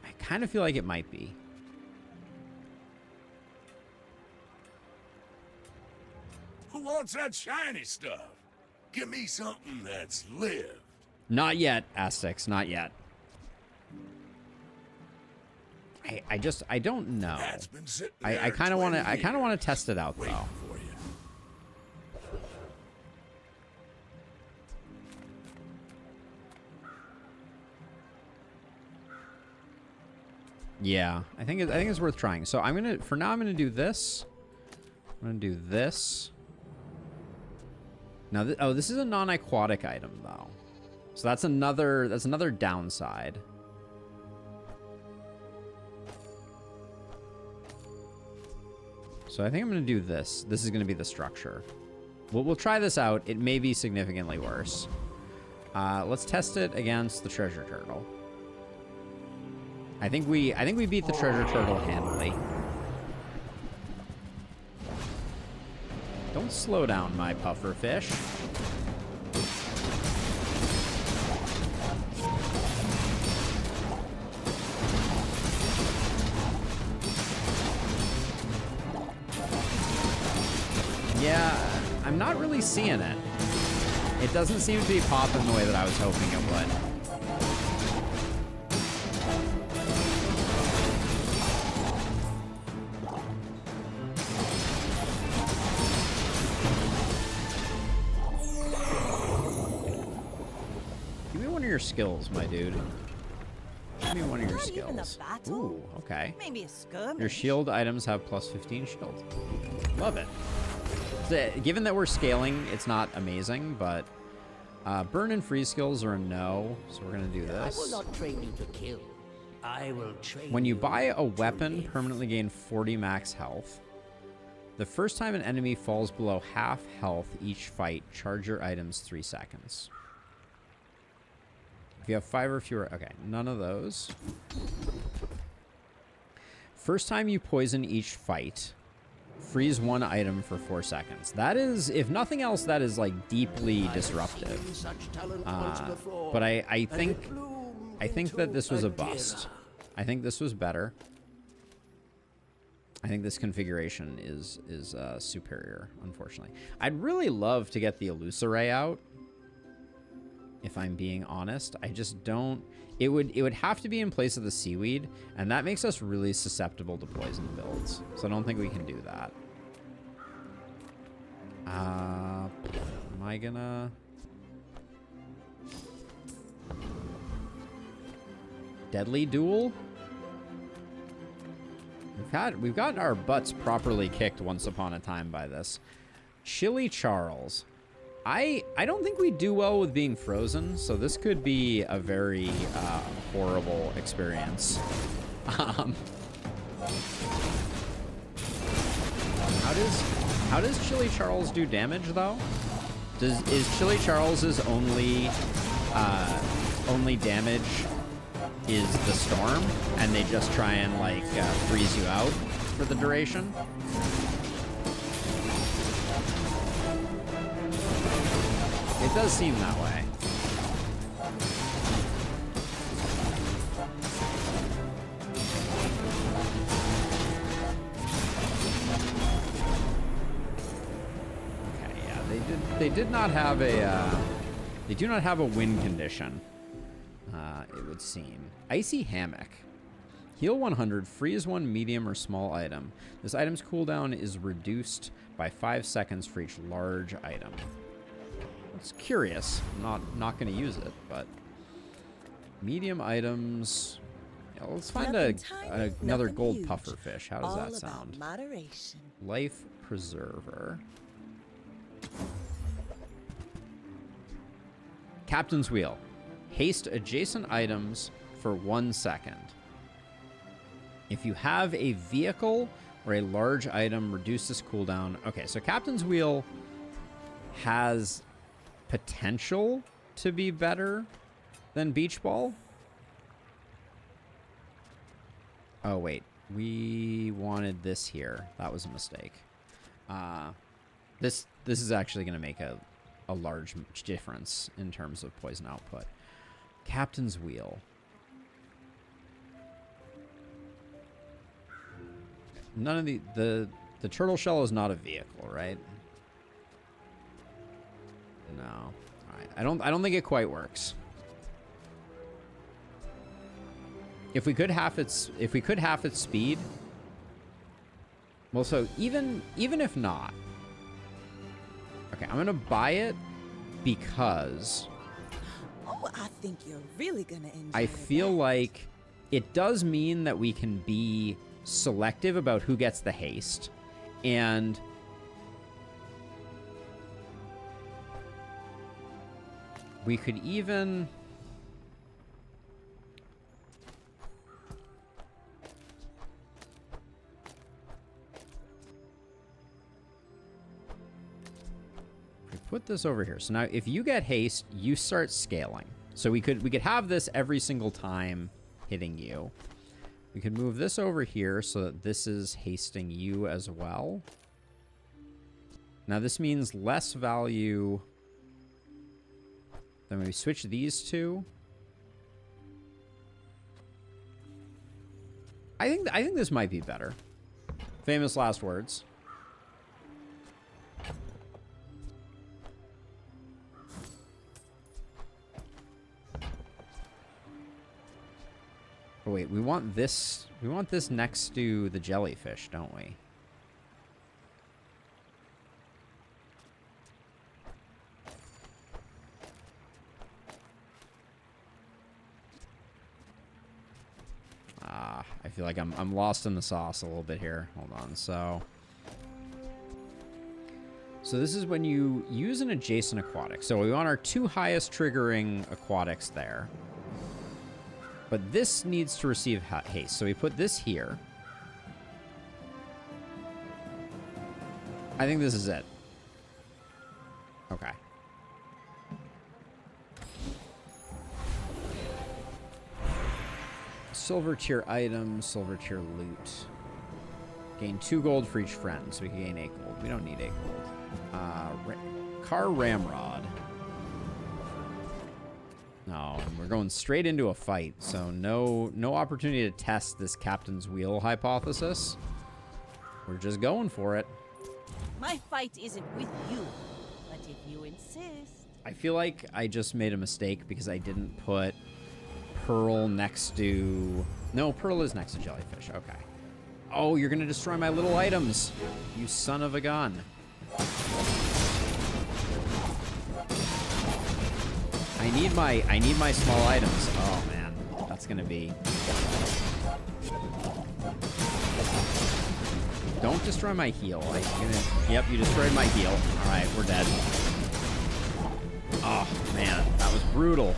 I kind of feel like it might be. Who wants that shiny stuff? Give me something that's lived. Not yet, Aztecs, not yet. I don't know. I kind of want to test it out though. Yeah, I think it's worth trying. So for now I'm gonna do this. I'm gonna do this. Now, this is a non-aquatic item though, so that's another downside. So I think I'm gonna do this. This is gonna be the structure. We'll try this out. It may be significantly worse. Let's test it against the treasure turtle. I think we beat the treasure turtle handily. Don't slow down, my pufferfish. Yeah, I'm not really seeing it. It doesn't seem to be popping the way that I was hoping it would. Your skills, my dude. Give me one of your skills. Ooh, okay. Maybe a skirmish. Your shield items have plus 15 shield. Love it. So, given that we're scaling, it's not amazing, but burn and freeze skills are a no, so we're gonna do this. I will not train you to kill. I will train. When you buy a weapon, permanently gain 40 max health. The first time an enemy falls below half health each fight, charge your items 3 seconds. If you have 5 or fewer, okay, none of those. First time you poison each fight, Freeze one item for 4 seconds. That is, if nothing else, that is like deeply disruptive. But I think that this was a bust. I think this was better. I think this configuration is superior, unfortunately. I'd really love to get the Illusoray out, if I'm being honest. I just don't... It would have to be in place of the Seaweed, and that makes us really susceptible to poison builds. So I don't think we can do that. Am I gonna... Deadly Duel? We've gotten our butts properly kicked once upon a time by this. Chili Charles. I don't think we do well with being frozen, so this could be a very horrible experience. How does Chili Charles do damage though? Is Chili Charles's only damage is the storm, and they just try and like freeze you out for the duration? It does seem that way. Okay, yeah, they did not have a they do not have a win condition. It would seem. Icy Hammock. Heal 100, freeze one medium or small item. This item's cooldown is reduced by 5 seconds for each large item. It's curious. I'm not going to use it, but medium items. Yeah, let's find another gold huge. Pufferfish. How does that sound? Moderation. Life Preserver. Captain's Wheel. Haste adjacent items for 1 second. If you have a vehicle or a large item, reduce this cooldown. Okay, so Captain's Wheel has potential to be better than Beach Ball. Oh, wait. We wanted this here. That was a mistake. This is actually going to make a large difference in terms of poison output. Captain's Wheel. None of the turtle shell is not a vehicle, right? No. All right. I don't think it quite works. If we could half its speed. Well, so even if not. Okay, I'm going to buy it because Oh, I think you're really gonna enjoy I feel like it does mean that we can be selective about who gets the haste, and we could even put this over here. So now if you get haste, you start scaling. So we could have this every single time hitting you. We could move this over here so that this is hasting you as well. Now this means less value. Then we switch these two. I think this might be better. Famous last words. Oh, wait, we want this next to the jellyfish, don't we? I feel like I'm lost in the sauce a little bit here. Hold on. So this is when you use an adjacent aquatic. So we want our two highest triggering aquatics there. But this needs to receive haste. So we put this here. I think this is it. Okay. Silver tier item, silver tier loot. Gain 2 gold for each friend, so we can gain 8 gold. We don't need 8 gold. Car Ramrod. No, we're going straight into a fight, so no opportunity to test this captain's wheel hypothesis. We're just going for it. My fight isn't with you, but if you insist. I feel like I just made a mistake because I didn't put Pearl next to... No, Pearl is next to Jellyfish. Okay. Oh, you're going to destroy my little items, you son of a gun. I need my small items. Oh, man. That's going to be... Don't destroy my heal. Yep, you destroyed my heal. All right, we're dead. Oh, man. That was brutal.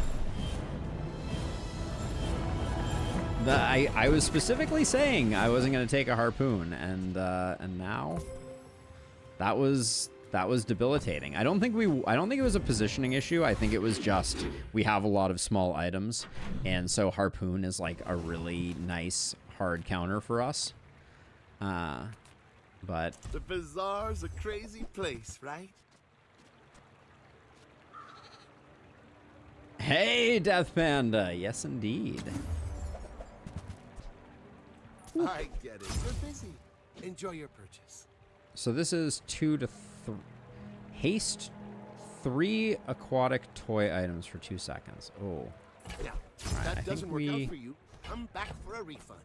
I was specifically saying I wasn't going to take a harpoon, and now that was debilitating. I don't think it was a positioning issue. I think it was just we have a lot of small items, and so harpoon is like a really nice hard counter for us. But the Bazaar's a crazy place, right? Hey, Death Panda. Yes, indeed. I get it. You're busy. Enjoy your purchase. So this is 2 to 3. Haste 3 aquatic toy items for 2 seconds. Oh. Yeah. Right, That doesn't work out for you. Come back for a refund.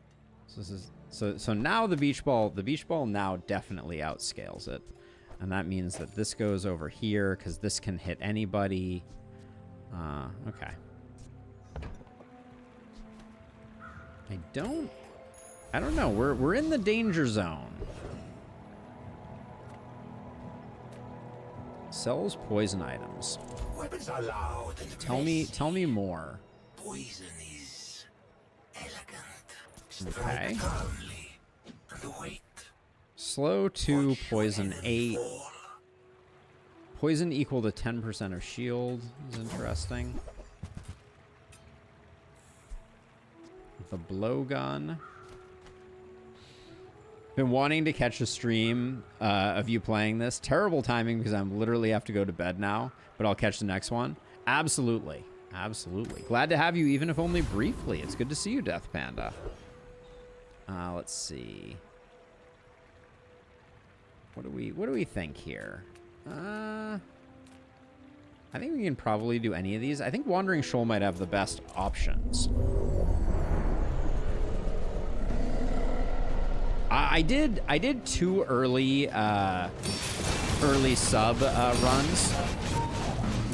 So this is so now the beach ball now definitely outscales it. And that means that this goes over here because this can hit anybody. Okay. I don't know. We're in the danger zone. Sells poison items. Weapons are loud and Tell me more. Poison is elegant. Okay. Calmly and wait. Slow 2, poison 8. Poison equal to 10% of shield is interesting. The blowgun. Been wanting to catch a stream of you playing this. Terrible timing because I'm literally have to go to bed now, but I'll catch the next one. Absolutely. Absolutely. Glad to have you, even if only briefly. It's good to see you, Death Panda. Let's see. What do we think here? I think we can probably do any of these. I think Wandering Shoal might have the best options. I did 2 early sub runs,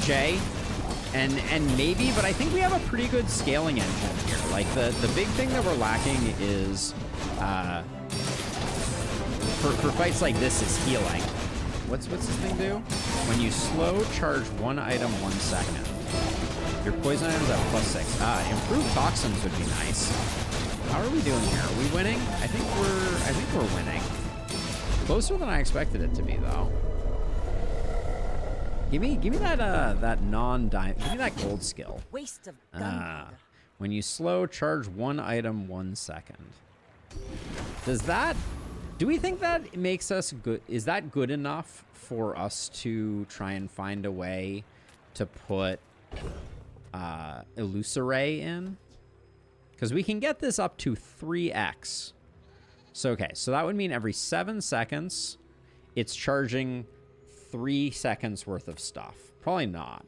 Jay, and maybe, but I think we have a pretty good scaling engine here. Like the big thing that we're lacking is for fights like this is healing. What's this thing do? When you slow charge 1 item 1 second, your poison items at +6. Improved toxins would be nice. How are we doing here? Are we winning? I think we're winning. Closer than I expected it to be, though. Give me that non-diamond. Give me that gold skill. Waste of gunpowder. When you slow charge 1 item 1 second. Do we think that makes us good? Is that good enough for us to try and find a way to put Illusoray in? Because we can get this up to 3x. So, okay, so that would mean every 7 seconds, it's charging 3 seconds worth of stuff. Probably not.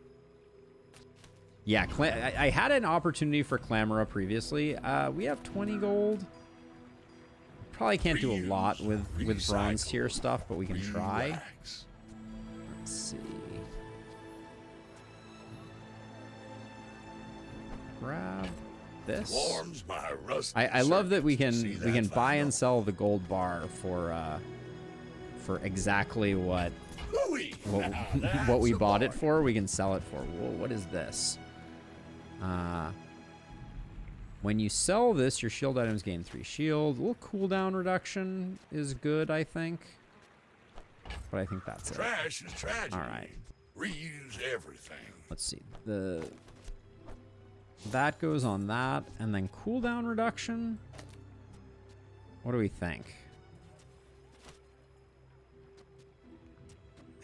Yeah, I had an opportunity for Clamora previously. We have 20 gold. Probably can't do a lot with bronze tier stuff, but we can try. Let's see. Grab this. Warms my rusty I love that we surface. can buy and sell the gold bar for exactly what we bought it for. We can sell it for. Whoa, what is this? When you sell this, your shield items gain 3 shield. A little cooldown reduction is good, I think. But I think that's it. Trash is tragedy. All right. Reuse everything. Let's see. That goes on that, and then cooldown reduction. What do we think?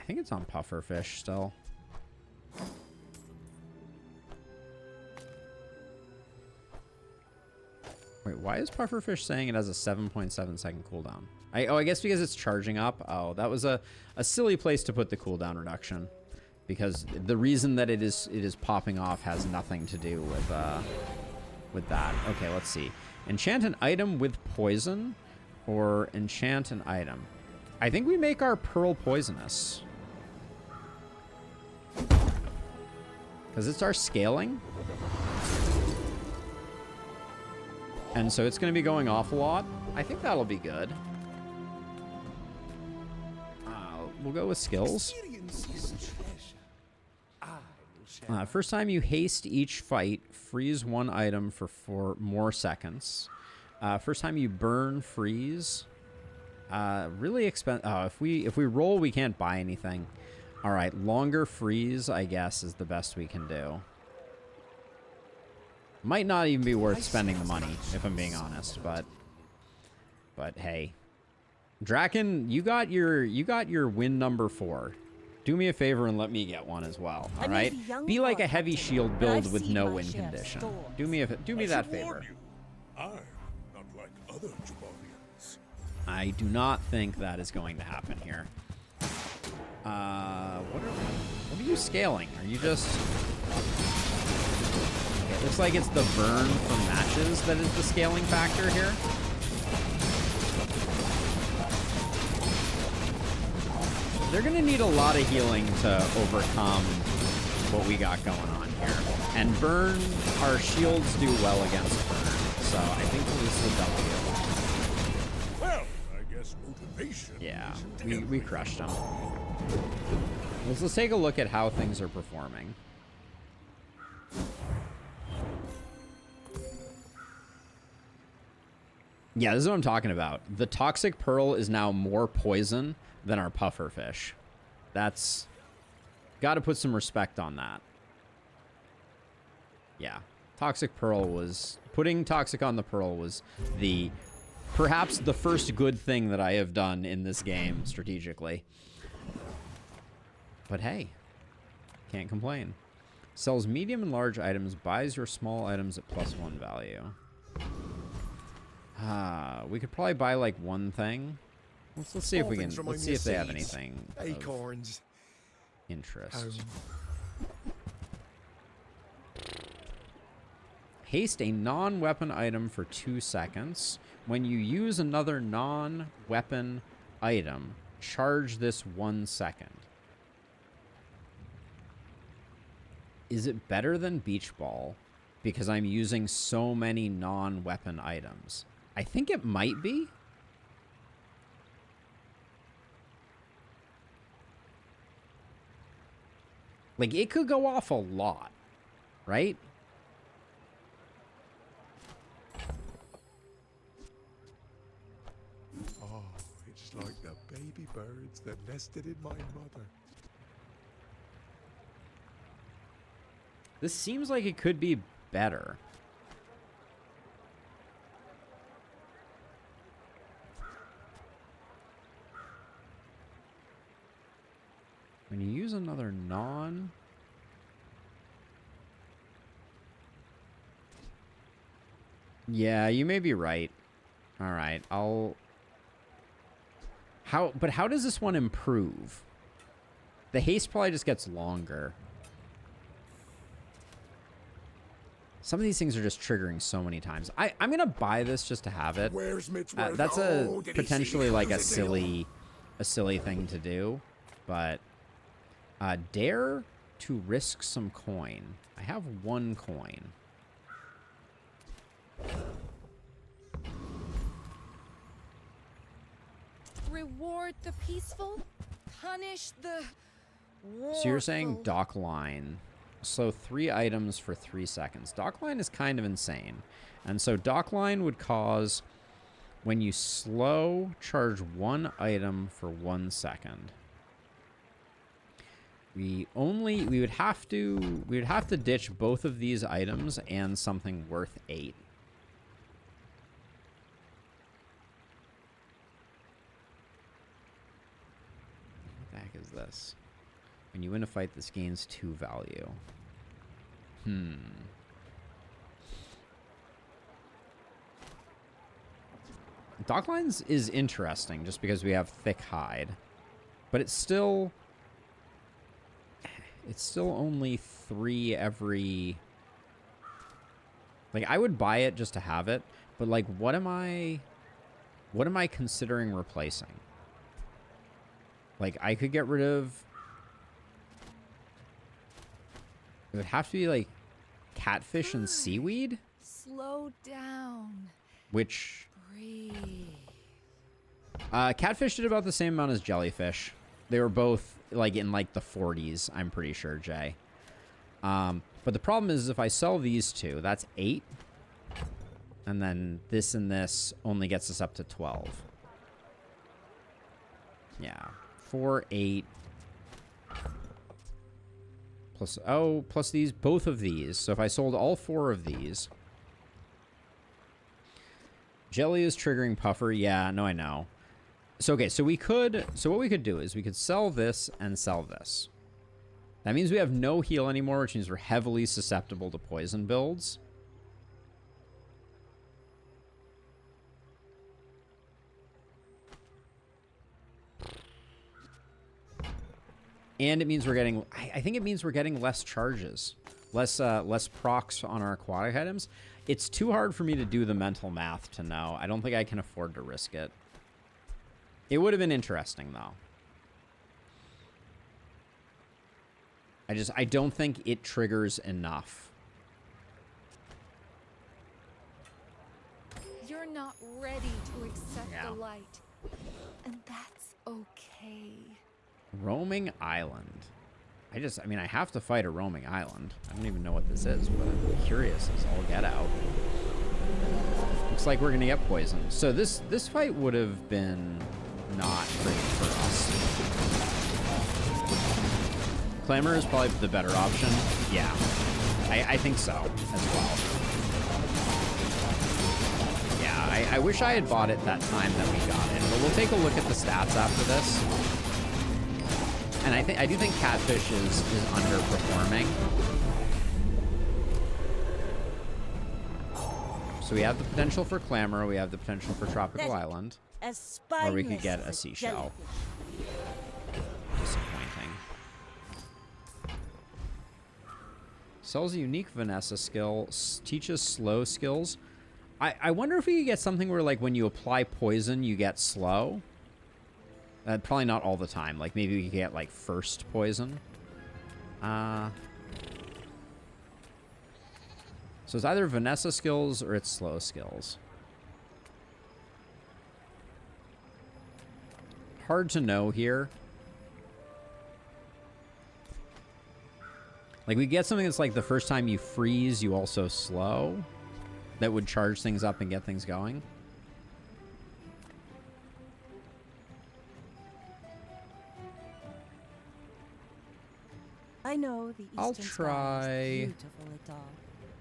I think it's on pufferfish still. Wait, why is pufferfish saying it has a 7.7 second cooldown? I guess because it's charging up. Oh, that was a silly place to put the cooldown reduction, because the reason that it is popping off has nothing to do with that. Okay, let's see. Enchant an item with poison, or enchant an item. I think we make our pearl poisonous, because it's our scaling. And so it's going to be going off a lot. I think that'll be good. We'll go with skills. First time you haste each fight, freeze one item for 4 more seconds. First time you burn, freeze. Really expensive. Oh, if we roll, we can't buy anything. All right, longer freeze, I guess, is the best we can do. Might not even be worth spending the money, if I'm being honest, but hey. Draken, you got your win number 4. Do me a favor and let me get one as well, all right? Be like a heavy shield build with no win condition. Do me that favor. I'm not like other Jabarians. I do not think that is going to happen here. What are you scaling? Are you just... It looks like it's the burn from matches that is the scaling factor here. They're going to need a lot of healing to overcome what we got going on here. And burn, our shields do well against burn. So I think this is a W. Well, I guess motivation. Yeah, we crushed them. Let's take a look at how things are performing. Yeah, this is what I'm talking about. The Toxic Pearl is now more poison than our pufferfish. That's... Got to put some respect on that. Yeah. Toxic Pearl was... Putting Toxic on the Pearl was the... Perhaps the first good thing that I have done in this game strategically. But hey. Can't complain. Sells medium and large items. Buys your small items at +1 value. We could probably buy like one thing. Let's see if we can. Let's see if they have anything. Acorns. Interest. Haste a non-weapon item for 2 seconds. When you use another non-weapon item, charge this 1 second. Is it better than Beach Ball because I'm using so many non-weapon items? I think it might be. Like, it could go off a lot, right? Oh, it's like the baby birds that nested in my mother. This seems like it could be better. When you use another non... Yeah, you may be right. All right, But how does this one improve? The haste probably just gets longer. Some of these things are just triggering so many times. I'm gonna buy this just to have it. That's potentially like a silly thing to do, but dare to risk some coin. I have 1 coin. Reward the peaceful, punish the So you're saying dock line. So 3 items for 3 seconds. Dock line is kind of insane. And so dock line would cause, when you slow, charge 1 item for 1 second. We would have to ditch both of these items and something worth 8. What the heck heck is this? When you win a fight, this gains 2 value. Docklines is interesting just because we have thick hide. But it's still only 3 every... Like, I would buy it just to have it, but like what am I considering replacing? Like, I could get rid of... It would have to be like catfish and seaweed? Slow down. Which... Breathe. Catfish did about the same amount as jellyfish. They were both like in like the 40s, I'm pretty sure, Jay. But the problem is if I sell these two, that's 8. And then this and this only gets us up to 12. Yeah. 4, 8. Plus, oh, plus these, both of these. So if I sold all 4 of these. Jelly is triggering puffer. Yeah, no, I know. So, okay, so what we could do is we could sell this and sell this. That means we have no heal anymore, which means we're heavily susceptible to poison builds. And it means we're getting, I think it means we're getting less charges. Less procs on our aquatic items. It's too hard for me to do the mental math to know. I don't think I can afford to risk it. It would have been interesting, though. I don't think it triggers enough. You're not ready to accept the light. And that's okay. Roaming island. I mean, I have to fight a roaming island. I don't even know what this is, but I'm curious as all get out. Looks like we're going to get poisoned. So this fight would have been not great for us. Clamor is probably the better option. Yeah, I think so as well. Yeah, I wish I had bought it that time that we got it, but we'll take a look at the stats after this. And I do think Catfish is underperforming. So we have the potential for Clamor, we have the potential for Tropical Island. Or we could get a seashell. Disappointing. Sells a unique Vanessa skill, teaches slow skills. I wonder if we could get something where, like, when you apply poison, you get slow. Probably not all the time. Like, maybe we could get, like, first poison. So it's either Vanessa skills or it's slow skills. Hard to know here. Like, we get something that's like the first time you freeze, you also slow. That would charge things up and get things going. I know the Eastern Sky is beautiful at all.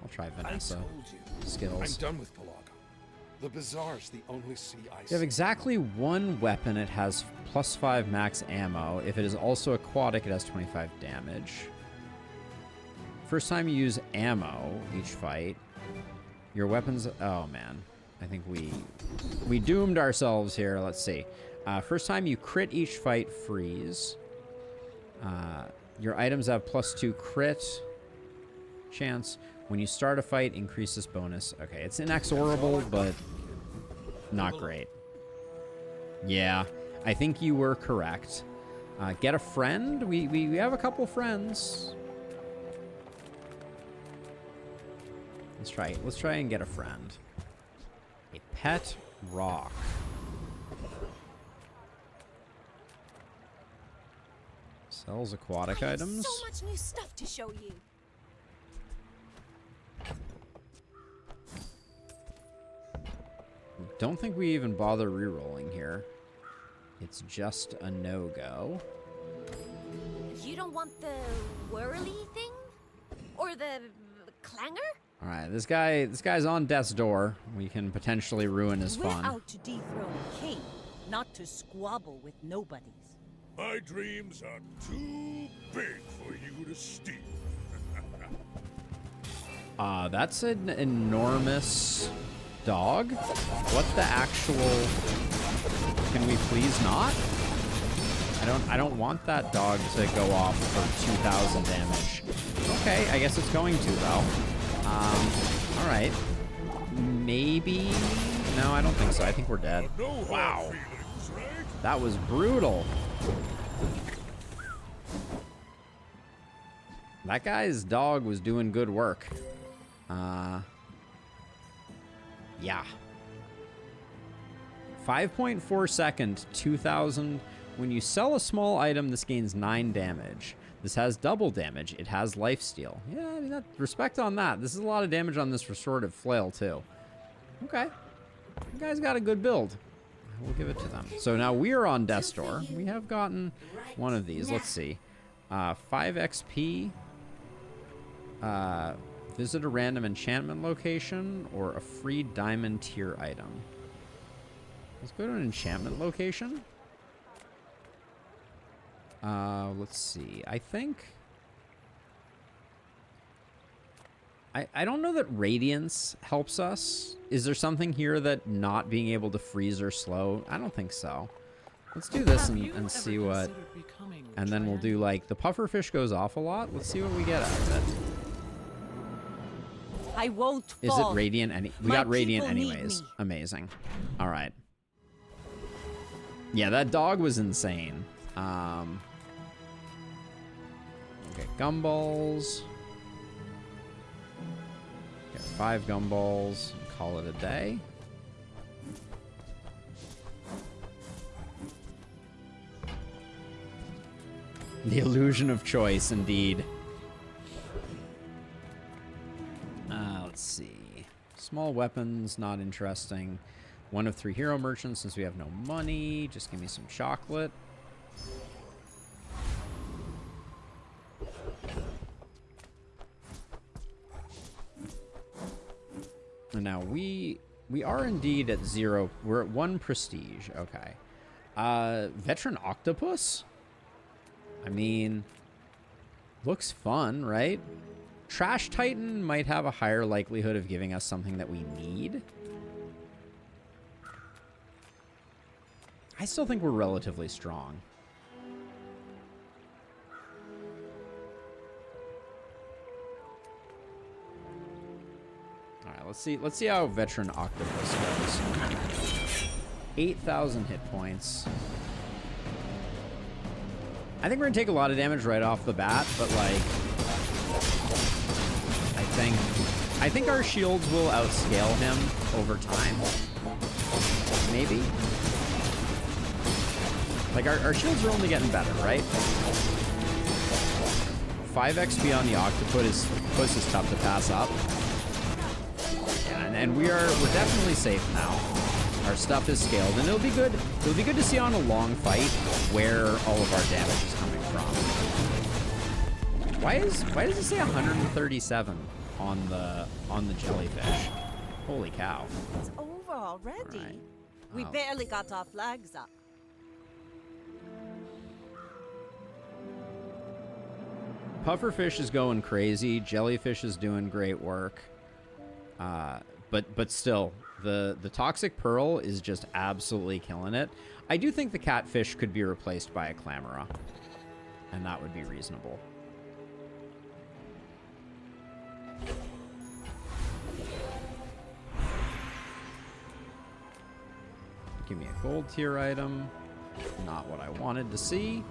I'll try Vanessa. I told you. Skills. I'm done with Pelaga. The Bazaar's the only sea I see. You have exactly one weapon. It has +5 max ammo. If it is also aquatic, it has 25 damage. First time you use ammo each fight, your weapons... Oh, man. I think we doomed ourselves here. Let's see. First time you crit each fight, freeze. Your items have +2 crit chance. When you start a fight, increase this bonus. Okay, it's inexorable, but not great. Yeah, I think you were correct. Get a friend? We have a couple friends. Let's try and get a friend. A pet rock. Sells aquatic items. So much new stuff to show you. Don't think we even bother re-rolling here. It's just a no-go. You don't want the whirly thing? Or the clanger? All right, this guy's on death's door. We can potentially ruin his fun. We're out to dethrone a king, not to squabble with nobodies. My dreams are too big for you to steal. That's an enormous dog. What the actual? Can we please not? I don't want that dog to go off for 2,000 damage. Okay, I guess it's going to though. All right. Maybe. No, I don't think so. I think we're dead. Wow. That was brutal. That guy's dog was doing good work. Yeah. 5.4 second, 2,000. When you sell a small item, this gains 9 damage. This has double damage. It has lifesteal. Yeah, I mean, respect on that. This is a lot of damage on this restorative flail, too. Okay. You guys got a good build. We'll give it to them. So now we are on Death's Door. We have gotten one of these. Let's see. 5 XP. Visit a random enchantment location or a free diamond tier item. Let's go to an enchantment location. Let's see. I think... I don't know that Radiance helps us. Is there something here that not being able to freeze or slow? I don't think so. Let's do this and see what... And then we'll do, like, the pufferfish goes off a lot. Let's see what we get out of it. I won't fall. Is it Radiant? We got Radiant anyways. Amazing. All right. Yeah, that dog was insane. Okay, gumballs. Get 5 gumballs. Call it a day. The illusion of choice, indeed. Let's see. Small weapons, not interesting. 1 of 3 hero merchants since we have no money. Just give me some chocolate. And now we are indeed at 0. We're at 1 prestige. Okay. Veteran octopus? I mean, looks fun, right? Trash Titan might have a higher likelihood of giving us something that we need. I still think we're relatively strong. All right, let's see how Veteran Octopus goes. 8,000 hit points. I think we're gonna take a lot of damage right off the bat, but like, I think our shields will outscale him over time. Maybe. Like, our shields are only getting better, right? 5 XP on the octopus is tough to pass up. Yeah, and we're definitely safe now. Our stuff is scaled, and it'll be good to see on a long fight where all of our damage is coming from. Why does it say 137 on the jellyfish? Holy cow. It's over already. Right. We barely got our flags up. Pufferfish is going crazy. Jellyfish is doing great work. But still, the Toxic Pearl is just absolutely killing it. I do think the Catfish could be replaced by a Clamora, and that would be reasonable. Give me a gold tier item. Not what I wanted to see.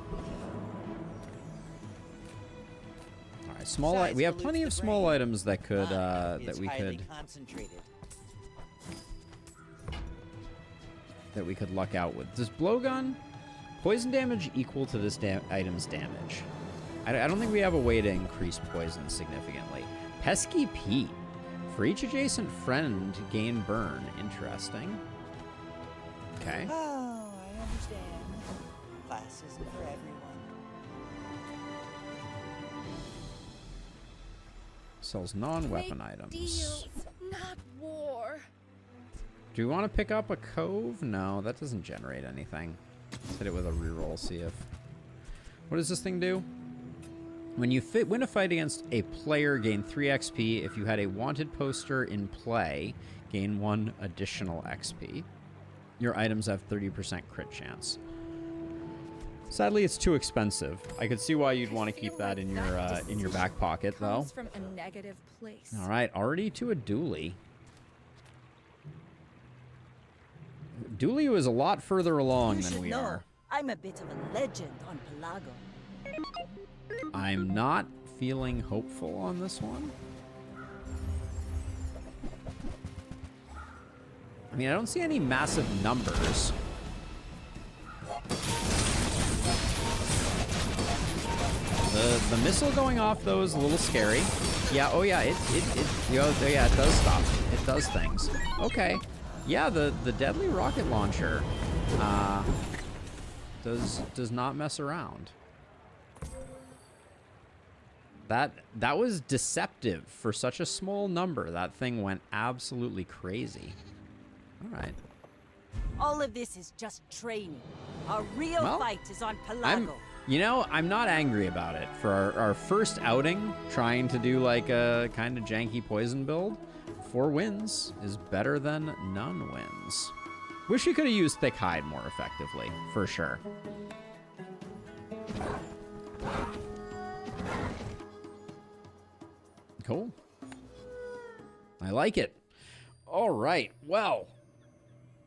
All right, small. We have plenty of small items that could that we could luck out with. Does blowgun poison damage equal to this item's damage? I don't think we have a way to increase poison significantly. Pesky Pete. For each adjacent friend, gain burn. Interesting. Okay. Oh, I understand. Class isn't for everyone. Sells non-weapon Make items. Deals, not war. Do we want to pick up a cove? No, that doesn't generate anything. Let's hit it with a reroll, see if What does this thing do? When you win a fight against a player, gain 3 XP. If you had a wanted poster in play, gain 1 additional XP. Your items have 30% crit chance. Sadly, it's too expensive. I could see why you'd want to keep that in your back pocket, though. From a negative place. All right, already to a dually. Dooley was a lot further along than we are. I'm a bit of a legend on Pelago. I'm not feeling hopeful on this one. I mean, I don't see any massive numbers. The missile going off, though, is a little scary. Yeah, oh yeah, it does stop. It does things. Okay. Yeah, the deadly rocket launcher does not mess around. That was deceptive for such a small number. That thing went absolutely crazy. All right. All of this is just training. Our real fight is on Pelago. I'm not angry about it. For our first outing, trying to do like a kind of janky poison build, 4 wins is better than none wins. Wish we could have used Thick Hide more effectively, for sure. Cool. I like it. All right. Well,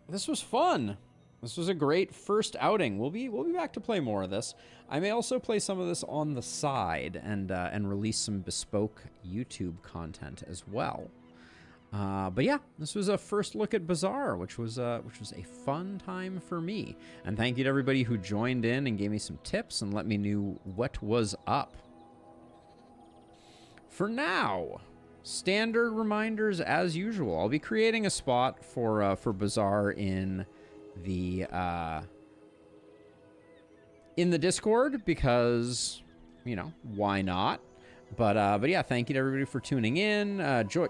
this was fun. This was a great first outing. We'll be back to play more of this. I may also play some of this on the side and release some bespoke YouTube content as well. But yeah, this was a first look at Bazaar, which was a fun time for me. And thank you to everybody who joined in and gave me some tips and let me know what was up. For now, standard reminders as usual. I'll be creating a spot for Bazaar in the Discord because, why not? But yeah, thank you to everybody for tuning in.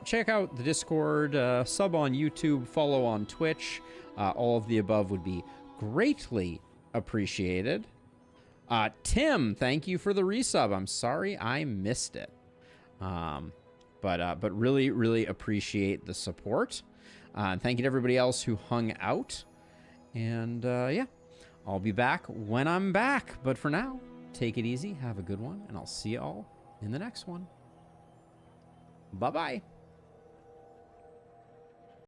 Check out the Discord, sub on YouTube, follow on Twitch. All of the above would be greatly appreciated. Tim, thank you for the resub. I'm sorry I missed it. But really, really appreciate the support. Thank you to everybody else who hung out. And yeah, I'll be back when I'm back. But for now, take it easy, have a good one, and I'll see you all in the next one. Bye-bye.